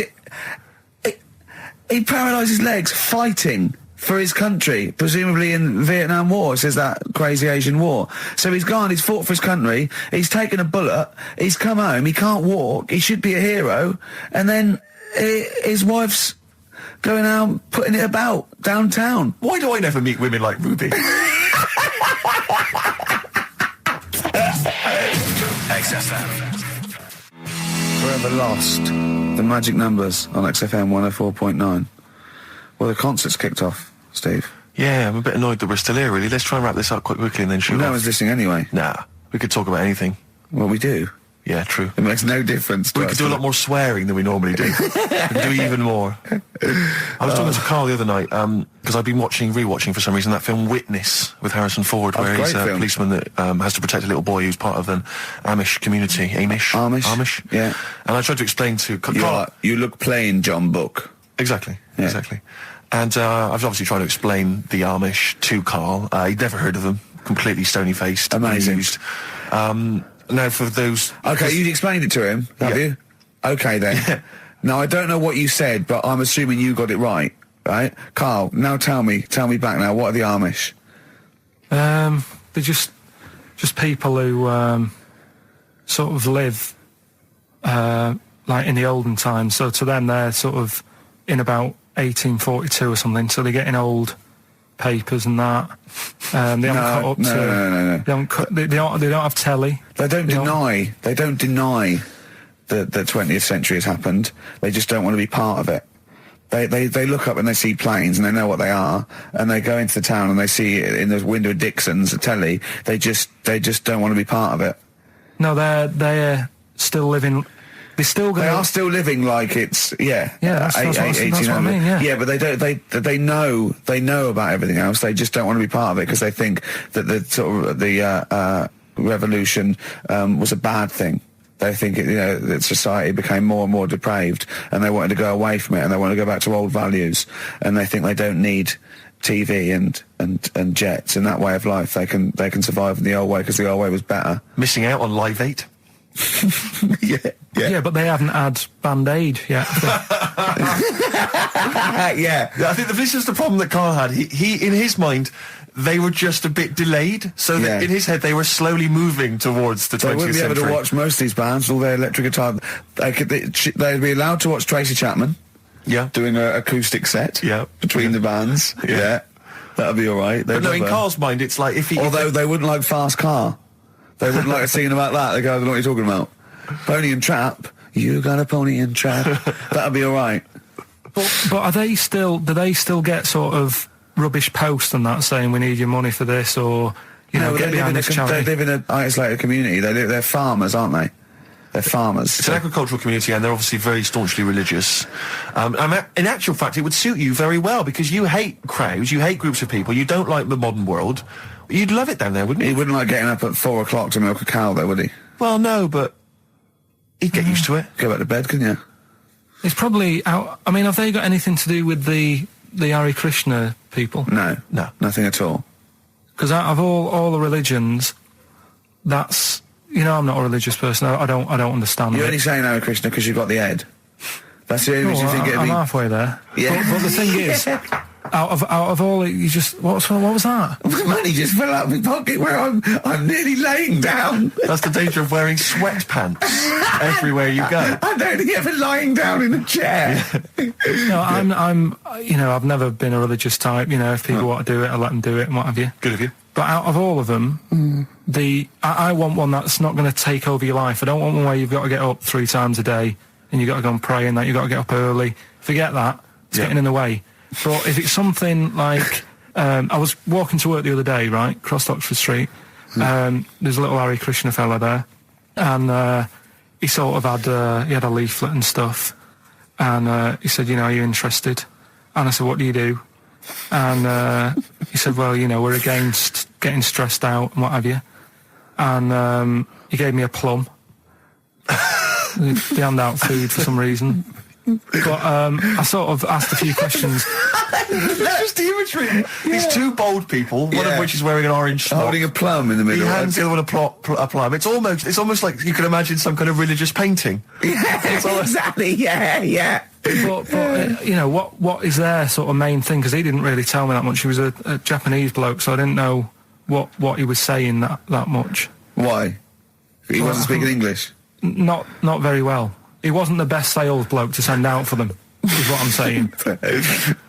he paralysed his legs fighting for his country, presumably in the Vietnam War, says that crazy Asian war. So he's gone, he's fought for his country, he's taken a bullet, he's come home, he can't walk, he should be a hero, and then his wife's going out putting it about downtown. Why do I never meet women like Ruby? XFM. Forever Lost. The magic numbers on XFM 104.9. Well, the concert's kicked off, Steve. Yeah, I'm a bit annoyed that we're still here, really. Let's try and wrap this up quite quickly and then shoot Well, no off. one's listening anyway. Nah, we could talk about anything. Well, we do. Yeah, true. It makes no difference to We us, could do a lot more swearing than we normally do. We could do even more. I was talking to Carl the other night, because I've been rewatching for some reason that film Witness with Harrison Ford, where he's a policeman that has to protect a little boy who's part of an Amish community. Amish? Yeah. And I tried to explain to Carl... You look plain, John Book. Exactly, exactly. And I was obviously trying to explain the Amish to Carl. He'd never heard of them. Completely stony-faced. Amazing. Now, for those... Okay, you explained it to him, have you? Okay, then. Yeah. Now, I don't know what you said, but I'm assuming you got it right? Carl, now tell me back now, what are the Amish? They're just people who sort of live like in the olden times. So to them, they're sort of in about 1842 or something. So they're getting old newspapers and that. They haven't cut up to. No. They haven't cut. They don't have telly. They don't deny that the 20th century has happened. They just don't want to be part of it. They look up and they see planes and they know what they are, and they go into the town and they see it in the window of Dixon's, a telly. They just don't want to be part of it. No, they're still living. They are still living like it's that's what I mean. Yeah, but they don't. They know about everything else. They just don't want to be part of it because they think that the sort of the revolution was a bad thing. They think that society became more and more depraved, and they wanted to go away from it, and they want to go back to old values, and they think they don't need TV and jets and that way of life. They can survive in the old way because the old way was better. Missing out on Live 8. Yeah, but they haven't had Band-Aid yet. Yeah, I think this is the problem that Karl had. He in his mind, they were just a bit delayed, so that in his head they were slowly moving towards the 20th century. They wouldn't be able to watch most of these bands, all their electric guitar. They'd be allowed to watch Tracy Chapman. Yeah, doing an acoustic set. Yeah, between the bands. Yeah, that'd be all right. But no, in Karl's mind, it's like if he. Although they wouldn't like Fast Car. They wouldn't like a scene about that. They go, I don't know what you're talking about. Pony and Trap. You got a pony and trap. That'd be all right. But are they still? Do they still get sort of rubbish posts and that saying we need your money for this, or get behind this charity? They live in an isolated community. They're farmers, aren't they? They're farmers. It's an agricultural community, and they're obviously very staunchly religious. In actual fact, it would suit you very well because you hate crowds, you hate groups of people, you don't like the modern world. You'd love it down there, wouldn't you? He wouldn't like getting up at 4 o'clock to milk a cow, though, would he? Well, no, but he'd get used to it. Go back to bed, couldn't you? It's probably out. I mean, have they got anything to do with the Hare Krishna people? No, nothing at all. Because out of all the religions, that's I'm not a religious person. I don't understand. You're only saying Hare Krishna because you've got the head. That's the only reason you think it'd be. I'm halfway there. Yeah. But the thing is. Out of all, you just what was that? Money just fell out of my pocket where I'm nearly laying down. That's the danger of wearing sweatpants everywhere you go. I'm only ever lying down in a chair. No, I'm I've never been a religious type. If people want to do it, I let them do it and what have you. Good of you. But out of all of them, I want one that's not going to take over your life. I don't want one where you've got to get up 3 times a day and you've got to go and pray and that you've got to get up early. Forget that. It's getting in the way. But if it's something like, I was walking to work the other day, right, across Oxford Street, there's a little Hare Krishna fella there, and he sort of had, he had a leaflet and stuff, and he said, are you interested? And I said, what do you do? And he said, well, we're against getting stressed out and what have you. And he gave me a plum. They hand out food for some reason. But I sort of asked a few questions. It's just the imagery. These 2 bald people, one of which is wearing an orange smock, holding a plum in the middle. He hands the other one a plum. It's almost like you could imagine some kind of religious painting. Yeah, exactly. Yeah. But what is their sort of main thing? Because he didn't really tell me that much. He was a Japanese bloke, so I didn't know what he was saying that much. Why? He wasn't speaking English. Not very well. He wasn't the best sales bloke to send out for them, is what I'm saying.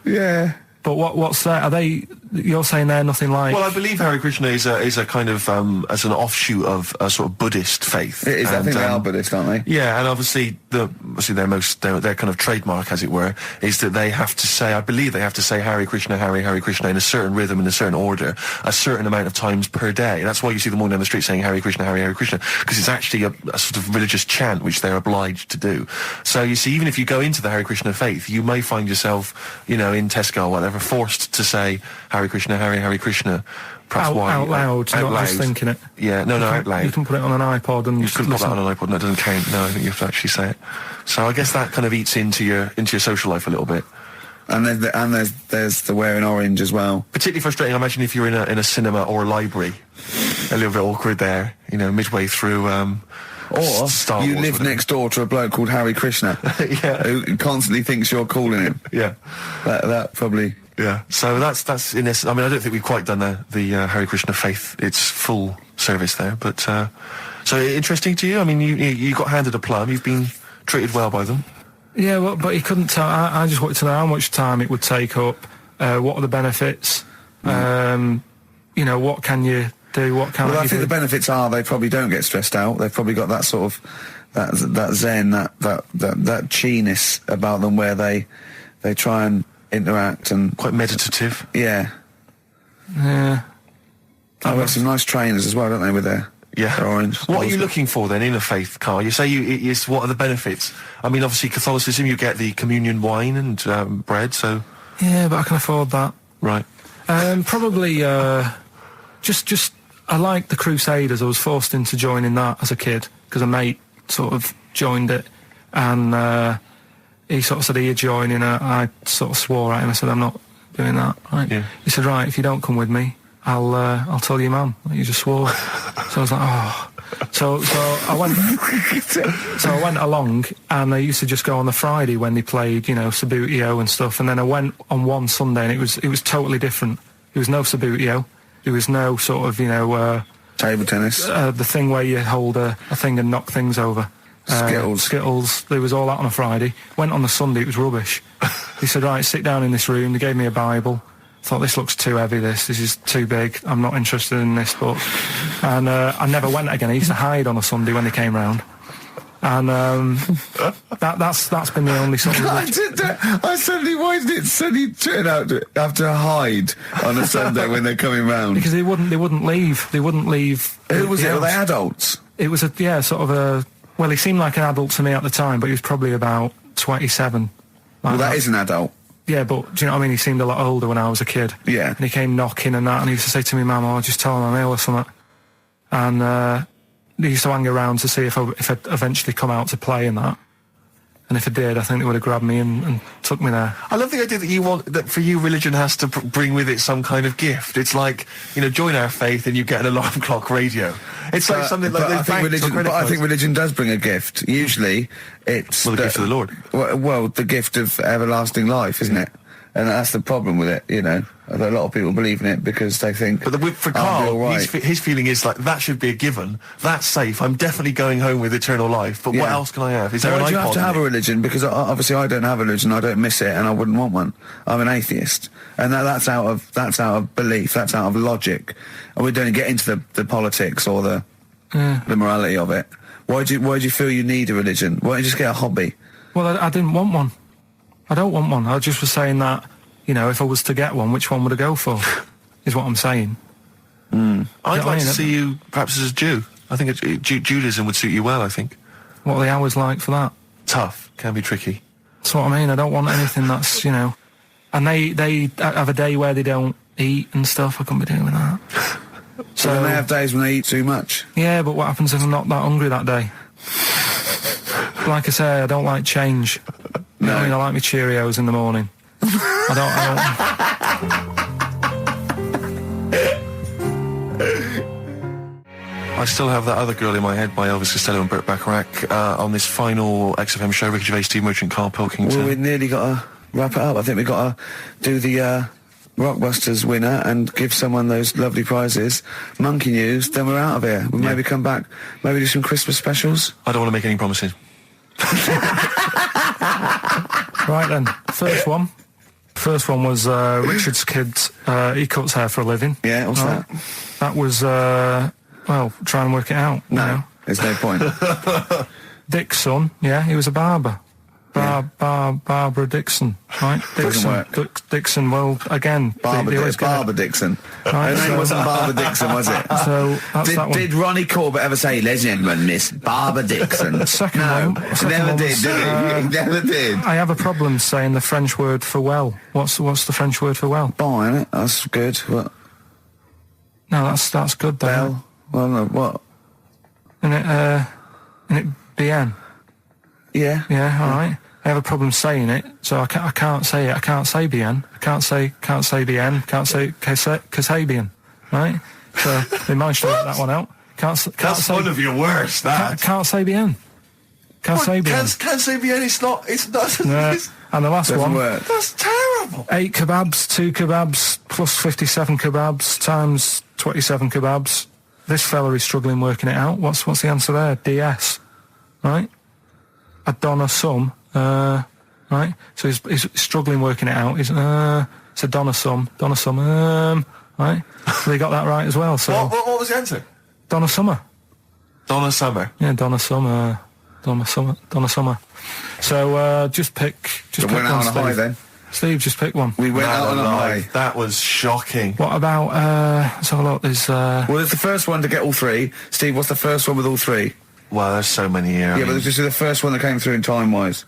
Yeah. But what's that? Are they? You're saying they're nothing like? Well, I believe Hare Krishna is a kind of as an offshoot of a sort of Buddhist faith. It is. I think they are Buddhist, aren't they? Yeah, and obviously their kind of trademark, as it were, is that they have to say. I believe they have to say Hare Krishna, Hare Krishna in a certain rhythm, in a certain order, a certain amount of times per day. That's why you see them walking down the street saying Hare Krishna, Hare Krishna, because it's actually a sort of religious chant which they're obliged to do. So you see, even if you go into the Hare Krishna faith, you may find yourself, in Tesco or whatever, forced to say Hare Krishna, Hare Krishna. Perhaps out loud, not just thinking it. Yeah, no, out loud. You can put it on an iPod and you could put that on an iPod. No, it doesn't count. No, I think you have to actually say it. So I guess that kind of eats into your social life a little bit. And there's the wearing orange as well. Particularly frustrating, I imagine, if you're in a cinema or a library. A little bit awkward there, midway through. Or Star you Wars, live next door to a bloke called Hare Krishna, who constantly thinks you're calling him. Yeah, that probably. Yeah, so that's in this. I mean, I don't think we've quite done the Hare Krishna faith its full service there, but so interesting to you. I mean, you got handed a plum. You've been treated well by them. Yeah, well, but he couldn't tell. I just wanted to know how much time it would take up. What are the benefits? You know, what can you do? What can't Well, I you think do? the benefits are they probably don't get stressed out. They've probably got that sort of that zen, that chi-ness about them, where they try and interact and quite meditative. Yeah. Yeah. I've got some nice trainers as well, don't they, with their orange. What are you looking for then in a faith, Carl? You say what are the benefits? I mean, obviously Catholicism, you get the communion wine and bread, so... Yeah, but I can afford that. Right. Probably, just I like the Crusaders. I was forced into joining that as a kid, because a mate sort of joined it, and he sort of said he'd join in. I sort of swore at him. I said, I'm not doing that. Right? Yeah. He said, right, if you don't come with me, I'll tell your mum that you just swore. So I was like, oh. So I went. So I went along, and I used to just go on the Friday when they played, you know, Sabutio and stuff. And then I went on one Sunday, and it was totally different. There was no Sabutio. There was no sort of, you know, table tennis. The thing where you hold a thing and knock things over. Skittles. There was all that on a Friday. Went on the Sunday. It was rubbish. He said, right, sit down in this room. They gave me a Bible. Thought, this looks too heavy, this is too big, I'm not interested in this book. And I never went again. I used to hide on a Sunday when they came round. And that's been the only sort of... I suddenly, why did it suddenly turn out to have to hide on a Sunday when they're coming round? Because they wouldn't leave. They wouldn't leave. Who was it? Were they adults? It was sort of a... Well, he seemed like an adult to me at the time, but he was probably about 27. Well, that is an adult. Yeah, but do you know what I mean? He seemed a lot older when I was a kid. Yeah. And he came knocking and that, and he used to say to me, Mum, I'll just tell him I'm ill or something. And he used to hang around to see if I'd eventually come out to play and that. And if I did, I think they would have grabbed me and took me there. I love the idea that for you, religion has to bring with it some kind of gift. It's like, you know, join our faith and you get an alarm clock radio. It's like something like I think religion does bring a gift. Usually, it's the gift of the Lord. Well, the gift of everlasting life, isn't it? And that's the problem with it, you know. A lot of people believe in it because they think... But for Carl, his feeling is like, that should be a given. That's safe. I'm definitely going home with eternal life. But what else can I have? Is there an iPod? Do you have to have a religion? Because obviously I don't have a religion. I don't miss it, and I wouldn't want one. I'm an atheist, and that's out of belief. That's out of logic. And we don't get into the politics or the morality of it. Why do you feel you need a religion? Why don't you just get a hobby? Well, I didn't want one. I don't want one. I just was saying that, you know, if I was to get one, which one would I go for? Is what I'm saying. I'd like to see you perhaps as a Jew. I think Judaism would suit you well, I think. What are the hours like for that? Tough. Can be tricky. That's what I mean. I don't want anything that's, you know... And they have a day where they don't eat and stuff. I couldn't be doing that. So then they have days when they eat too much? Yeah, but what happens if I'm not that hungry that day? Like I say, I don't like change. You know what I mean? I like my Cheerios in the morning. I still have that other girl in my head by Elvis Costello and Burt Bacharach on this final XFM show. Ricky Gervais, Steve Merchant, Karl Pilkington. Well, we've nearly got to wrap it up. I think we've got to do the Rockbusters winner and give someone those lovely prizes. Monkey News, then we're out of here. We'll maybe come back, maybe do some Christmas specials. I don't want to make any promises. Right then, first one was Richard's kids. He cuts hair for a living. Yeah, what's that? That was well, try and work it out. No, you know? There's no point. Dick's son, yeah, he was a barber. Barbara Dixon, right? Dixon, well, again... Barbara Dixon. Right, her name wasn't Barbara Dixon, was it? So, that's that one. Did Ronnie Corbett ever say, ladies and gentlemen, Miss Barbara Dixon? The second one... He never did he? He never did. I have a problem saying the French word for well. What's the French word for well? Bon, isn't it? That's good. What? No, that's good, though. Bell? Well, no, what? Isn't it bien? Yeah. Yeah, all right. I have a problem saying it, so I can't say it. I can't say bien. I can't say bien. Can't say Kasabian, right? So they managed to work that one out. That's say, one of your worst. Can't say bien. Can't say bien. Can't say bien. It's not. No. And the last one. Work. That's terrible. 8 kebabs, 2 kebabs, plus 57 kebabs times 27 kebabs. This fella is struggling working it out. What's the answer there? DS, right? A don or sum, right? So he's struggling working it out. He's So Donna Sum, right? So they got that right as well. So What was the answer? Donna Summer. Donna Summer. Yeah, Donna Summer. So just pick We one, went out on a Steve. high then. Steve, just pick one. We went out on a high. That was shocking. What about, let's have a look, there's, Well, it's the first one to get all three. Steve, what's the first one with all three? Well, there's so many here. Yeah, but this is the first one that came through in time-wise.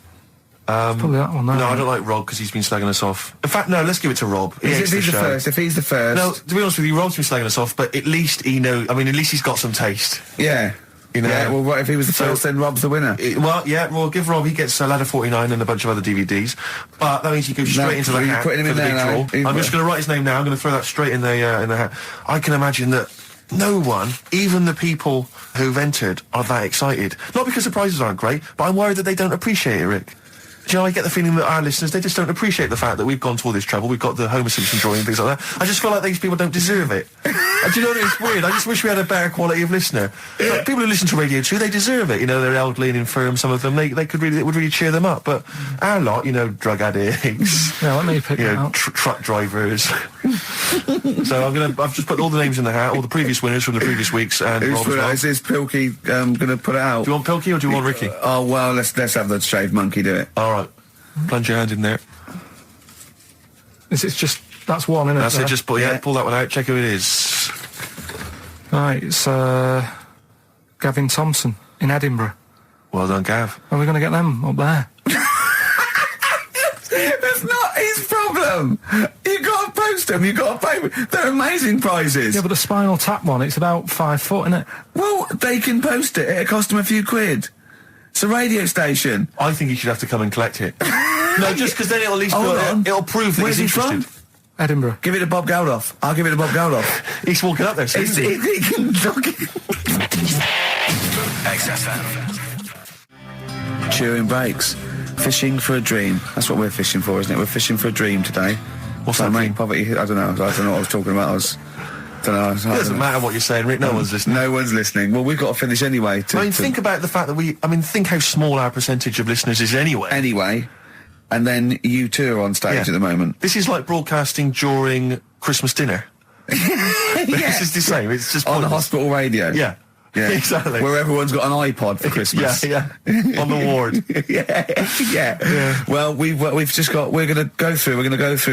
probably that one, No, I don't like Rob because he's been slagging us off. In fact, no, let's give it to Rob. He hates If he's the show. first, if he's the first... No, to be honest with you, Rob's been slagging us off, but at least he knows. I mean, at least he's got some taste. Yeah. You know? Yeah, well, what if he was the first, then Rob's the winner? Well, yeah, well, give Rob, he gets Ladder 49 and a bunch of other DVDs, but that means he goes straight into the you're hat putting him for in the big there now. draw. I'm just going to write his name now, I'm going to throw that straight in the hat. I can imagine that no one, even the people who've entered, are that excited. Not because the prizes aren't great, but I'm worried that they don't appreciate it, Rick. Do you know, I get the feeling that our listeners, they just don't appreciate the fact that we've gone to all this trouble. We've got the Homer Simpson drawing and things like that. I just feel like these people don't deserve it. Do you know what? It's weird. I just wish we had a better quality of listener. Like, people who listen to Radio 2, they deserve it. You know, they're elderly and infirm, some of them. It would really cheer them up. But our lot, you know, drug addicts. Yeah, let me pick that out. Truck drivers. So I've just put all the names in the hat, all the previous winners from the previous weeks, and Rob as well. Is this Pilky going to put it out? Do you want Pilky or do you want Ricky? Oh, well, let's have the shaved monkey do it. All right. Plunge your hand in there. Is it just, that's one, isn't it? That's it, just pull that one out, check who it is. Right, it's Gavin Thompson in Edinburgh. Well done, Gav. Are we going to get them up there? That's not his problem. You got to post them. You got to pay. They're amazing prizes. Yeah, but the Spinal Tap one, it's about 5 foot, isn't it? Well, they can post it. It'll cost them a few quid. It's a radio station. I think he should have to come and collect it. No, just because then it'll at least it'll prove that Where's he's he interested. from? Edinburgh. Give it to Bob Geldof. I'll give it to Bob Geldof. He's walking up there. He can talk it. XFM. Chewing breaks. Fishing for a dream. That's what we're fishing for, isn't it? We're fishing for a dream today. What's that mean? Poverty. I don't know. I don't know what I was talking about. It doesn't matter what you're saying, Rick. No one's listening. No one's listening. Well, we've got to finish anyway. Think about the fact that think how small our percentage of listeners is anyway. Anyway. And then you two are on stage at the moment. This is like broadcasting during Christmas dinner. This is the same. It's just on pointless. the hospital radio. Yeah. Yeah, exactly. Where everyone's got an iPod for Christmas. yeah. On the ward. yeah. Well, we're going to go through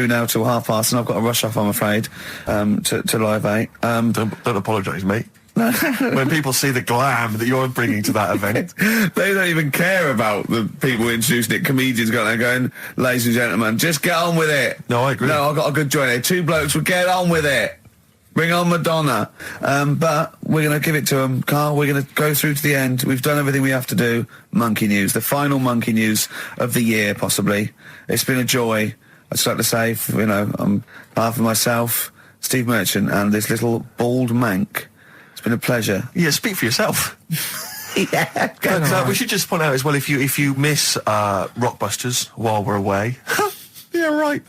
now till 5:30, and I've got to rush off, I'm afraid, to Live 8. Don't apologise, mate. When people see the glam that you're bringing to that event, they don't even care about the people introducing it. Comedians going, ladies and gentlemen, just get on with it. No, I agree. No, I've got a good joint here. Two blokes will get on with it. Bring on Madonna. But we're going to give it to them, Carl. We're going to go through to the end. We've done everything we have to do. Monkey news, the final monkey news of the year, possibly. It's been a joy. I'd just like to say, on behalf of myself, Steve Merchant, and this little bald mank. It's been a pleasure. Yeah, speak for yourself. Yeah. We should just point out as well, if you miss Rockbusters while we're away, yeah, right.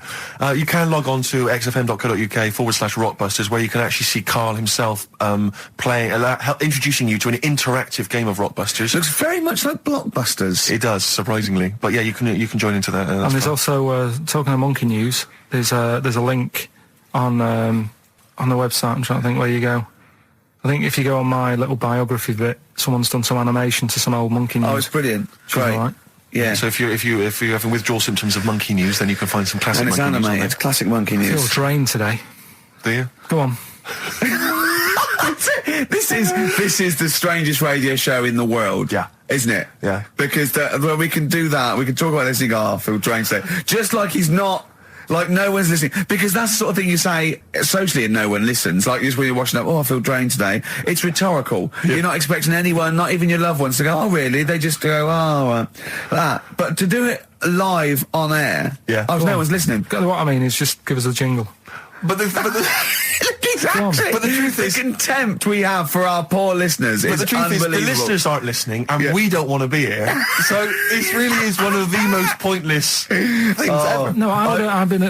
You can log on to xfm.co.uk/Rockbusters, where you can actually see Karl himself introducing you to an interactive game of Rockbusters. Looks very much like Blockbusters. It does, surprisingly. But yeah, you can join into that. And there's also talking of monkey news. There's a link on the website. I'm trying to think where you go. I think if you go on my little biography bit, someone's done some animation to some old monkey news. Oh, it's brilliant. Great. Right. Yeah. So if you're having withdrawal symptoms of monkey news, then you can find some classic. And it's monkey animated. news It's classic monkey I news. feel drained today. Do you? Go on. This is the strangest radio show in the world. Yeah. Isn't it? Yeah. Because when we can do that, we can talk about this and go, I feel drained today. Just like he's not. Like, no one's listening. Because that's the sort of thing you say socially and no one listens. Like, just when you're watching up, I feel drained today. It's rhetorical. Yeah. You're not expecting anyone, not even your loved ones, to go, oh, really? They just go, that. But to do it live on air, no one's listening. What I mean is just give us a jingle. But He's Exactly. But the truth is, the contempt we have for our poor listeners is the truth is, the unbelievable. listeners aren't listening, and we don't want to be here. So this really is one of the most pointless things ever. No,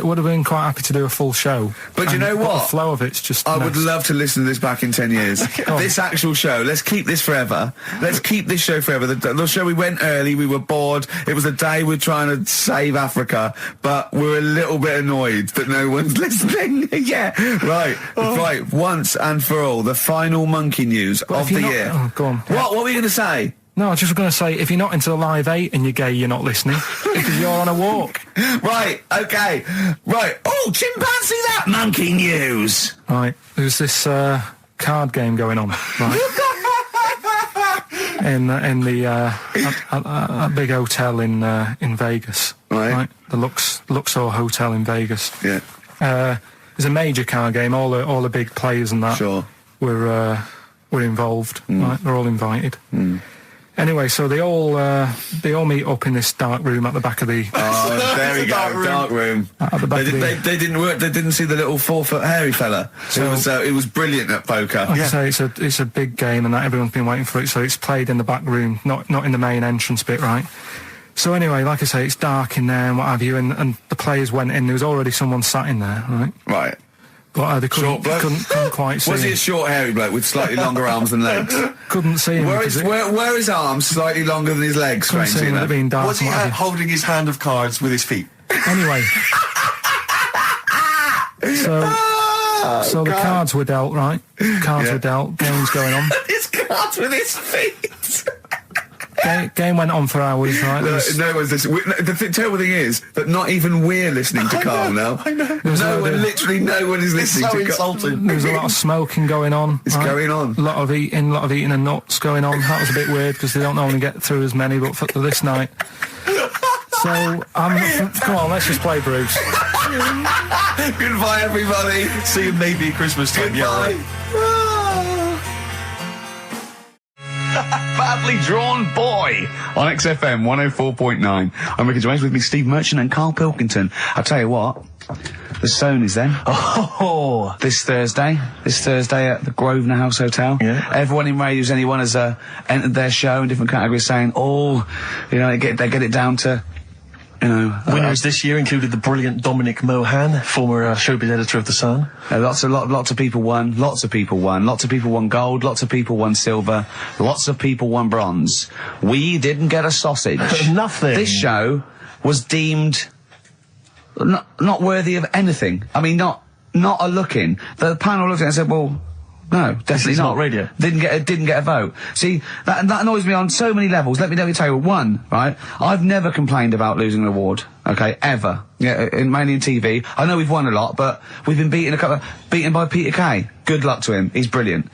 would have been quite happy to do a full show. But you know what? The flow of it's just. I would love to listen to this back in 10 years. This actual show, let's keep this forever. Let's keep this show forever. The show, we went early, we were bored. It was a day we're trying to save Africa, but we're a little bit annoyed that no one's listening. Yeah, right. Right, once and for all, the final monkey news of the year. Oh, go on. What were you going to say? No, I was just going to say, if you're not into the Live 8 and you're gay, you're not listening, because you're on a walk. Right, okay. Right. Oh, chimpanzee that monkey news. Right, there's this card game going on, right? in the a big hotel in Vegas, right? The Luxor Hotel in Vegas. Yeah. There's a major card game. All the big players and that were involved. Right? They're all invited. Anyway, so they all meet up in this dark room at the back of the. Oh, there we go, dark room. At the back they didn't work. They didn't see the little 4-foot hairy fella. So it was brilliant at poker. Like I say, it's a big game, and that everyone's been waiting for it. So it's played in the back room, not in the main entrance bit, right? So anyway, like I say, it's dark in there and what have you, and the players went in. There was already someone sat in there, right? Right. But they couldn't quite see Was he him. a short, hairy bloke with slightly longer arms than legs? Couldn't see him. Were his arms slightly longer than his legs, strangely enough? Was he holding his hand of cards with his feet? Anyway. So the cards were dealt, right? Cards were dealt, game's going on. His cards with his feet! Game went on for hours, right? No one's listening. The terrible thing is that not even we're listening to Carl now. I know. Literally no one is listening to Carl. Insulting. There was a lot of smoking going on. It's going on. A lot of eating and nuts going on. That was a bit weird because they don't normally get through as many, but for this night. So, come on, let's just play Bruce. Goodbye, everybody. See you maybe at Christmas time. Goodbye. Badly Drawn Boy on XFM 104.9. I'm Ricky Gervais, with me Steve Merchant and Karl Pilkington. I'll tell you what, the Stoney's then. Oh! This Thursday at the Grosvenor House Hotel. Yeah. Everyone in Radio's Anyone has entered their show in different categories saying, they get it down to, winners this year included the brilliant Dominic Mohan, former showbiz editor of The Sun. Lots of people won. Lots of people won. Lots of people won gold. Lots of people won silver. Lots of people won bronze. We didn't get a sausage. Nothing. This show was deemed not worthy of anything. I mean, not a look in. The panel looked at it and said, well, no, definitely not radio. Didn't get a vote. See, that annoys me on so many levels. Let me tell you one, right? I've never complained about losing an award, okay, ever. Yeah, mainly in TV. I know we've won a lot, but we've been beaten by Peter Kay. Good luck to him. He's brilliant.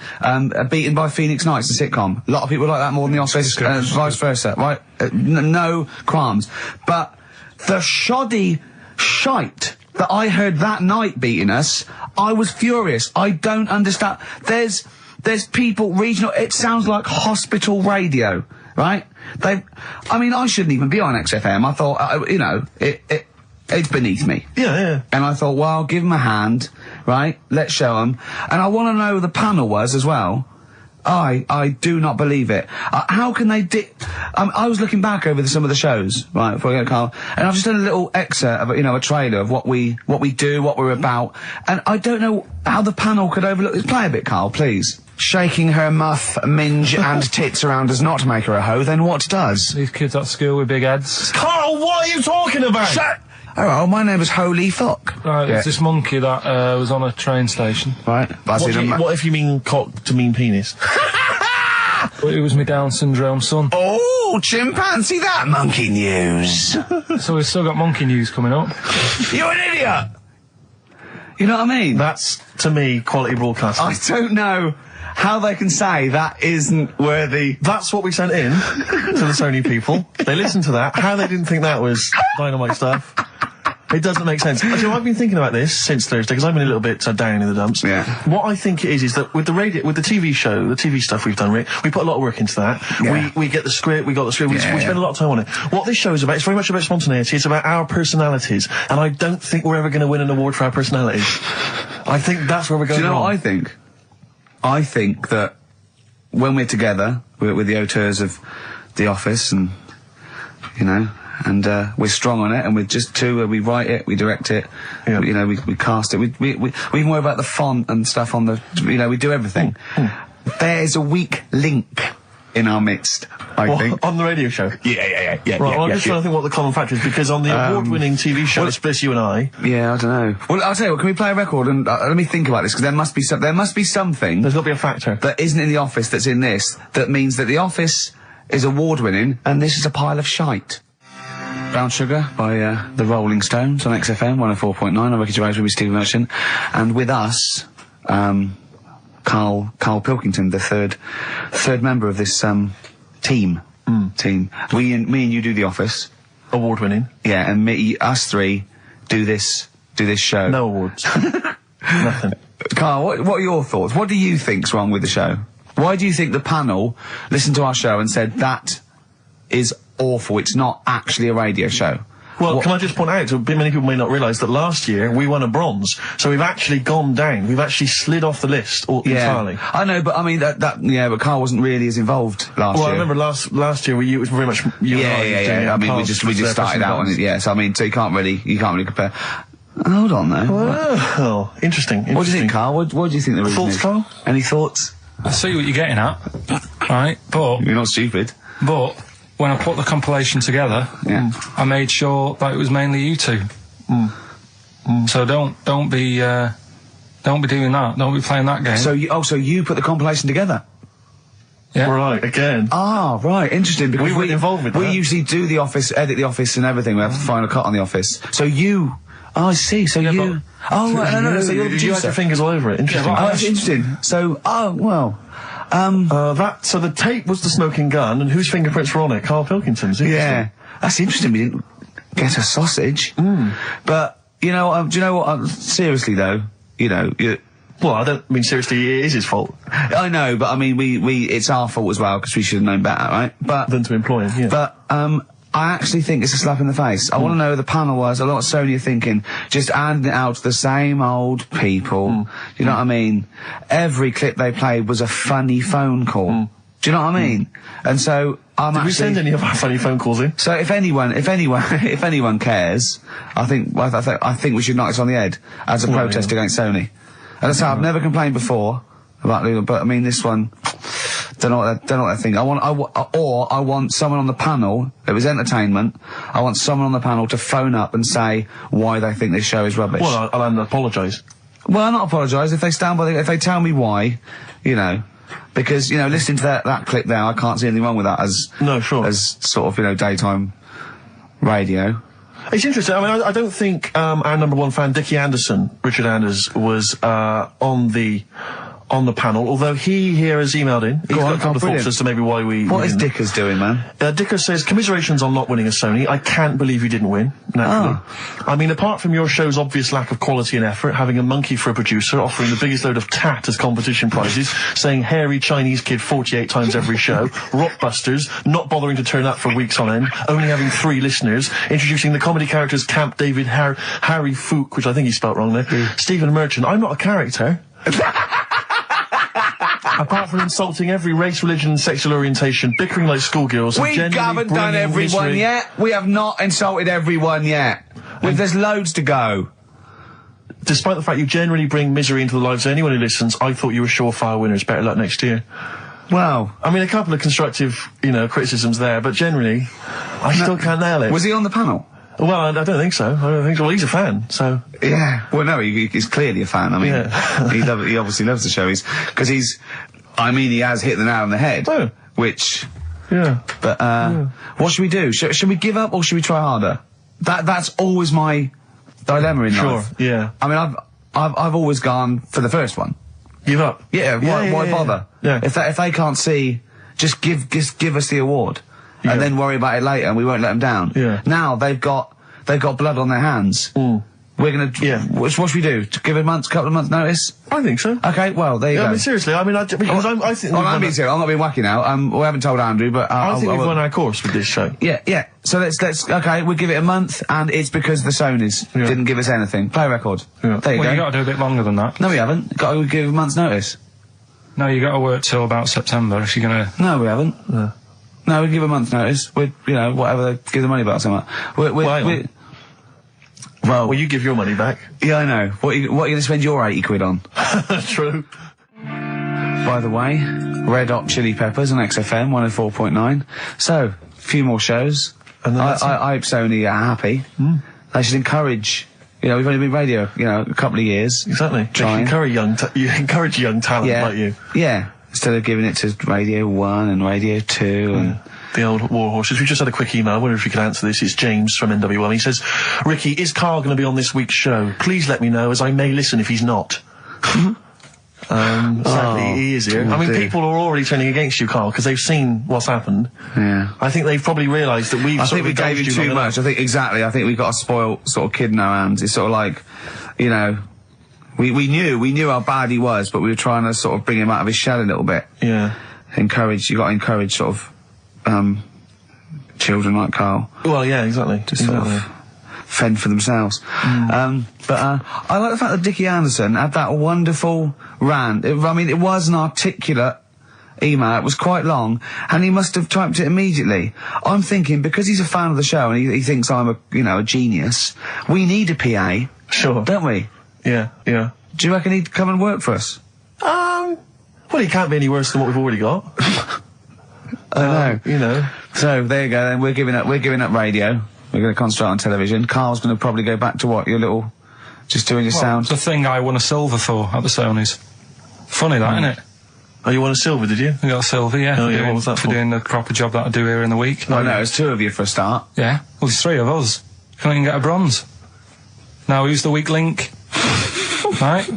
Beaten by Phoenix Nights, the sitcom. A lot of people like that more than the Oscars, vice versa, right? No qualms. But the shoddy shite that I heard that night beating us, I was furious. I don't understand. There's people, regional, it sounds like hospital radio, right? I shouldn't even be on XFM. I thought, it's beneath me. Yeah. And I thought, well, I'll give them a hand, right? Let's show them. And I want to know who the panel was as well. I do not believe it. How can they I was looking back over some of the shows, right, before I go, Carl, and I've just done a little excerpt of, a trailer of what we do, what we're about, and I don't know how the panel could overlook this. Play a bit, Carl, please. Shaking her muff, minge and tits around does not make her a hoe, then what does? These kids at school with big heads. Carl, what are you talking about? Shut! Oh, my name is Holy Fuck. Right, there's this monkey that was on a train station. Right. What if you mean cock to mean penis? It was my Down syndrome son. Oh, chimpanzee that monkey news. So we've still got monkey news coming up. You're an idiot! You know what I mean? That's, to me, quality broadcasting. I don't know how they can say that isn't worthy. That's what we sent in to the Sony people. They listened to that. How they didn't think that was dynamite stuff, it doesn't make sense. Actually, I've been thinking about this since Thursday, because I've been a little bit down in the dumps. Yeah. What I think it is that with the TV show, the TV stuff we've done, Rick, we put a lot of work into that. Yeah. We get the script, we spend a lot of time on it. What this show is about, it's very much about spontaneity, it's about our personalities, and I don't think we're ever going to win an award for our personalities. I think that's where we're going. Do you know wrong. what I think? I think that when we're together, we're the auteurs of The Office, and we're strong on it, and we're just two. We write it, we direct it, we cast it. We even worry about the font and stuff on the. We do everything. There's a weak link in our midst, I think. On the radio show? Yeah. Right, well, I'm just trying to think what the common factor is, because on the award-winning TV show, Spliss You and I... Yeah, I don't know. Well, I'll tell you what, can we play a record and let me think about this, because there must be something... There's got to be a factor. ...that isn't in The Office that's in this, that means that The Office is award-winning, and this is a pile of shite. Brown Sugar by the Rolling Stones on XFM 104.9. I'm Ricky Gervais with Stephen Merchant, and with us, Karl Pilkington, the third member of this team. Me and you do The Office. Award winning. Yeah, and us three do this show. No awards. Nothing. Karl, what are your thoughts? What do you think's wrong with the show? Why do you think the panel listened to our show and said that is awful, it's not actually a radio show? Well, can I just point out, many people may not realise that last year we won a bronze, so we've actually gone down. We've actually slid off the list entirely. I know, but I mean but Karl wasn't really as involved last year. Well, I remember last year it was very much you and I. Yeah. I mean, we just started out on it. Yeah, so I mean, so you can't really compare. Hold on, though. Well, interesting. What do you think, Karl? What do you think the reason is? Thoughts, Karl? Any thoughts? I see what you're getting at, right? But you're not stupid. But when I put the compilation together, I made sure that it was mainly you two. So don't be doing that. Don't be playing that game. So you put the compilation together? Yeah. Right, again. Ah, right, interesting, because we weren't involved with that. We usually do The Office, edit The Office and everything. We have the final cut on The Office. So you... Oh, I see, so you... Oh, right, no, so you're the producer. You had your fingers all over it. Interesting. Oh, that's interesting. So, so the tape was the smoking gun, and whose fingerprints were on it? Karl Pilkington's. Yeah. That's interesting, we didn't get a sausage. But, do you know what, seriously though, well, I don't mean seriously, it is his fault. I know, but I mean, it's our fault as well, because we should have known better, right? But... Than to employ him, yeah. But, I actually think it's a slap in the face. I want to know who the panel was. A lot of Sony are thinking, just handing it out to the same old people. You know what I mean? Every clip they played was a funny phone call. Do you know what I mean? And so, Did we send any of our funny phone calls in? So if anyone cares, I think we should knock this on the head as a protest against Sony. And that's how I've never complained before about Lula, but I mean this one, don't know what they think. I want someone on the panel. It was entertainment. I want someone on the panel to phone up and say why they think this show is rubbish. Well, I'll apologise. Well, I'll not apologise if they stand by if they tell me why, because listening to that clip there, I can't see anything wrong with that as sort of daytime radio. It's interesting. I mean, I don't think our number one fan, Dickie Anderson, Richard Anders, was on the panel, although he here has emailed in. He's got a couple of thoughts as to maybe why we... What is Dickers doing, man? Dickers says, commiserations on not winning a Sony. I can't believe you didn't win, naturally. I mean, apart from your show's obvious lack of quality and effort, having a monkey for a producer, offering the biggest load of tat as competition prizes, saying hairy Chinese kid 48 times every show, Rockbusters, not bothering to turn up for weeks on end, only having 3 listeners, introducing the comedy characters Camp David, Harry Fook, which I think he spelt wrong there, Stephen Merchant. I'm not a character. Apart from insulting every race, religion and sexual orientation, bickering like schoolgirls... We haven't done everyone yet. We have not insulted everyone yet. There's loads to go. Despite the fact you generally bring misery into the lives of anyone who listens, I thought you were surefire winners. Better luck next year. Well... I mean, a couple of constructive, criticisms there, but generally, I still can't nail it. Was he on the panel? Well, I don't think so. Well, he's a fan, so... Yeah. Well, no, he's clearly a fan. I mean, he obviously loves the show. He has hit the nail on the head. Oh. Which... Yeah. But, what should we do? Should we give up or should we try harder? That's always my dilemma in life. Sure, yeah. I mean, I've always gone for the first one. Give up? Yeah, why bother? Yeah. If they can't see, just give us the award. Yeah. And then worry about it later and we won't let them down. Yeah. Now they've got blood on their hands. We're gonna... Yeah. What should we do? To give a couple of months notice? I think so. Okay, well, there you go. I mean, seriously, I think... I'm being serious. I'm not being wacky now. We haven't told Andrew, but... I think we've won our course with this show. Yeah. So let's... Okay, we'll give it a month, and it's because the Sonys didn't give us anything. Play a record. Yeah. There you go. You got to do a bit longer than that. No, we haven't. Got to give a month's notice. No, you got to work till about September if you're gonna... No, we haven't. No, we give a month's notice. We're, whatever they give the money back, something like that. Well, you give your money back. Yeah, I know. What are you going to spend your 80 quid on? True. By the way, Red Hot Chili Peppers on XFM 104.9. So, a few more shows. And I hope Sony are happy. They should encourage... we've only been radio, a couple of years. Exactly. You encourage young talent like you. Yeah. Instead of giving it to Radio 1 and Radio 2 and... The old war horses. We just had a quick email. I wonder if you could answer this. It's James from NW1. He says, Ricky, is Karl going to be on this week's show? Please let me know, as I may listen if he's not. Sadly, he is here. I mean, people are already turning against you, Karl, because they've seen what's happened. Yeah. I think they've probably realised that I think we gave you too much. I think we've got a spoiled sort of kid in our hands. It's sort of like, we knew how bad he was, but we were trying to sort of bring him out of his shell a little bit. Yeah. You got to encourage sort of, children like Karl. Well, yeah, exactly. Sort of fend for themselves. But I like the fact that Dickie Anderson had that wonderful rant. It was an articulate email. It was quite long, and he must have typed it immediately. I'm thinking, because he's a fan of the show and he thinks I'm a genius, we need a PA. Sure. Don't we? Yeah. Do you reckon he'd come and work for us? Well, he can't be any worse than what we've already got. I know. So there you go. Then we're giving up radio. We're going to concentrate on television. Carl's going to probably go back to what, your little, just doing your sound. It's the thing I won a silver for at the Sonys. Funny that, isn't it? Oh, you won a silver, did you? I got a silver, yeah. Oh, yeah. What was that for? Doing the proper job that I do here in the week. No, there's two of you for a start. Yeah. Well, there's three of us. Can't even get a bronze. Now who's the weak link? Right.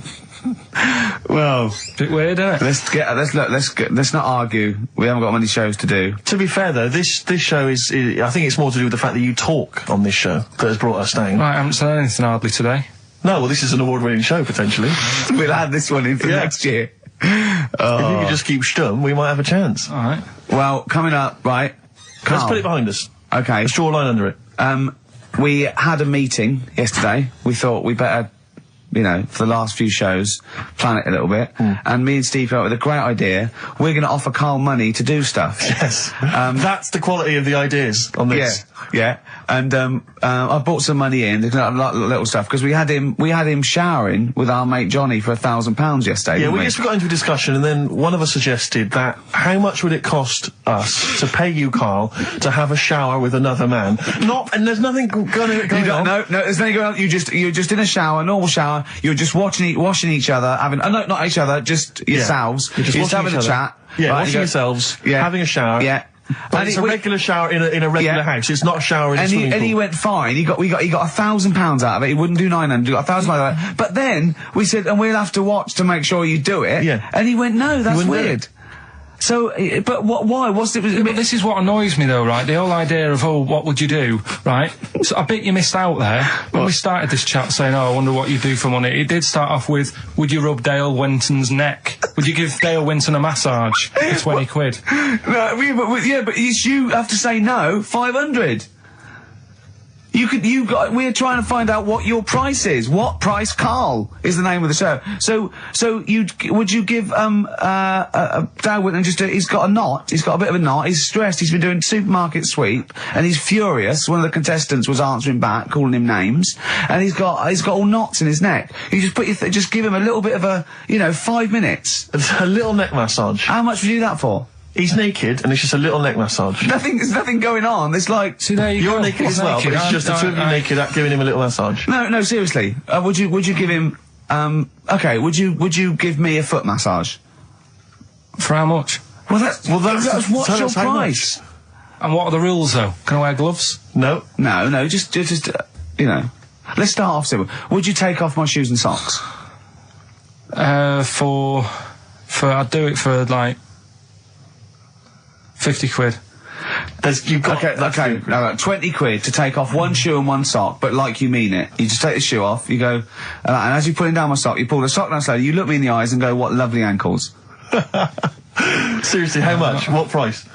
Well, bit weird, isn't it? Let's not argue. We haven't got many shows to do. To be fair though, this show is I think it's more to do with the fact that you talk on this show that has brought us down. Right, I haven't said anything hardly today. No, well, this is an award-winning show potentially. We'll add this one in for next year. If you could just keep stum, we might have a chance. All right. Well, coming up, right? Let's put it behind us. Okay. Let's draw a line under it. We had a meeting yesterday. We thought we better, for the last few shows, plan it a little bit. And me and Steve came up with a great idea. We're going to offer Karl money to do stuff. Yes. That's the quality of the ideas on this. Yeah. And I brought some money in, little stuff, because we had him showering with our mate Johnny for £1,000 yesterday. Yeah, we just got into a discussion, and then one of us suggested that how much would it cost us to pay you, Karl, to have a shower with another man? And there's nothing going on. No, there's nothing going on. You're just in a shower, normal shower. You're just washing each other, not each other, just yourselves. You're just having a chat. Yeah, washing yourselves, having a shower. Yeah. But it's a regular shower in a regular house. It's not a shower in a swimming pool. And he went fine. We got £1,000 out of it. He wouldn't do 900. He got £1,000 out of it. But then we said, and we'll have to watch to make sure you do it. Yeah. And he went, no, that's weird. So, but why? What's it? But this is what annoys me though, right? The whole idea of, what would you do, right? So I bet you missed out there. When we started this chat saying, I wonder what you do for money, it did start off with, would you rub Dale Winton's neck? Would you give Dale Winton a massage for 20 quid? No, but you have to say no, 500. We're trying to find out what your price is. What price, Karl, is the name of the show. So would you give, Dale Winton he's got a knot, he's got a bit of a knot, he's stressed, he's been doing supermarket sweep, and he's furious. One of the contestants was answering back, calling him names, and he's got all knots in his neck. You just give him a little bit of a, 5 minutes. A little neck massage. How much would you do that for? He's naked, and it's just a little neck massage. There's nothing going on. It's like... See, there You're naked as well, but it's just the two of you naked giving him a little massage. No, seriously. Would you give him... would you give me a foot massage? For how much? What's your price? And what are the rules, though? Can I wear gloves? No. No, just let's start off simple. Would you take off my shoes and socks? I'd do it for, 50 quid. You've got Okay, no, 20 quid to take off one shoe and one sock, but like you mean it. You just take the shoe off, you go, and as you're putting down my sock, you pull the sock down slowly, you look me in the eyes and go, what lovely ankles. Seriously, how much? What price?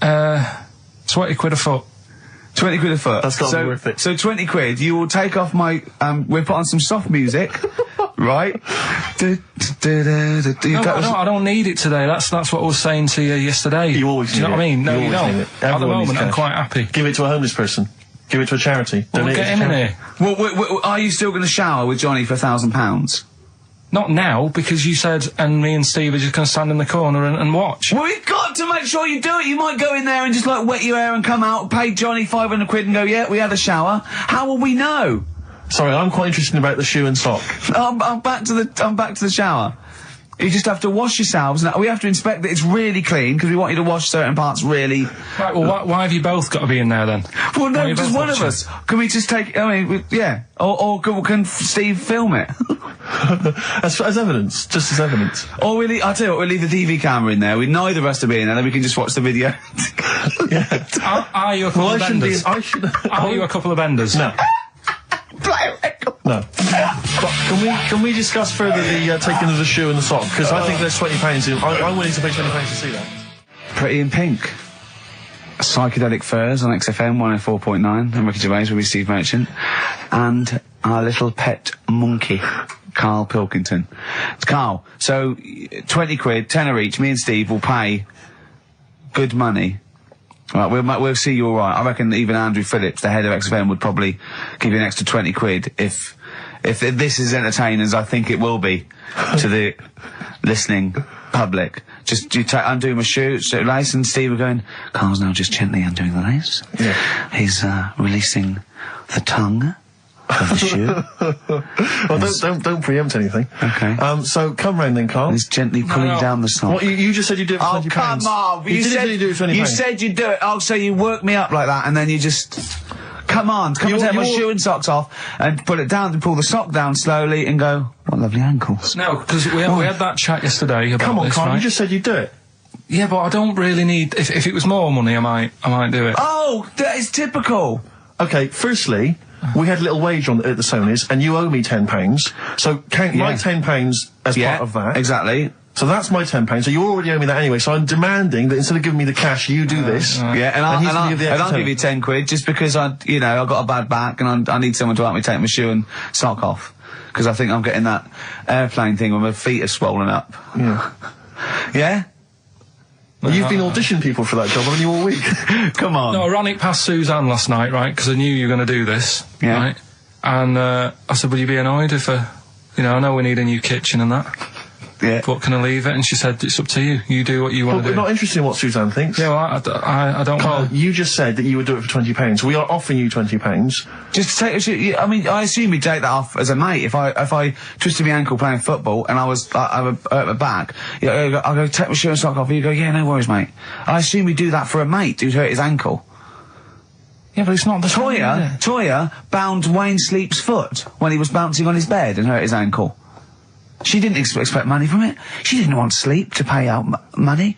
20 quid a foot. 20 quid a foot. That's got to be worth it. So 20 quid, you will take off my, we'll put on some soft music, right? I don't need it today. That's what I was saying to you yesterday. You always need it. Do you know what I mean? No, you don't. At the moment, I'm quite happy. Give it to a homeless person. Give it to a charity. Well, we'll get him in here. Well, are you still going to shower with Johnny for £1,000? Not now, because you said, and me and Steve are just going to stand in the corner and watch. Well, we've got to make sure you do it. You might go in there and just, like, wet your hair and come out, pay Johnny 500 quid and go, yeah, we had a shower. How will we know? Sorry, I'm quite interested about the shoe and sock. I'm back to the shower. You just have to wash yourselves. Now, we have to inspect that it's really clean, because we want you to wash certain parts really... Right, well, why have you both got to be in there, then? Well, no, just one of us. Can we just take... I mean, yeah. Or can Steve film it? as evidence. Just as evidence. Or I'll tell you what, we'll leave the TV camera in there. Neither of us to be in there, then we can just watch the video. Yeah. Are you a couple of benders? Are you a couple of benders? No. No. But can we discuss further the taking of the shoe and the sock? Because I think there's £20 I'm willing to pay £20 to see that. Pretty in Pink. Psychedelic Furs on XFM 104.9. I'm Ricky Gervais with Steve Merchant. And our little pet monkey, Karl Pilkington. Karl, so 20 quid, tenner each, me and Steve will pay good money. Right, we'll see you all right. I reckon even Andrew Phillips, the head of XFM, would probably give you an extra 20 quid if this is entertaining as I think it will be to the listening public. Just undo my shoe lace, and Steve are going, Carl's now just gently undoing the lace. Yeah. He's releasing the tongue of the shoe. Well, don't preempt anything. Okay. So come round then, Carl. He's gently pulling down the sock. What, you just said you'd do it for £20. Oh, come on! You said you'd do it. Oh, so you work me up like that, and then you just... Come on take my shoe and socks off, and put it down, and pull the sock down slowly, and go, what lovely ankles. No, because we had that chat yesterday about Come on, this, Carl, right? you just said you'd do it. Yeah, but I don't really need... If it was more money, I might do it. Oh, that is typical. Okay, firstly... We had a little wage at the Sonys, and you owe me £10. So count my £10 as part of that. Exactly. So that's my £10. So you already owe me that anyway. So I'm demanding that instead of giving me the cash, you do this. Yeah, and I'll give you 10 quid just because I've got a bad back and I need someone to help me take my shoe and sock off, because I think I'm getting that airplane thing where my feet are swollen up. Yeah. Yeah. Well, you've been auditioning people for that job, haven't you, all week? Come on. No, I ran it past Suzanne last night, right, because I knew you were going to do this, right? And I said, would you be annoyed if, I know we need a new kitchen and that. Yeah. But can I leave it? And she said, it's up to you. You do what you want to do. We're not interested in what Suzanne thinks. Yeah, well, I don't Carl, you just said that you would do it for £20. We are offering you £20. Just to take a shoe. I mean, I assume you'd take that off as a mate. If I twisted my ankle playing football and I hurt my back, I'll go take my shoe and sock off, and you go, yeah, no worries, mate. I assume you do that for a mate who's hurt his ankle. Yeah, but it's not the Toya bound Wayne Sleep's foot when he was bouncing on his bed and hurt his ankle. She didn't expect money from it. She didn't want Sleep to pay out money.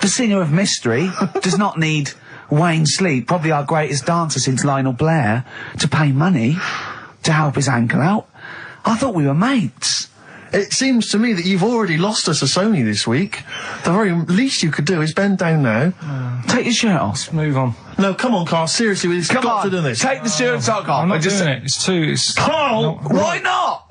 The singer of Mystery does not need Wayne Sleep, probably our greatest dancer since Lionel Blair, to pay money to help his ankle out. I thought we were mates. It seems to me that you've already lost us a Sony this week. The very least you could do is bend down now. Take your shirt off. Move on. No, come on, Carl. Seriously, we've got to do this. Take the shirt and sock off. I'm not doing it. It's too... Carl! Why not?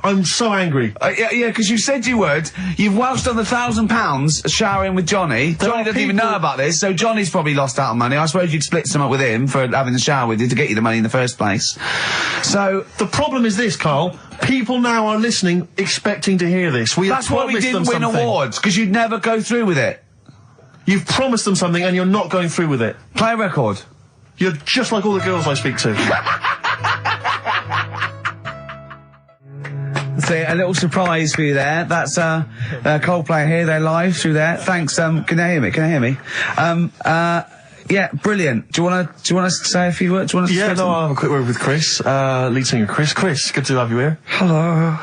I'm so angry. Yeah, because you said you would. You've welched on the £1,000 showering with Johnny. Johnny doesn't even know about this, so Johnny's probably lost out on money. I suppose you'd split some up with him for having the shower with you to get you the money in the first place. So the problem is this, Carl. People now are listening, expecting to hear this. That's why we didn't win awards, because you'd never go through with it. You've promised them something and you're not going through with it. Play a record. You're just like all the girls I speak to. So a little surprise for you there. That's Coldplay here. They're live through there. Thanks. Can you hear me? Yeah, brilliant. Do you wanna say a few words? Do you wanna Yeah, no, I'll have a quick word with Chris, lead singer Chris. Chris, good to have you here. Hello.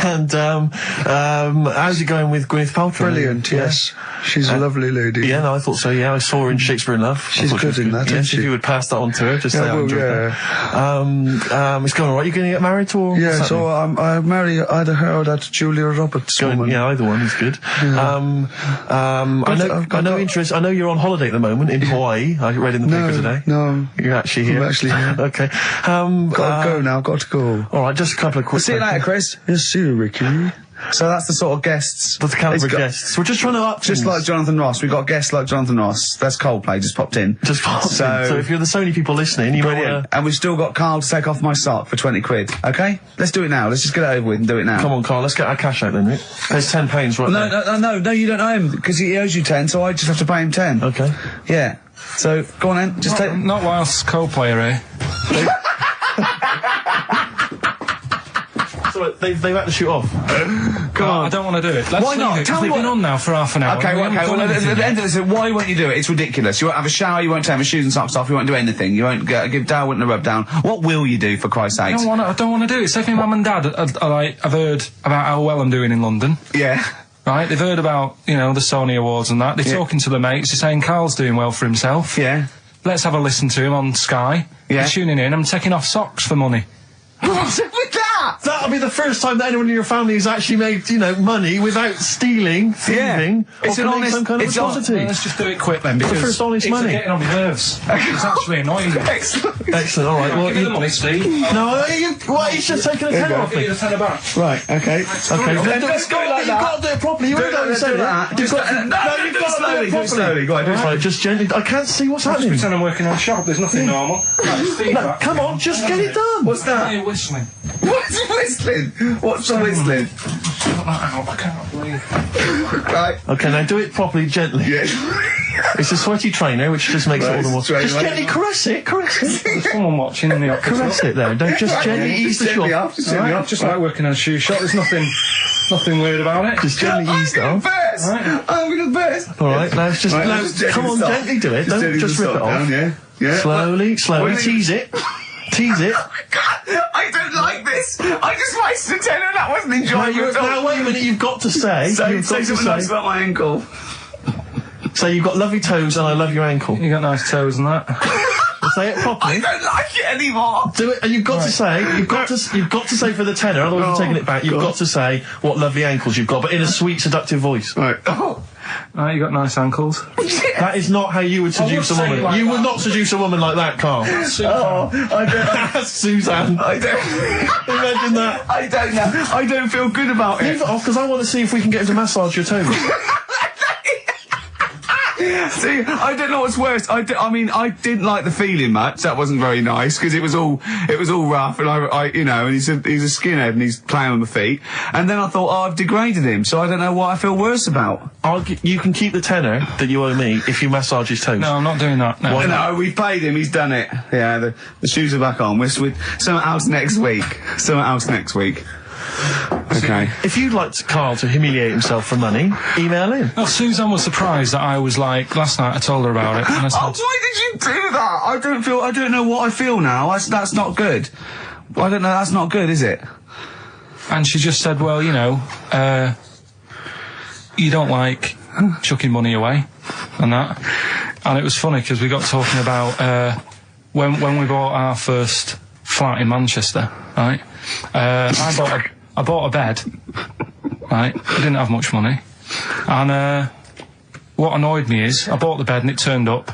And, how's it going with Gwyneth Paltrow? Brilliant, yes. She's a lovely lady. Yeah, no, I thought so, yeah. I saw her in Shakespeare in Love. She's good in that, isn't yes, she? if you would pass that on to her, just say I enjoyed that. It's going alright. You going to get married or? Yeah, so I marry either her or that Julia Roberts woman. Yeah, either one is good. Yeah. I know you're on holiday at the moment in Hawaii. I read in the paper today. No. You're actually here. I'm actually here. Okay. Got to go now, got to go. Alright, just a couple of quick See you later, Chris. Yes, see you, Ricky. So that's the sort of guests. That's the caliber of guests. We're just trying to up Just like Jonathan Ross. We've got guests like Jonathan Ross. That's Coldplay, just popped in. So if you're the Sony people listening, you might want to... And we've still got Carl to take off my sock for 20 quid. Okay? Let's do it now. Let's just get it over with and do it now. Come on, Carl, let's get our cash out then, Rick. There's £10 right there. No, you don't owe him, because he owes you 10, so I just have to pay him 10. Okay. Yeah. So, go on then. Just take... Not whilst Coldplay are here. So they've had to shoot off. Come on. I don't want to do it. Why not? Tell me what... We've been on now for half an hour. Okay, at the end of this, why won't you do it? It's ridiculous. You won't have a shower, you won't take my shoes and socks off, you won't do anything. You won't give Darwin a rub down. What will you do, for Christ's sake? I don't want to do it. Say if my mum and dad have heard about how well I'm doing in London. Yeah. Right, they've heard about, the Sony Awards and that. They're talking to the mates, they're saying Carl's doing well for himself. Yeah. Let's have a listen to him on Sky. Yeah. They're tuning in, I'm taking off socks for money. What's it with that? That'll be the first time that anyone in your family has actually made, money without stealing, thieving, It's an honest... some kind of atrocity. Let's just do it quick then, because the first honest it's money. getting on my nerves. It's actually annoying. Excellent, alright. Well, give me the money, Steve. No, he's just taking a tenner off me. Give me the tenner back. Right, okay. Let's go like that. You've got to do it properly. You ain't got to say that. You've got to do it slowly. Go on, do it slowly. Just gently. I can't see what's happening. Just pretend I'm working on a shop. There's nothing normal. No, come on, just get it done. What's that? You're whistling. What's whistling? What's the whistling? Shut that out. I can't believe. Right. Okay, now do it properly, gently. Yeah. It's a sweaty trainer, which just makes it all the more... Just gently caress it. There's someone watching in the office. Caress it there. Don't just gently ease the shock. Just like working on a shoe shop. There's nothing weird about it. Just gently ease it off. I'm going to burst. Alright, now it's just... come on, gently do it. Don't just rip it off. Yeah. Slowly. Tease it. Tease it. Oh my God, I don't like this. I just wasted a tenner. That wasn't enjoyable at all. Now wait a minute. You've got to say. Say something nice about my ankle. Say you've got lovely toes and I love your ankle. You got nice toes and that. Say it properly. I don't like it anymore. Do it, and you've got to say. You've got to say for the tenner. Otherwise, you're taking it back. You've got to say what lovely ankles you've got, but in a sweet, seductive voice. Right. Oh. You got nice ankles. That is not how you would seduce a woman. Like you would not seduce a woman like that, Carl. I don't. That's Suzanne. I don't. Imagine that. I don't know. I don't feel good about it. Leave it off, because I want to see if we can get him to massage your toes. See, I don't know what's worse. I mean, I didn't like the feeling much. That wasn't very nice because it was all rough, and and he's a skinhead and he's playing on the feet. And then I thought, I've degraded him, so I don't know what I feel worse about. You can keep the tenner that you owe me if you massage his toes. No, I'm not doing that. No, no, we've paid him. He's done it. Yeah, the shoes are back on. We're something else next week. Okay. If you'd like Carl to humiliate himself for money, email in. Well, Suzanne was surprised that I was like, last night I told her about it. And I said, why did you do that? I don't know what I feel now. That's not good. I don't know, that's not good, is it? And she just said, well, you don't like chucking money away and that. And it was funny because we got talking about when we bought our first flat in Manchester, right? I bought a bed, right? I didn't have much money. And what annoyed me is I bought the bed and it turned up.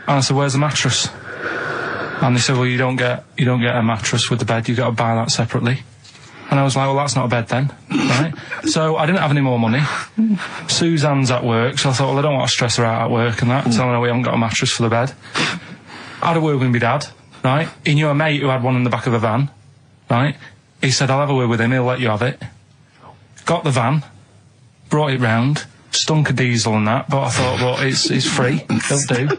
And I said, where's the mattress? And they said, well, you don't get a mattress with the bed, you've got to buy that separately. And I was like, well, that's not a bed then, right? So I didn't have any more money. Suzanne's at work, so I thought, well, I don't want to stress her out at work and that, telling her we haven't got a mattress for the bed. I had a word with my dad, right? He knew a mate who had one in the back of a van, right? He said, I'll have a word with him, he'll let you have it. Got the van, brought it round, stunk of diesel and that, but I thought, well, it's free, it'll do.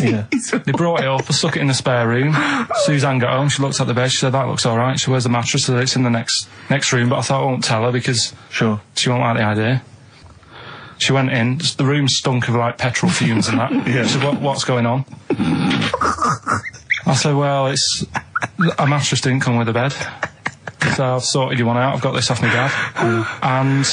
Yeah. They brought it up, I stuck it in the spare room. Suzanne got home, she looked at the bed, she said, that looks alright. She where's the mattress? So it's in the next room, but I thought I won't tell her because she won't like the idea. She went in, the room stunk of like petrol fumes and that. Yeah. She said, what's going on? I said, well, it's a mattress didn't come with a bed. So I've sorted you one out, I've got this off my dad. And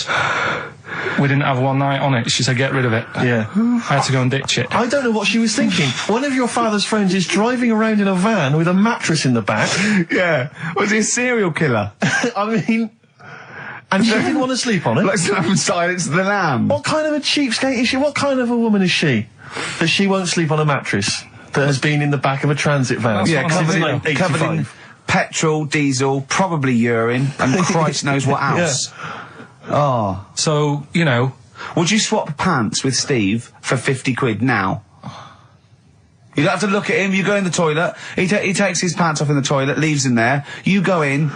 we didn't have one night on it. She said, get rid of it. Yeah. I had to go and ditch it. I don't know what she was thinking. One of your father's friends is driving around in a van with a mattress in the back. Yeah. Was he a serial killer? I mean... And she didn't want to sleep on it? Like Silence of the Lamb. What kind of a cheapskate is she? What kind of a woman is she? That she won't sleep on a mattress that has been in the back of a transit van? That's Yeah, covered in petrol, diesel, probably urine, and Christ knows what else. Yeah. Oh. So, you know... Would you swap pants with Steve for 50 quid now? You'd have to look at him, you go in the toilet, he takes his pants off in the toilet, leaves them there, you go in...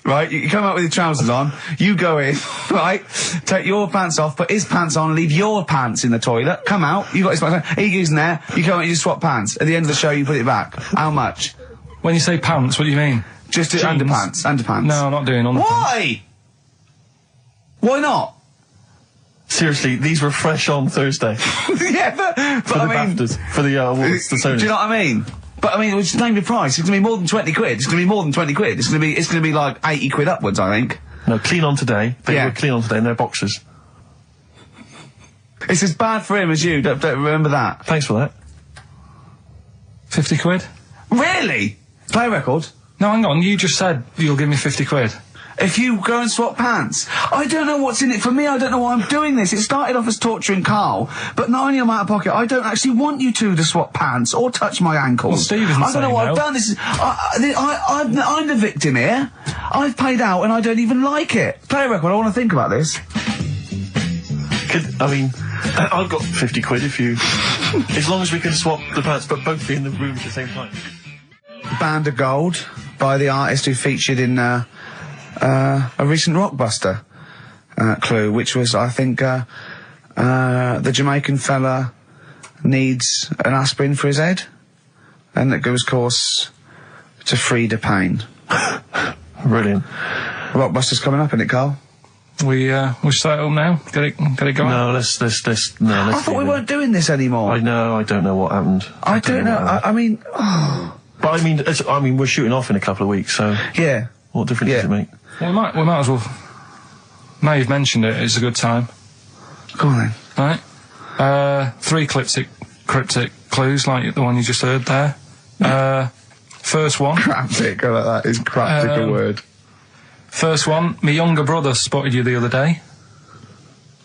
Right, you come out with your trousers on, you go in, right, take your pants off, put his pants on, leave your pants in the toilet, come out, you got his pants on, he goes in there, you come out, you swap pants. At the end of the show, you put it back. How much? When you say pants, what do you mean? Just underpants. No, I'm not doing underpants. Why? Why not? Seriously, these were fresh on Thursday. Yeah, but for the BAFTAs, for the awards, the Sony. Do you know what I mean? But I mean, just name the price. It's gonna be more than 20 quid. It's gonna be more than 20 quid. It's gonna be like 80 quid upwards, I think. No, clean on today. They were clean on today, and they're boxers. It's as bad for him as you. Don't remember that. Thanks for that. 50 quid? Really? Play a record? No, hang on. You just said you'll give me 50 quid. If you go and swap pants. I don't know what's in it for me. I don't know why I'm doing this. It started off as torturing Carl, but not only am I out of pocket, I don't actually want you two to swap pants or touch my ankles. Well, Steve isn't I don't know what I've done. This is... I'm the victim here. I've paid out and I don't even like it. Play a record. I want to think about this. I've got 50 quid if you... as long as we can swap the pants, but both be in the room at the same time. Band of Gold by the artist who featured in a recent Rockbuster clue, which was, I think, the Jamaican fella needs an aspirin for his head, and that goes course to free the pain. Brilliant. Rockbuster's coming up, isn't it, Carl? We set it up now. Get it going. No, let's I thought we weren't doing this anymore. I know. I don't know what happened. I don't know. I mean, but I mean, we're shooting off in a couple of weeks, so yeah. What difference does it make? Well, we might as well. Now you've mentioned it, it's a good time. Go on then. Right. 3 cryptic clues like the one you just heard there. First one. Cryptic. I like that. Is cryptic a word? First one. My younger brother spotted you the other day.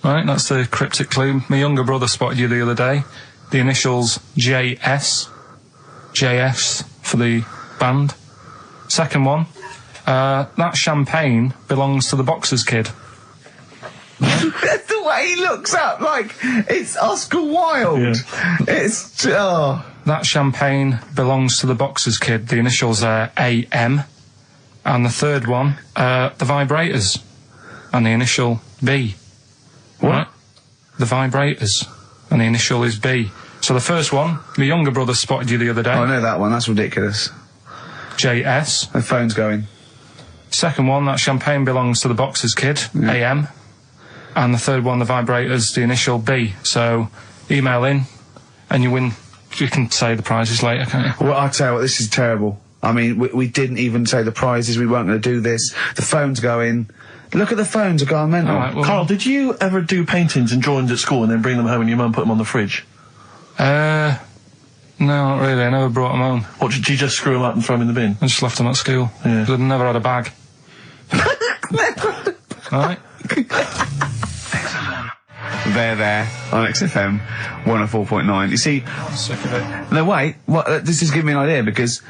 Right. That's the cryptic clue. My younger brother spotted you the other day. The initials JS. JS for the band. Second one. That champagne belongs to the Boxers Kid. That's the way he looks up, like it's Oscar Wilde. Yeah. It's That champagne belongs to the Boxers Kid. The initials are AM. And the third one, the Vibrators, and the initial B. What? Right? The Vibrators, and the initial is B. So the first one, my younger brother spotted you the other day. Oh, I know that one. That's ridiculous. JS. The phone's going. Second one, that champagne belongs to the Boxers Kid, AM. And the third one, the Vibrators, the initial B. So email in, and you win. You can say the prizes later, can't you? Well, I'll tell you what, this is terrible. I mean, we didn't even say the prizes. We weren't going to do this. The phone's going. Look at the phones are going mental. Right, well, Carl, did you ever do paintings and drawings at school and then bring them home and your mum put them on the fridge? No, not really. I never brought them home. What, did you just screw them up and throw them in the bin? I just left them at school. Yeah. I'd never had a bag. Alright? There, on XFM 104.9. You see... Sick of it. No, wait. This is giving me an idea, because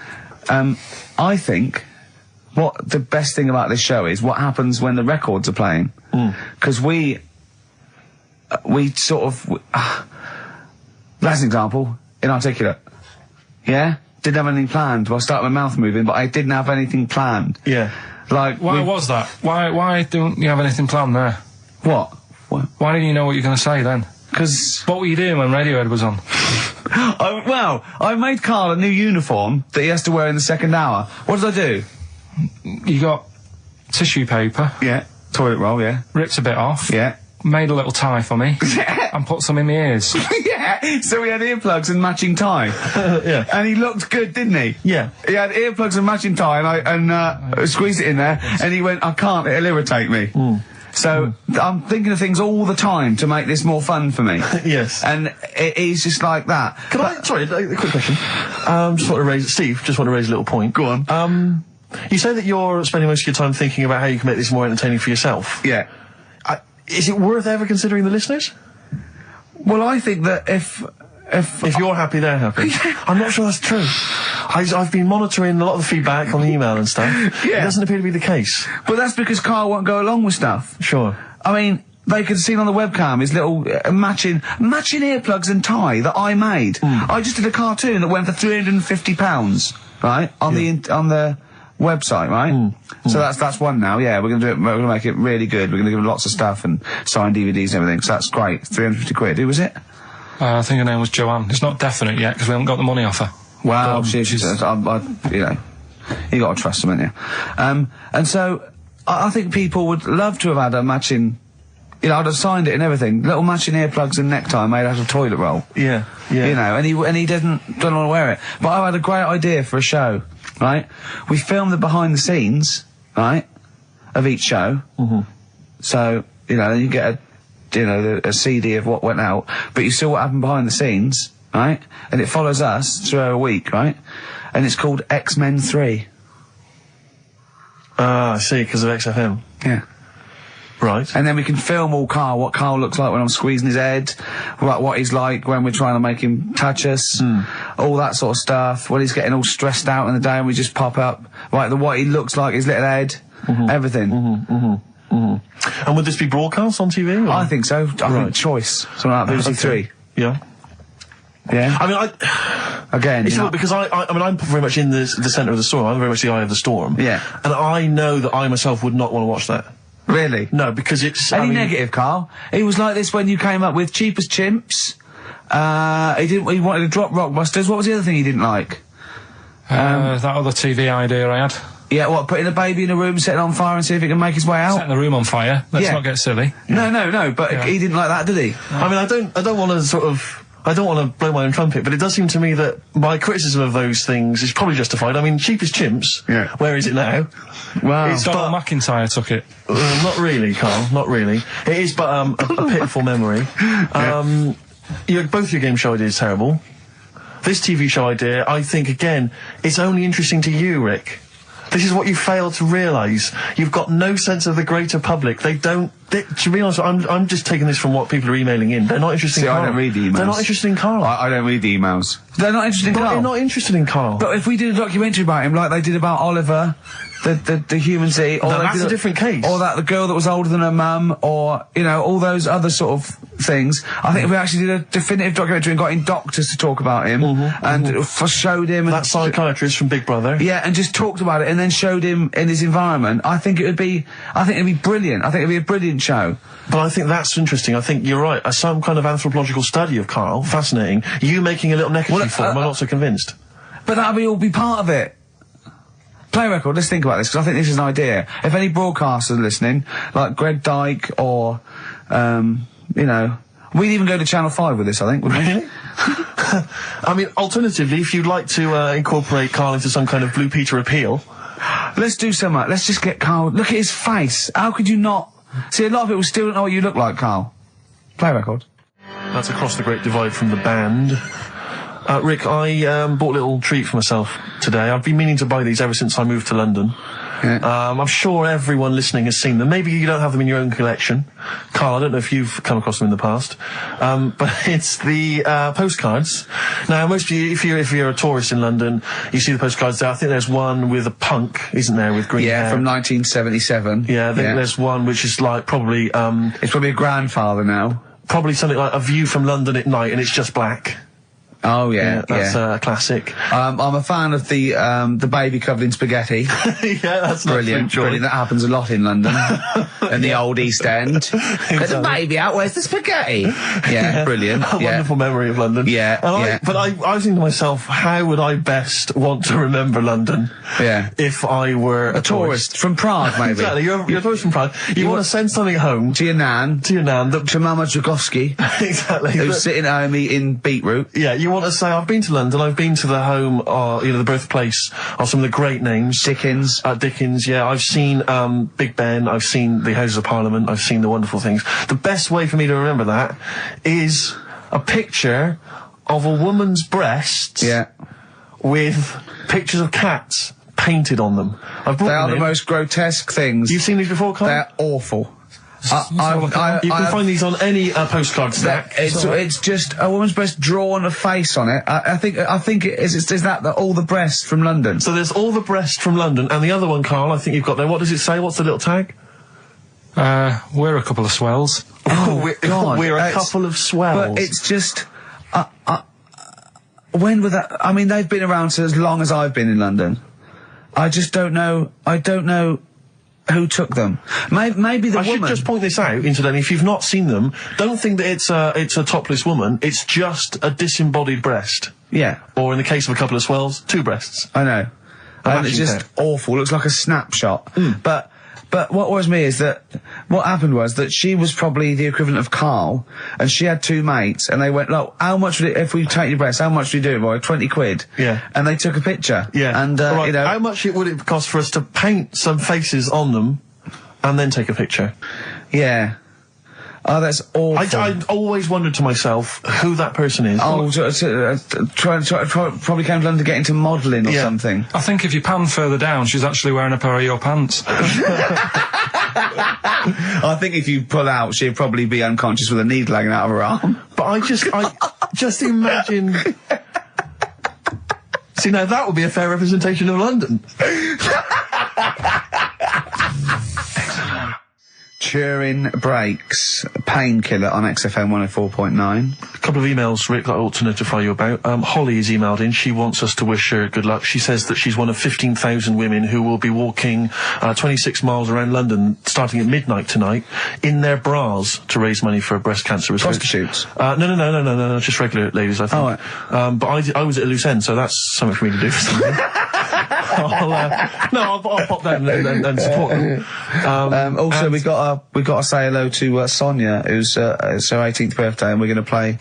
I think what the best thing about this show is what happens when the records are playing. Because we sort of... that's an example. Inarticulate. Yeah? Didn't have anything planned. Well, I started my mouth moving, but I didn't have anything planned. Yeah. Like... Why was that? Why don't you have anything planned there? What? Why didn't you know what you were going to say then? Because... What were you doing when Radiohead was on? I made Carl a new uniform that he has to wear in the second hour. What did I do? You got tissue paper. Yeah. Toilet roll, yeah. Ripped a bit off. Yeah. made a little tie for me and put some in my ears. Yeah, so he had earplugs and matching tie. Yeah. And he looked good, didn't he? Yeah. He had earplugs and matching tie, and I squeezed it in there, and he went, I can't, it'll irritate me. So, I'm thinking of things all the time to make this more fun for me. Yes. And he's just like that. Sorry, a quick question. Steve, just want to raise a little point. Go on. You say that you're spending most of your time thinking about how you can make this more entertaining for yourself. Yeah. Is it worth ever considering the listeners? Well, I think that if you're happy, they're happy. I'm not sure that's true. I've been monitoring a lot of the feedback on the email and stuff. Yeah. It doesn't appear to be the case. But that's because Karl won't go along with stuff. Sure. I mean, they could see on the webcam his little matching earplugs and tie that I made. I just did a cartoon that went for £350, right, on the website, right? So that's one now. Yeah, we're gonna do it. We're gonna make it really good. We're gonna give him lots of stuff and sign DVDs and everything. So that's great. £350. Who was it? I think her name was Joanne. It's not definite yet because we haven't got the money off her. Wow, she's you know, you got to trust them, haven't you? And so I think people would love to have had a matching. You know, I'd have signed it and everything. Little matching earplugs and necktie made out of toilet roll. Yeah, yeah. You know, and he don't want to wear it. But I had a great idea for a show, right? We filmed the behind the scenes, right, of each show. So, you know, then you get a CD of what went out, but you see what happened behind the scenes, right? And it follows us through a week, right? And it's called X-Men 3. Ah, I see, because of XFM. Yeah. Right. And then we can film all Karl, what Karl looks like when I'm squeezing his head, what he's like when we're trying to make him touch us, all that sort of stuff, when he's getting all stressed out in the day and we just pop up, like what he looks like, his little head, everything. And would this be broadcast on TV? Or? I think so. I think Choice. Something like BBC 3. Yeah. Yeah. I mean, again, it's because I mean, I'm very much in the centre of the storm. I'm very much the eye of the storm. Yeah. And I know that I myself would not want to watch that. Really? No, because it's... Any negative, Karl? He was like this when you came up with Cheap as Chimps. He wanted to drop Rockbusters. What was the other thing he didn't like? That other TV idea I had. Yeah, what, putting a baby in a room, setting it on fire and see if it can make his way out? Setting the room on fire. Let's not get silly. No, but he didn't like that, did he? I mean, I don't want to sort of... I don't want to blow my own trumpet, but it does seem to me that my criticism of those things is probably justified. I mean, Cheap as Chimps. Yeah. Where is it now? Wow. It's Donald McIntyre took it. Not really, Karl. Not really. It is but a pitiful memory. Both your game show ideas terrible. This TV show idea, I think, again, it's only interesting to you, Rick. This is what you fail to realise. You've got no sense of the greater public. To be honest, I'm just taking this from what people are emailing in. They're not interested in Karl. I don't read the emails. They're not interested in Karl. I don't read the emails. They're not interested in Karl? They're not interested in Karl. But if we did a documentary about him, like they did about Oliver, the human sea, or that's a different case. Or the girl that was older than her mum, or, you know, all those other sort of things. I think if we actually did a definitive documentary and got in doctors to talk about him, and showed him... That psychiatrist from Big Brother. Yeah, and just talked about it, and then showed him in his environment, I think it'd be brilliant. I think it'd be a brilliant show. But I think that's interesting. I think you're right. Some kind of anthropological study of Karl, fascinating. You making a little neckerchief for him, I'm not so convinced. But that'll all be part of it. Play record, let's think about this, because I think this is an idea. If any broadcasters are listening, like Greg Dyke or, you know, we'd even go to Channel 5 with this, I think, wouldn't we? I mean, alternatively, if you'd like to incorporate Karl into some kind of Blue Peter appeal... Let's do something. Let's just get Karl... Look at his face. How could you not... See, a lot of people still don't know what you look like, Karl. Play record. That's Across the Great Divide from the band. Rick, I bought a little treat for myself today. I've been meaning to buy these ever since I moved to London. Yeah. I'm sure everyone listening has seen them. Maybe you don't have them in your own collection. Karl, I don't know if you've come across them in the past. But it's the postcards. Now, most of you, if you're a tourist in London, you see the postcards there. I think there's one with a punk, isn't there, with green hair? Yeah, from 1977. Yeah, I think there's one which is like probably... it's probably a grandfather now. Probably something like A View from London at Night, and it's just black. Oh yeah, that's a classic. I'm a fan of the baby covered in spaghetti. Yeah, that's brilliant. Brilliant. That happens a lot in London, in the old East End. Get the baby out. Where's the spaghetti? Yeah, brilliant. A wonderful memory of London. Yeah, But I was thinking to myself, how would I best want to remember London? Yeah. If I were a tourist from Prague, maybe. Exactly. You're a tourist from Prague. You want to send something home to your nan. To Mama Dragowski. Exactly. Who's sitting at home eating beetroot. Yeah, you want to say, I've been to London, I've been to the home, the birthplace of some of the great names. Dickens. Dickens, yeah. I've seen Big Ben, I've seen the Houses of Parliament, I've seen the wonderful things. The best way for me to remember that is a picture of a woman's breasts with pictures of cats painted on them. They are the most grotesque things. You've seen these before, Carl? They're awful. You can find these on any postcard stack. It's just a woman's breast drawn a face on it. I think it is that all the breasts from London. So there's all the breast from London, and the other one, Carl, I think you've got there. What does it say? What's the little tag? We're a couple of swells. Oh God, we're a couple of swells. But it's just when was that? I mean, they've been around for as long as I've been in London. I just don't know. I don't know who took them. Maybe the woman. I should just point this out, incidentally, if you've not seen them, don't think that it's a topless woman. It's just a disembodied breast. Yeah. Or in the case of a couple of swells, two breasts. I know. And it's just awful. Looks like a snapshot. But what worries me is that what happened was that she was probably the equivalent of Karl, and she had two mates, and they went, look, how much would it, if we take your breasts, how much do you do, boy? 20 quid. Yeah. And they took a picture. Yeah. And, right. you know. How much would it cost for us to paint some faces on them and then take a picture? Yeah. Oh, that's awful. I always wondered to myself who that person is. Oh, probably came to London to get into modelling or something. I think if you pan further down, she's actually wearing a pair of your pants. I think if you pull out, she'd probably be unconscious with a needle hanging out of her arm. But I just imagine. See, now that would be a fair representation of London. Turin Breaks, Painkiller on XFM 104.9. A couple of emails, Rick, that I ought to notify you about. Holly has emailed in. She wants us to wish her good luck. She says that she's one of 15,000 women who will be walking 26 miles around London starting at midnight tonight in their bras to raise money for breast cancer research. Prostitutes? No, just regular ladies, I think. Oh, right. But I was at a loose end, so that's something for me to do for something. I'll pop down and support them. Also, we got to say hello to Sonia, who's it's her 18th birthday, and we're going to play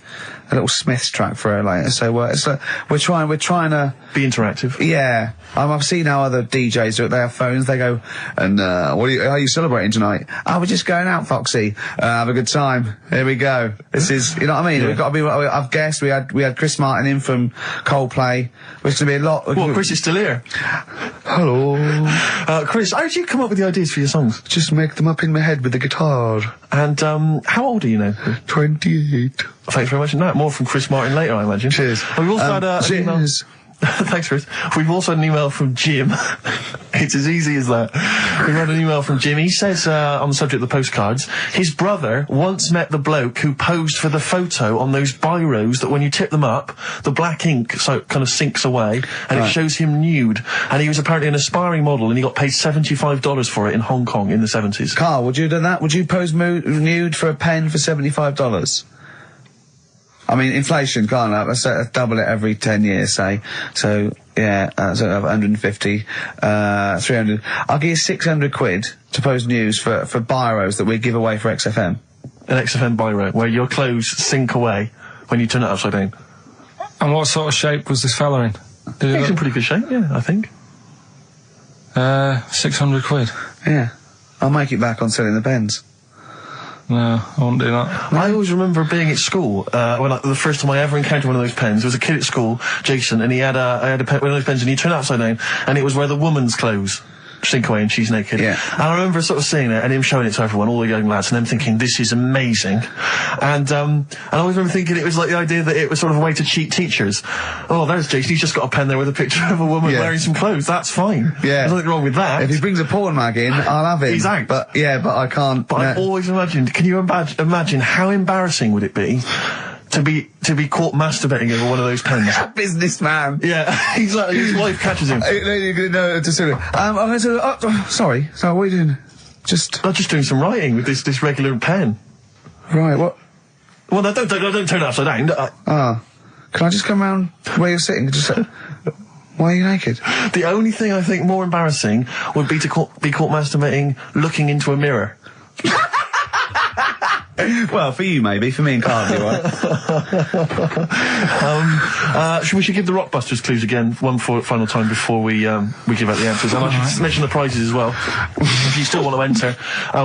a little Smiths track for her later. So we're trying to be interactive. Yeah, I've seen how other DJs do it. They have phones. They go, and how are you celebrating tonight? Oh, we're just going out, Foxy. Have a good time. Here we go. This is, you know what I mean? Yeah. We've got to be. I've guessed we had Chris Martin in from Coldplay, which is going to be a lot. Well, Chris is still here. Hello, Chris. How did you come up with the ideas for your songs? Just make them up in my head with the guitar. And how old are you now? 28. Thanks very much. And that more from Chris Martin later, I imagine. Cheers. We've also had an email. Thanks, Chris. We've also had an email from Jim. It's as easy as that. We've had an email from Jim. He says, on the subject of the postcards, his brother once met the bloke who posed for the photo on those biros that when you tip them up, the black ink kind of sinks away, and it shows him nude. And he was apparently an aspiring model, and he got paid $75 for it in Hong Kong in the 70s. Carl, would you do that? Would you pose nude for a pen for $75? I mean, inflation, can't I? Let's double it every 10 years, say. So, yeah, so 150, 300. I'll give you 600 quid to post news for biros that we give away for XFM. An XFM biro, where your clothes sink away when you turn it upside down. And what sort of shape was this fella in? He's in pretty good shape, yeah, I think. 600 quid. Yeah. I'll make it back on selling the pens. No, I won't do that. I always remember being at school, when the first time I ever encountered one of those pens. There was a kid at school, Jason, and he had a pen, one of those pens, and he turned it upside down, and it was where the woman's clothes sink away and she's naked. Yeah. And I remember sort of seeing it and him showing it to everyone, all the young lads, and them thinking, this is amazing. And I always remember thinking it was like the idea that it was sort of a way to cheat teachers. Oh, there's Jason, he's just got a pen there with a picture of a woman wearing some clothes. That's fine. Yeah. There's nothing wrong with that. If he brings a porn mag in, I'll have it. He's out. But I can't. But I've always imagined, can you imagine how embarrassing would it be to be caught masturbating over one of those pens. Businessman. Yeah, exactly. His wife catches him. No, sorry. So what are you doing? I'm just doing some writing with this regular pen. Right. What? Well, no, don't turn it upside down. Can I just come round where you're sitting? Why are you naked? The only thing I think more embarrassing would be to be caught masturbating looking into a mirror. Well, for you maybe, for me and Carl, you right? We should give the Rockbusters clues again one final time before we give out the answers. And I should mention the prizes as well. If you still want to enter,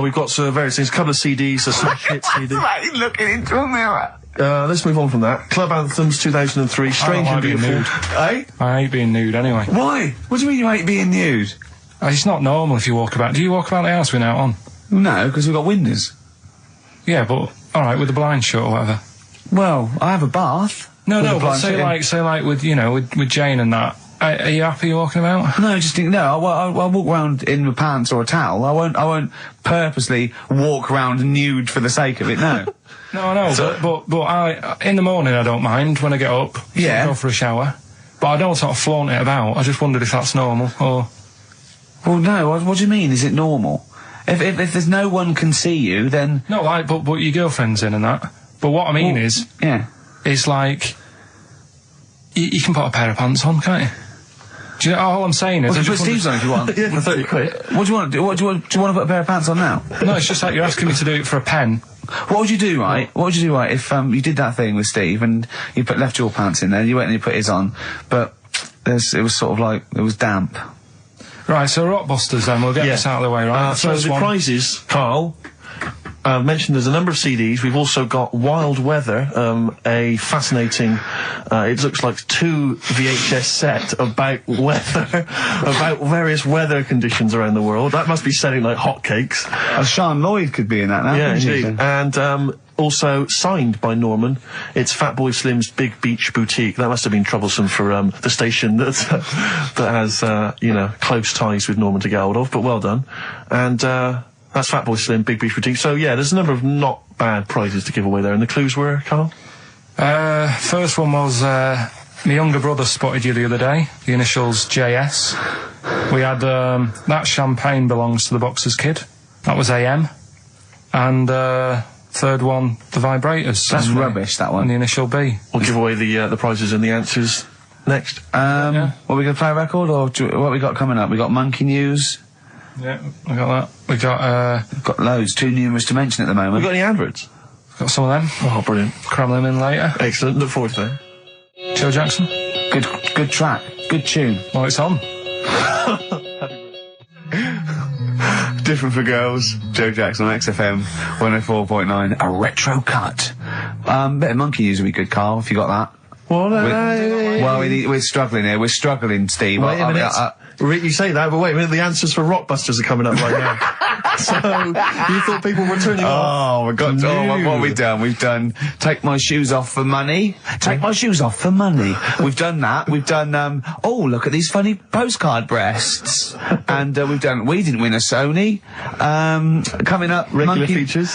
we've got various things, a couple of CDs, a smash hit CD. Right, looking into a mirror. Let's move on from that. Club Anthems 2003, Strange and Beautiful. Eh? I hate being nude anyway. Why? What do you mean you hate being nude? It's not normal if you walk about. Do you walk about the house without on? No, because we've got windows. Yeah, but alright, with the blinds shut or whatever. Well, I have a bath. No, but say like with Jane and that. Are you happy walking about? No, I'll walk around in my pants or a towel. I won't purposely walk around nude for the sake of it. No. No, I know, but I in the morning I don't mind when I get up. Yeah. Go for a shower, but I don't sort of flaunt it about. I just wondered if that's normal or. Well, no. What do you mean? Is it normal? If there's no one can see you, then no, like, but your girlfriend's in and that. But what I mean is, it's like you can put a pair of pants on, can't you? Do you know all I'm saying is? Well, put Steve's on if you want. Yeah, for 30 quid. What do you want to do? Do you want to put a pair of pants on now? No, it's just like you're asking me to do it for a pen. What would you do, right? What would you do, right, if you did that thing with Steve and you left your pants in there, you went and you put his on, but it was sort of like it was damp. Right, so Rockbusters then, we'll get this out of the way, right? So the prizes, Carl, mentioned there's a number of CDs. We've also got Wild Weather, a fascinating, it looks like 2 VHS set about weather, about various weather conditions around the world. That must be selling like hotcakes. Sean Lloyd could be in that now. Yeah, indeed. And, also signed by Norman. It's Fatboy Slim's Big Beach Boutique. That must have been troublesome for the station that has close ties with Norman to get hold of. But well done. And that's Fatboy Slim, Big Beach Boutique. So yeah, there's a number of not bad prizes to give away there. And the clues were, Carl? First one was my younger brother spotted you the other day. The initials JS. We had That Champagne Belongs to the Boxer's Kid. That was AM. And third one, The Vibrators. That's rubbish, that one. And the initial B. We'll give away the prizes and the answers next. What, we going to play a record, or what we got coming up? We got Monkey News. Yeah, we got that. We got, we've got loads, too numerous to mention at the moment. We got any adverts? Got some of them. Oh, brilliant. Cram them in later. Excellent, look forward to that. Joe Jackson. Good track. Good tune. Well, it's on. Different for Girls, Joe Jackson on XFM 104.9, a retro cut. Bit of Monkey News would be good, Carl, if you got that. We're struggling here. We're struggling, Steve. Wait a minute. You say that, but wait a minute, the answers for Rockbusters are coming up right now. So, you thought people were turning off? What have we done? We've done Take My Shoes Off for Money. Take My Shoes Off for Money. We've done that. We've done, look at these funny postcard breasts. And we've done We Didn't Win a Sony. Coming up, regular features.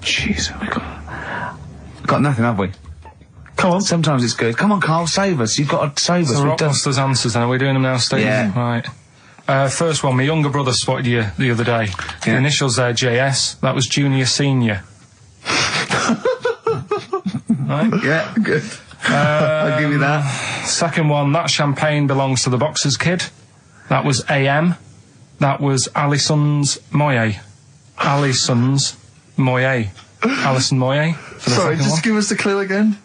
Jeez, got nothing, have we? Come on. Sometimes it's good. Come on, Carl, save us. You've got to save us. So Rockbusters answers, then. Are we doing them now, Steve? Yeah. Right. First one, my younger brother spotted you the other day. Yeah. The initials there, JS. That was Junior Senior. Right? Yeah, good. I'll give you that. Second one, That Champagne Belongs to the Boxer's Kid. That was AM. That was Alison's Moye. Alison's Moye. Alison Moye. Sorry, just give us the clue again.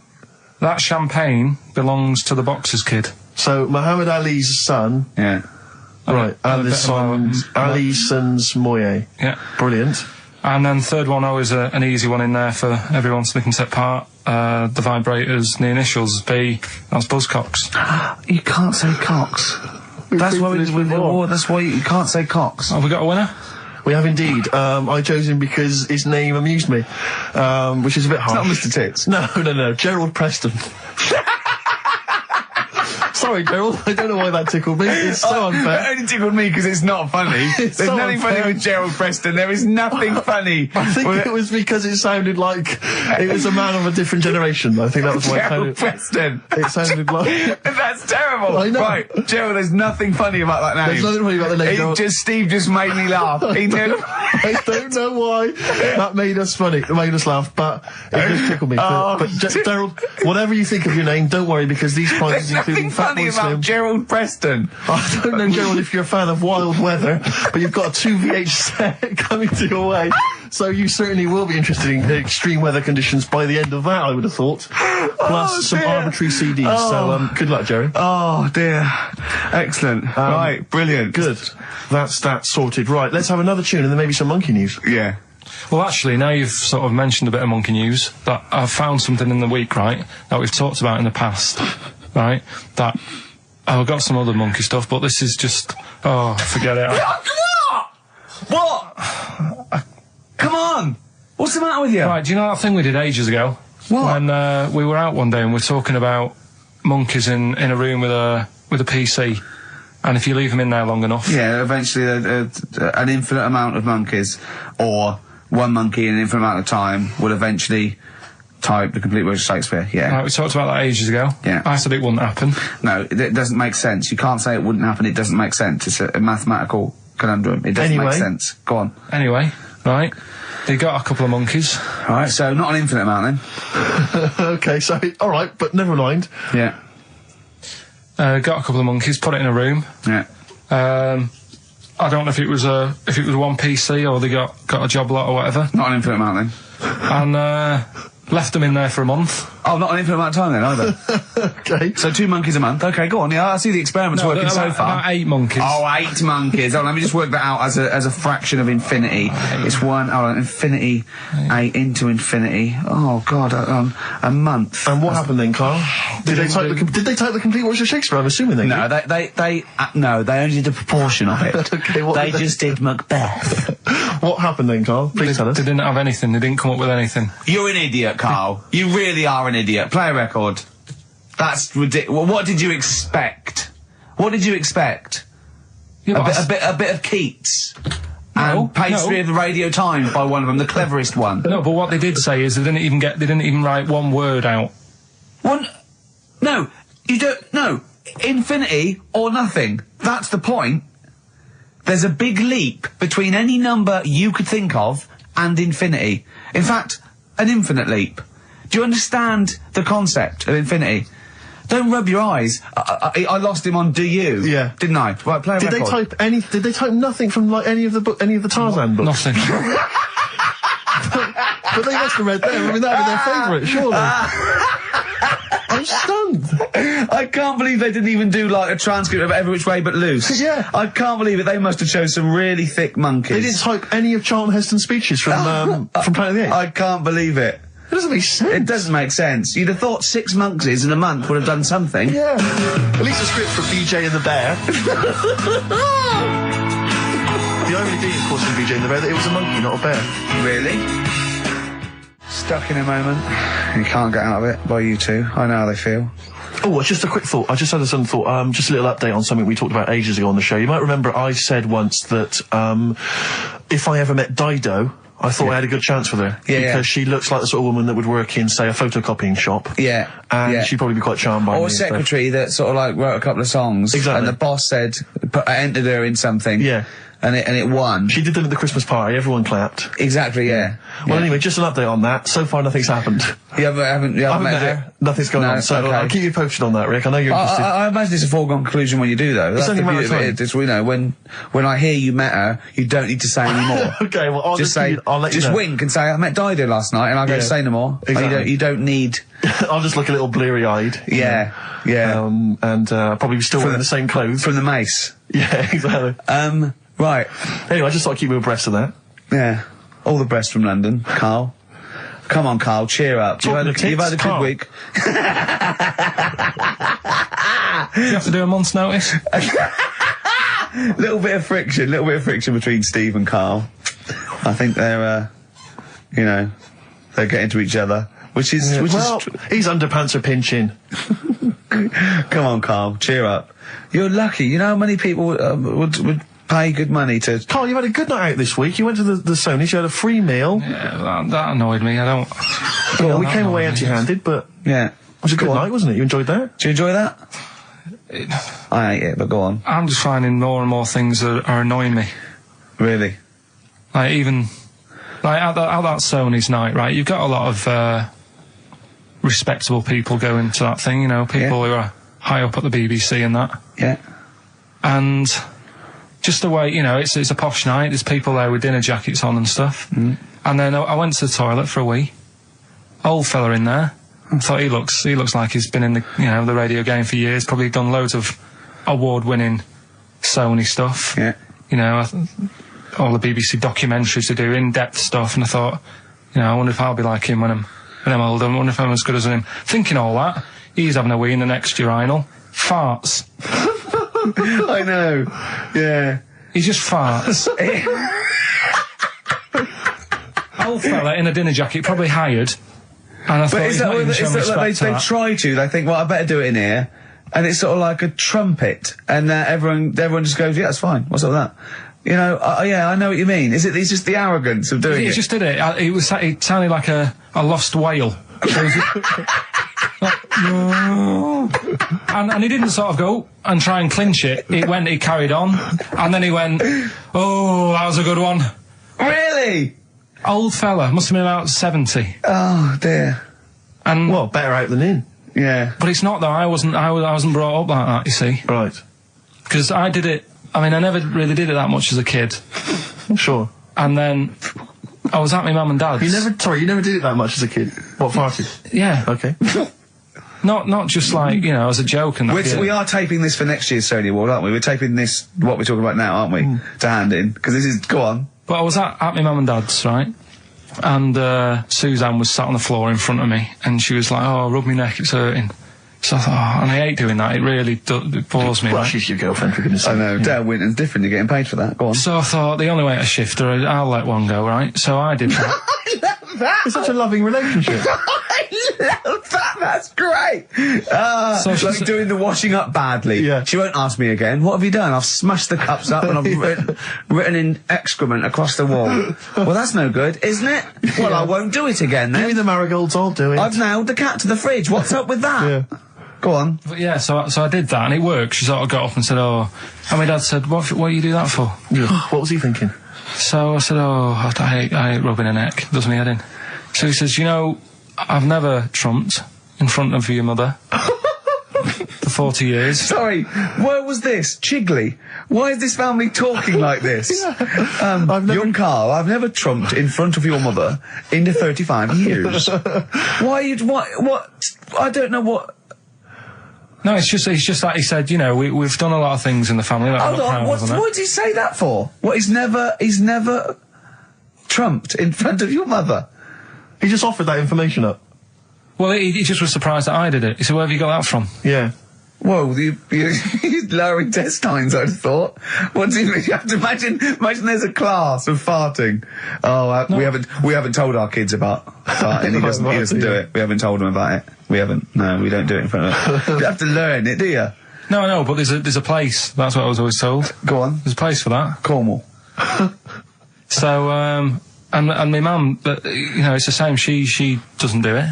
That champagne belongs to the Boxer's Kid. So, Muhammad Ali's son. Yeah. Right, Alison's Moye. Yeah. Brilliant. And then third one, always an easy one in there for everyone so they can take part. The Vibrators, the initials B, that's Buzzcocks. You can't say Cox. That's why that's why you can't say Cox. Have we got a winner? We have indeed. I chose him because his name amused me, which is a bit harsh. It's not Mr. Tits. No. Gerald Preston. Sorry, Sorry, Gerald. I don't know why that tickled me. It's so unfair. It only tickled me because it's not funny. There's so nothing funny with Gerald Preston. There is nothing funny. I think it was because it sounded like it was a man of a different generation. I think that was why Gerald Preston. It sounded like... That's terrible. I know. Right, Gerald, there's nothing funny about that name. There's nothing funny about the name, Gerald. Steve just made me laugh. He did. I don't know why that made us funny. It made us laugh, but it did tickle me. But Gerald, whatever you think of your name, don't worry, because these prizes, There's including nothing funny Fatboy about Slim... Gerald Preston. I don't know, Gerald, if you're a fan of Wild Weather, but you've got a 2VH set coming to your way, so you certainly will be interested in extreme weather conditions by the end of that, I would have thought. Plus some arbitrary CDs, so good luck, Jerry. Oh, dear. Excellent. Right, brilliant. Good. That's that sorted. Right, let's have another tune and then maybe some monkey news. Yeah. Well, actually, now you've sort of mentioned a bit of monkey news, that I've found something in the week, right, that we've talked about in the past, right, that I've got some other monkey stuff, but this is just, forget it. What? Come on! What's the matter with you? Right, do you know that thing we did ages ago? What? When we were out one day and we're talking about monkeys in a room with a PC, and if you leave them in there long enough... Yeah, eventually an infinite amount of monkeys, or one monkey in an infinite amount of time, will eventually type the complete words of Shakespeare, yeah. Right, we talked about that ages ago. Yeah. I said it wouldn't happen. No, it doesn't make sense. You can't say it wouldn't happen, it doesn't make sense. It's a mathematical conundrum. It doesn't make sense. Go on. Anyway, right, they got a couple of monkeys. Right, so not an infinite amount then. Okay, so, alright, but never mind. Yeah. Got a couple of monkeys, put it in a room. Yeah. I don't know if it was one PC or they got a job lot or whatever. Not an infinite amount then. And left them in there for a month. Oh, not an infinite amount of time then either. Okay. So 2 monkeys a month. Okay, go on. Yeah, I see the experiment's working so far. About 8 monkeys. Oh, 8 monkeys. Oh, let me just work that out as a fraction of infinity. It's infinity, 8 into infinity. Oh God, a month. And what happened then, Carl? Did they type the complete words of Shakespeare? I'm assuming they No, did. they only did a proportion of it. Okay, what they just did Macbeth. What happened then, Carl? Please tell us. They didn't have anything. They didn't come up with anything. You're an idiot, Carl. You really are an idiot. Play a record. That's ridiculous. What did you expect? What did you expect? Yeah, a bit of Keats. And Pastry of the Radio Times by one of them, the cleverest one. No, but what they did say is they didn't even write one word out. No, you don't. No, infinity or nothing. That's the point. There's a big leap between any number you could think of and infinity. In fact, an infinite leap. Do you understand the concept of infinity? Don't rub your eyes. I lost him on Do You? Yeah. Didn't I? Right, play a record. Did they type nothing from like any of the Tarzan books? Nothing. But they must have read them. I mean, that'd be their favourite, surely. I'm stunned. I can't believe they didn't even do like a transcript of Every Which Way But Loose. Yeah. I can't believe it. They must have chosen some really thick monkeys. They didn't type any of Charlton Heston's speeches from Planet of the Apes. I can't believe it. It doesn't make sense. It doesn't make sense. You'd have thought 6 monkeys in a month would have done something. Yeah. At least a script for BJ and the Bear. The irony being, of course, in BJ and the Bear, that it was a monkey, not a bear. Really? Stuck in a moment. You can't get out of it by you two. I know how they feel. Oh, just a quick thought. I just had a sudden thought. Just a little update on something we talked about ages ago on the show. You might remember I said once that if I ever met Dido, I thought I had a good chance with her. Because she looks like the sort of woman that would work in, say, a photocopying shop. Yeah. And she'd probably be quite charmed by me. Or a secretary that sort of like wrote a couple of songs. Exactly. And the boss said, entered her in something. Yeah. And it won. She did them at the Christmas party, everyone clapped. Exactly, yeah. Well, anyway, just an update on that. So far, nothing's happened. You haven't met her? Nothing's going on, so I'll keep you posted on that, Rick. I know you're interested. I imagine it's a foregone conclusion when you do, though. It's only a matter of time. It's, you know, when I hear you met her, you don't need to say any more. Okay, well, I'll let you know. Just wink and say, I met Dido last night, and I'll go say no more. Exactly. You don't need... I'll just look a little bleary-eyed. Yeah. And probably still wearing the same clothes. From the mace. Yeah, exactly. Right. Anyway, I just thought I'd keep you abreast of that. Yeah. All the best from London, Carl. Come on, Carl, cheer up. You've had a good week. You have to do a month's notice? little bit of friction between Steve and Carl. I think they're getting to each other. which is his underpants are pinching. Come on, Carl, cheer up. You're lucky. You know how many people would pay good money to... Carl, you've had a good night out this week. You went to the Sony's, you had a free meal. Yeah, that annoyed me. I don't... We came away empty-handed, but... Yeah. It was a good night, wasn't it? You enjoyed that? Did you enjoy that? I ate it, but go on. I'm just finding more and more things are annoying me. Really? Like, even... Like, at that Sony's night, right, you've got a lot of, respectable people going to that thing, you know, people who are high up at the BBC and that. Yeah. And... just the way, you know, it's a posh night, there's people there with dinner jackets on and stuff. And then I went to the toilet for a wee. Old fella in there. I thought he looks like he's been in the, you know, the radio game for years, probably done loads of award-winning Sony stuff. Yeah. You know, all the BBC documentaries to do, in-depth stuff, and I thought, you know, I wonder if I'll be like him when I'm older, I wonder if I'm as good as him. Thinking all that, he's having a wee in the next urinal. Farts. I know. Yeah. He just farts. Old fella in a dinner jacket, probably hired. And I thought, is that like they try to? They think, well, I better do it in here, and it's sort of like a trumpet, and everyone just goes, yeah, that's fine. What's up with that? You know, yeah, I know what you mean. It's just the arrogance of doing it. He just did it. It sounded like a lost whale. And he didn't sort of go and try and clinch it. He carried on, and then he went, oh, that was a good one. Really? Old fella, must have been about 70. Oh dear. And well, better out than in. Yeah. But it's not though. I wasn't brought up like that. You see. Right. Because I did it. I mean, I never really did it that much as a kid. Sure. And then I was at my mum and dad's. You never did it that much as a kid. What, farted? Yeah. Okay. Not just like, you know, as a joke and that. We are taping this for next year's Sony Award, aren't we? We're taping this, what we're talking about now, aren't we? To hand in. Because this is, go on. But I was at my mum and dad's, right? And Suzanne was sat on the floor in front of me, and she was like, oh, rub my neck, it's hurting. So I thought, oh, and I hate doing that, it really it bores me. Well, right? she's your girlfriend, for goodness sake. I know, Dale Winton's different, you're getting paid for that, go on. So I thought, the only way to shift her, I'll let one go, right? So I did that. I love that! It's such a loving relationship. I love that, that's great! So like doing the washing up badly. Yeah. She won't ask me again, what have you done? I've smashed the cups up and I've written in excrement across the wall. Well, that's no good, isn't it? Well, I won't do it again then. Give me the marigolds, I'll do it. I've nailed the cat to the fridge, what's up with that? Yeah. Go on. But yeah, so I did that, and it worked. She sort of got up and said, oh... And my dad said, what do you do that for? Yeah. What was he thinking? So I said, oh, I hate rubbing a neck. Does me head in. So he says, you know, I've never trumped in front of your mother for 40 years. Sorry, where was this? Chigley? Why is this family talking like this? Young Carl, I've never trumped in front of your mother in the 35 years. What? I don't know what... No, it's just that he said, you know, we've done a lot of things in the family. That Hold on, what did he say that for? What, he's never trumped in front of your mother? He just offered that information up. Well, he just was surprised that I did it. He said, where have you got that from? Yeah. Whoa, you're lowering test times, I'd have thought. What do you mean? You have to imagine there's a class of farting. Oh, no. we haven't told our kids about farting. He doesn't do it. We haven't told him about it. We haven't. No, we don't do it in front of them. You have to learn it, do you? No, but there's a place. That's what I was always told. Go on. There's a place for that. Cornwall. So, and my mum, but, you know, it's the same. She doesn't do it.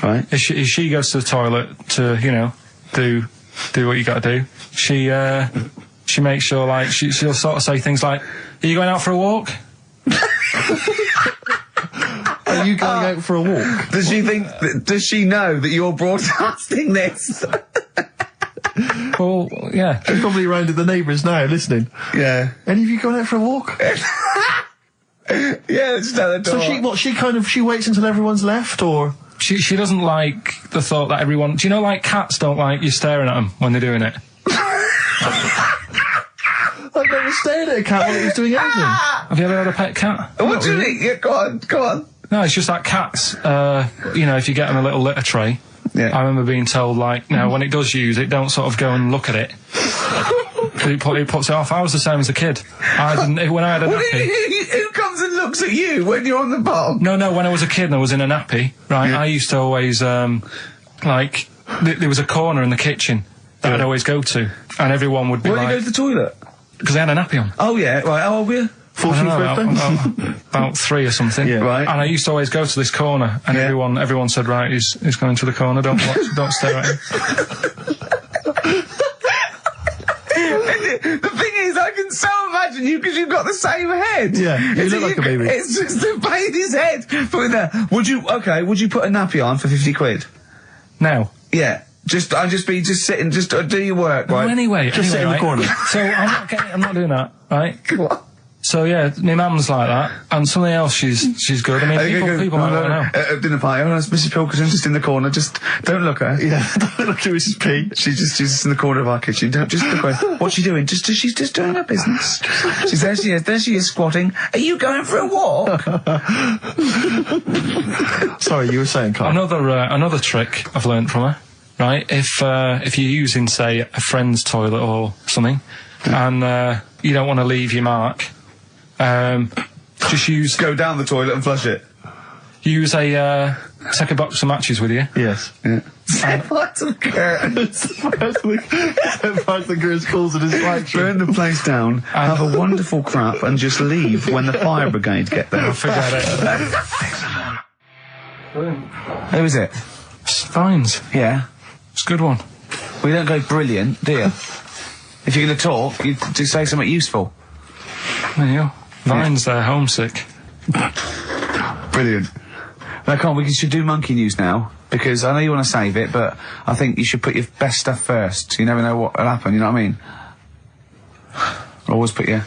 Right. If she goes to the toilet to, you know, do what you got to do, she makes sure, like, she'll sort of say things like, are you going out for a walk? Are you going out for a walk? Does she know that you're broadcasting this? Well, yeah. She's probably round at the neighbours now, listening. Yeah. Any of you going out for a walk? Yeah, just at the door. So she waits until everyone's left, or...? She doesn't like the thought that everyone... Do you know, like, cats don't like you staring at them when they're doing it? I've never stared at a cat while it was doing anything. Have you ever had a pet cat? What do you mean? Yeah, go on. No, it's just like cats, you know, if you get them a little litter tray. Yeah. I remember being told, like, no, when it does use it, don't sort of go and look at it. It puts it off. I was the same as a kid. I didn't, when I had a nappy. Who comes and looks at you when you're on the bottom? No, when I was a kid and I was in a nappy, right, I used to always, there was a corner in the kitchen that I'd always go to, and everyone would be Why do you go to the toilet? Because I had a nappy on. Oh, yeah, right, how old were you? 14th birthday? About 3 or something. Yeah. Right. And I used to always go to this corner, and everyone said, right, he's going to the corner, don't stare at him. The thing is, I can so imagine you because you've got the same head. Yeah, you look like a baby. It's just a baby's head. Put it there. Would you put a nappy on for 50 quid? Now. Yeah. Just sitting, do your work, right? Well, anyway, sit in the corner. So I'm not doing that, right? What? So yeah, my mum's like that, and something else she's good. I mean, people might not know. Dinner party. Oh, it's Mrs. Pilkington just in the corner. Just don't look at her. Yeah, don't look at Mrs. P. She's just in the corner of our kitchen. Don't just look at her. What's she doing? She's just doing her business. She's there. There she is squatting. Are you going for a walk? Sorry, you were saying, Carl. Another trick I've learnt from her. Right, if you're using, say, a friend's toilet or something, and you don't want to leave your mark, just go down the toilet and flush it. Use take a box of matches with you. Yes. Yeah. What the curtains? The girls calls it a distraction. Burn the place down, have a wonderful crap, and just leave when the fire brigade get there. Forget it. Who is it? Vines. Yeah. It's a good one. We don't go brilliant, do you? If you're going to talk, you do say something useful. There you go. Vines, they're homesick. Brilliant. Now, come on, we should do monkey news now, because I know you want to save it, but I think you should put your best stuff first. You never know what will happen, you know what I mean? Always put your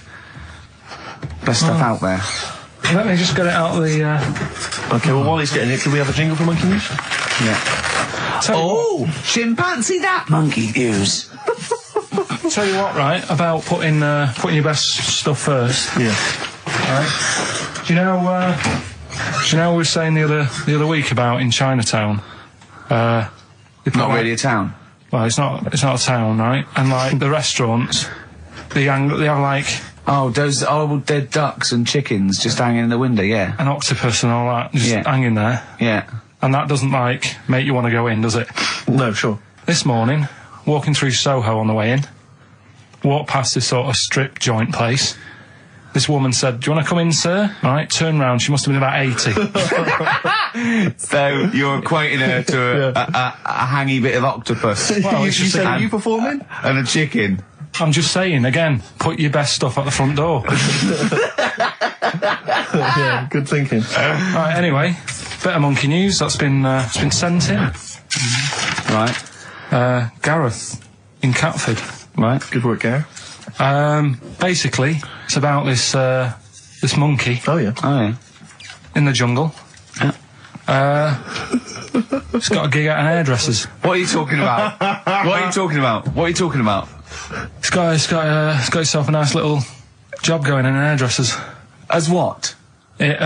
best stuff out there. Let me just get it out of the... Okay, well, while he's getting it, can we have a jingle for monkey news? Yeah. Chimpanzee that monkey news. Tell you what, right, about putting your best stuff first. Yeah. Right. Do you know we were saying the other week about in Chinatown? Not really a town. Well, it's not a town, right? And like the restaurants, they have like those horrible dead ducks and chickens just hanging in the window. Yeah. An octopus and all that just hanging there. Yeah. And that doesn't like make you want to go in, does it? No, sure. This morning, walking through Soho on the way in, walked past this sort of strip joint place. This woman said, "Do you want to come in, sir?" Right, turn round. She must have been about 80. So you're equating her to a hangy bit of octopus. Well, you said, are you performing? And a chicken. I'm just saying, again, put your best stuff at the front door. Yeah, good thinking. Right, anyway, bit of monkey news that's been sent in. Right. Gareth in Catford. Right. Good work, Gareth. Basically, it's about this monkey. Oh yeah. In the jungle. Yeah. It's got a gig at an hairdresser's. What are you talking about? What are you talking about? What are you talking about? It's got itself a nice little job going in an hairdresser's. As what? It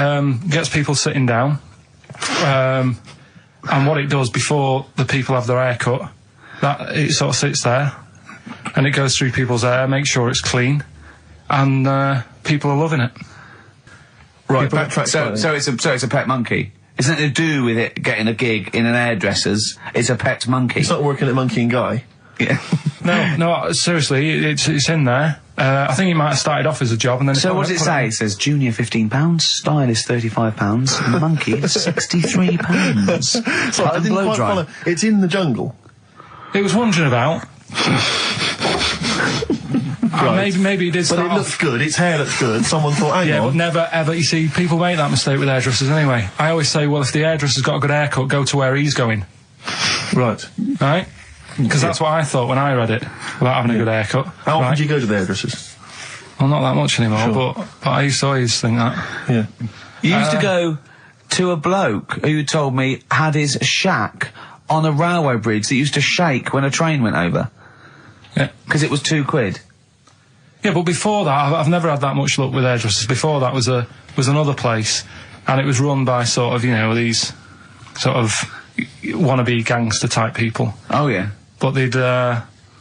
gets people sitting down, and what it does before the people have their hair cut, that it sort of sits there, and it goes through people's hair, makes sure it's clean, and people are loving it. Right, so it's a pet monkey. It's nothing to do with it getting a gig in an hairdresser's. It's a pet monkey. It's not working at Monkey and Guy. Yeah. No, seriously, it's in there. I think it might have started off as a job, and then. So what does it say? It says junior £15, stylist £35, monkey £63. So I didn't quite follow. It's in the jungle. It was wandering about. Right. Maybe it did start But it looks good, its hair looks good, someone thought, hang on. Yeah, but never ever, you see, people make that mistake with hairdressers anyway. I always say, well, if the hairdresser's got a good haircut, go to where he's going. Right. Right? Because that's what I thought when I read it, about having a good haircut. How often do you go to the hairdressers? Well, not that much anymore, Sure. but I used to always think that. Yeah. You used to go to a bloke who told me had his shack on a railway bridge that used to shake when a train went over. Yeah. Because it was £2. Yeah, but before that, I've never had that much luck with hairdressers. Before that was another place, and it was run by sort of, these sort of wannabe gangster type people. Oh, yeah. But they'd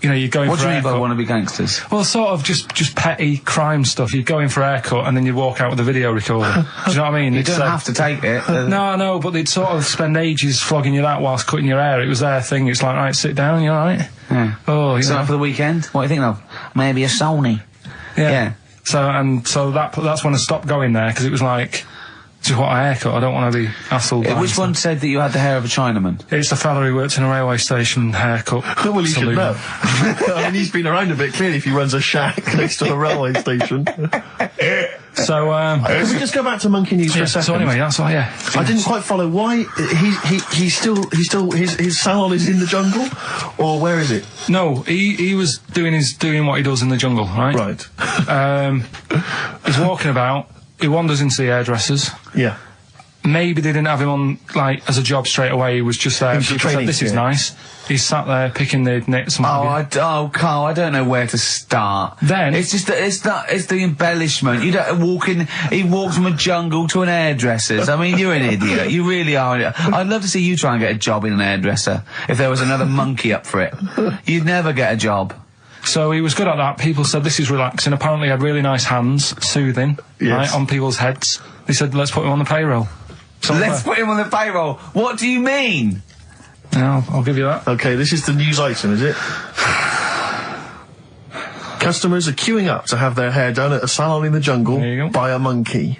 you know, you're going What for do you mean by haircut. wannabe gangsters? Well, sort of just petty crime stuff. You'd go in for a haircut and then you'd walk out with a video recorder. Do you know what I mean? You They'd don't say- have to take it. No, but they'd sort of spend ages flogging you that whilst cutting your hair. It was their thing. It's like, right, sit down, you alright? Yeah. Oh, you So know. for the weekend, what are you thinking of? Maybe a Sony. Yeah. So that's when I stopped going there, because it was like, just what a haircut. I don't want to be hassled. by Which one said that you had the hair of a Chinaman? It's the fella who worked in a railway station haircut. Well, he should saloon. know. I mean, he's been around a bit, clearly, if he runs a shack next to a railway station. So, Can we just go back to Monkey News for a second? so anyway, that's why, yeah. I didn't quite follow why he's still his salon is in the jungle, or where is it? No, he was doing what he does in the jungle, right? Right. He's walking about. He wanders into the hairdressers. Yeah. Maybe they didn't have him on, like, as a job straight away. He was just there. He was People training, said, this is yeah. nice. He's sat there picking the nits and what have you. Carl, I don't know where to start. Then- it's just it's the embellishment. You don't he walks from a jungle to an hairdresser's. I mean, you're an idiot. You really are. I'd love to see you try and get a job in an hairdresser if there was another monkey up for it. You'd never get a job. So he was good at that. People said this is relaxing. Apparently he had really nice hands, soothing, Yes. right, on people's heads. They said, let's put him on the payroll. So Let's put him on the payroll. What do you mean? Yeah, I'll give you that. Okay, this is the news item, is it? Customers are queuing up to have their hair done at a salon in the jungle There you go. by a monkey.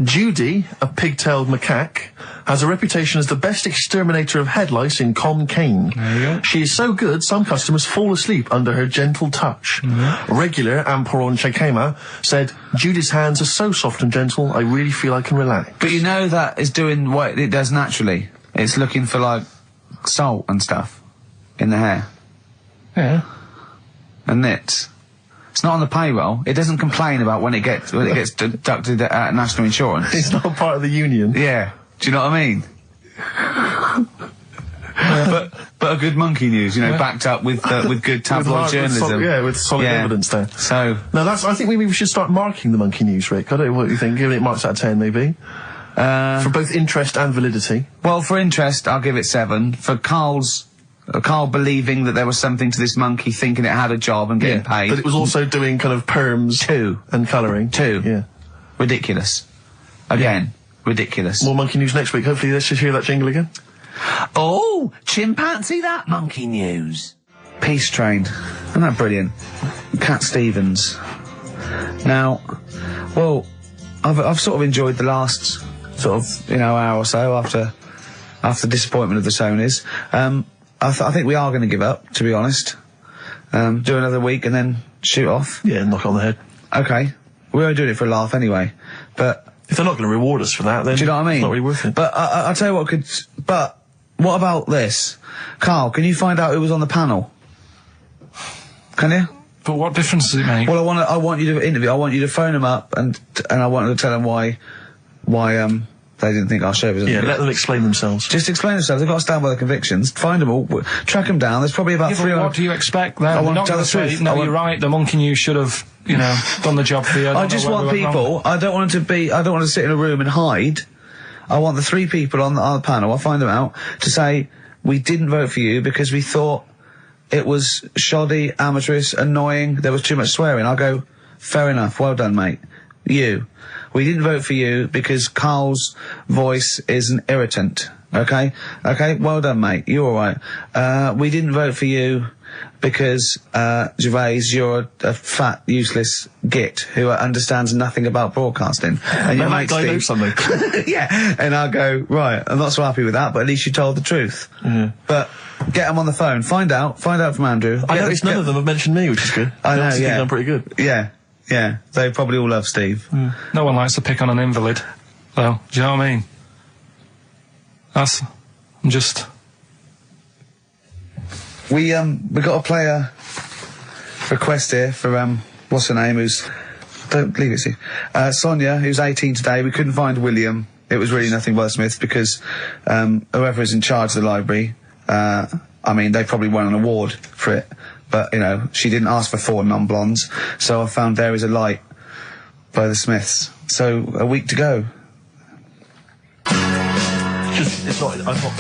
Judy, a pig-tailed macaque, has a reputation as the best exterminator of head lice in Kane. There you go. She is so good, some customers fall asleep under her gentle touch. Regular Amporon Chekema said, Judy's hands are so soft and gentle, I really feel I can relax. But you know that is doing what it does naturally. It's looking for, like, salt and stuff in the hair Yeah. and nits. It's not on the payroll. It doesn't complain about when it gets deducted at national insurance. It's not part of the union. Yeah. Do you know what I mean? but a good monkey news, you know, backed up with good tabloid journalism. With solid evidence there. So No, I think maybe we should start marking the monkey news, Rick. I don't know what you think. Giving it marks out of 10, maybe. For both interest and validity. well, for interest, I'll give it 7. For Carl believing that there was something to this monkey, thinking it had a job and getting paid. But it was also doing kind of perms 2. and colouring. 2. Yeah. Ridiculous. Again, ridiculous. More monkey news next week. Hopefully let's just hear that jingle again. Oh, chimpanzee that monkey news. Peace Train. Isn't that brilliant? Cat Stevens. Now, well, I've sort of enjoyed the last sort of, hour or so after disappointment of the Sonys. I think we are going to give up, to be honest. Do another week and then shoot off. Yeah, knock on the head. Okay. We're only doing it for a laugh anyway. But If they're not going to reward us for that, then do you know what I mean? it's not really worth it. But I'll tell you what could... But what about this? Carl, can you find out who was on the panel? Can you? But what difference does it make? Well, I want you to interview. I want you to phone them up and I want to tell them why they didn't think our show was. Yeah, let them explain themselves. Just explain themselves. They've got to stand by their convictions. Find them all. Track them down. There's probably about Yeah, but 300. what do you expect then? I They're want not to tell gonna the say, truth. no, you're right, the monkey news should have, done the job for you. I just want people. I don't want them to be. I don't want to sit in a room and hide. I want the 3 people on the panel. I'll find them out to say we didn't vote for you because we thought it was shoddy, amateurish, annoying. There was too much swearing. I'll go. Fair enough. Well done, mate. We didn't vote for you because Carl's voice is an irritant. Okay? Okay, well done, mate. You're alright. We didn't vote for you because, Gervais, you're a fat, useless git who understands nothing about broadcasting. And you that guy knows something. Yeah. And I'll go, right, I'm not so happy with that, but at least you told the truth. But get them on the phone. Find out from Andrew. I noticed none of them have mentioned me, which is good. I know, They obviously yeah. think I'm pretty good. Yeah, they probably all love Steve. No one likes to pick on an invalid, though. Do you know what I mean? I'm just... We got a player request here for, what's her name, don't leave it, Steve. Sonia, who's 18 today. We couldn't find William. It was really nothing wordsmith because, whoever is in charge of the library, they probably won an award for it. But, she didn't ask for 4 non-blondes. So I found There Is a Light by the Smiths. So, a week to go. It's not, I'm not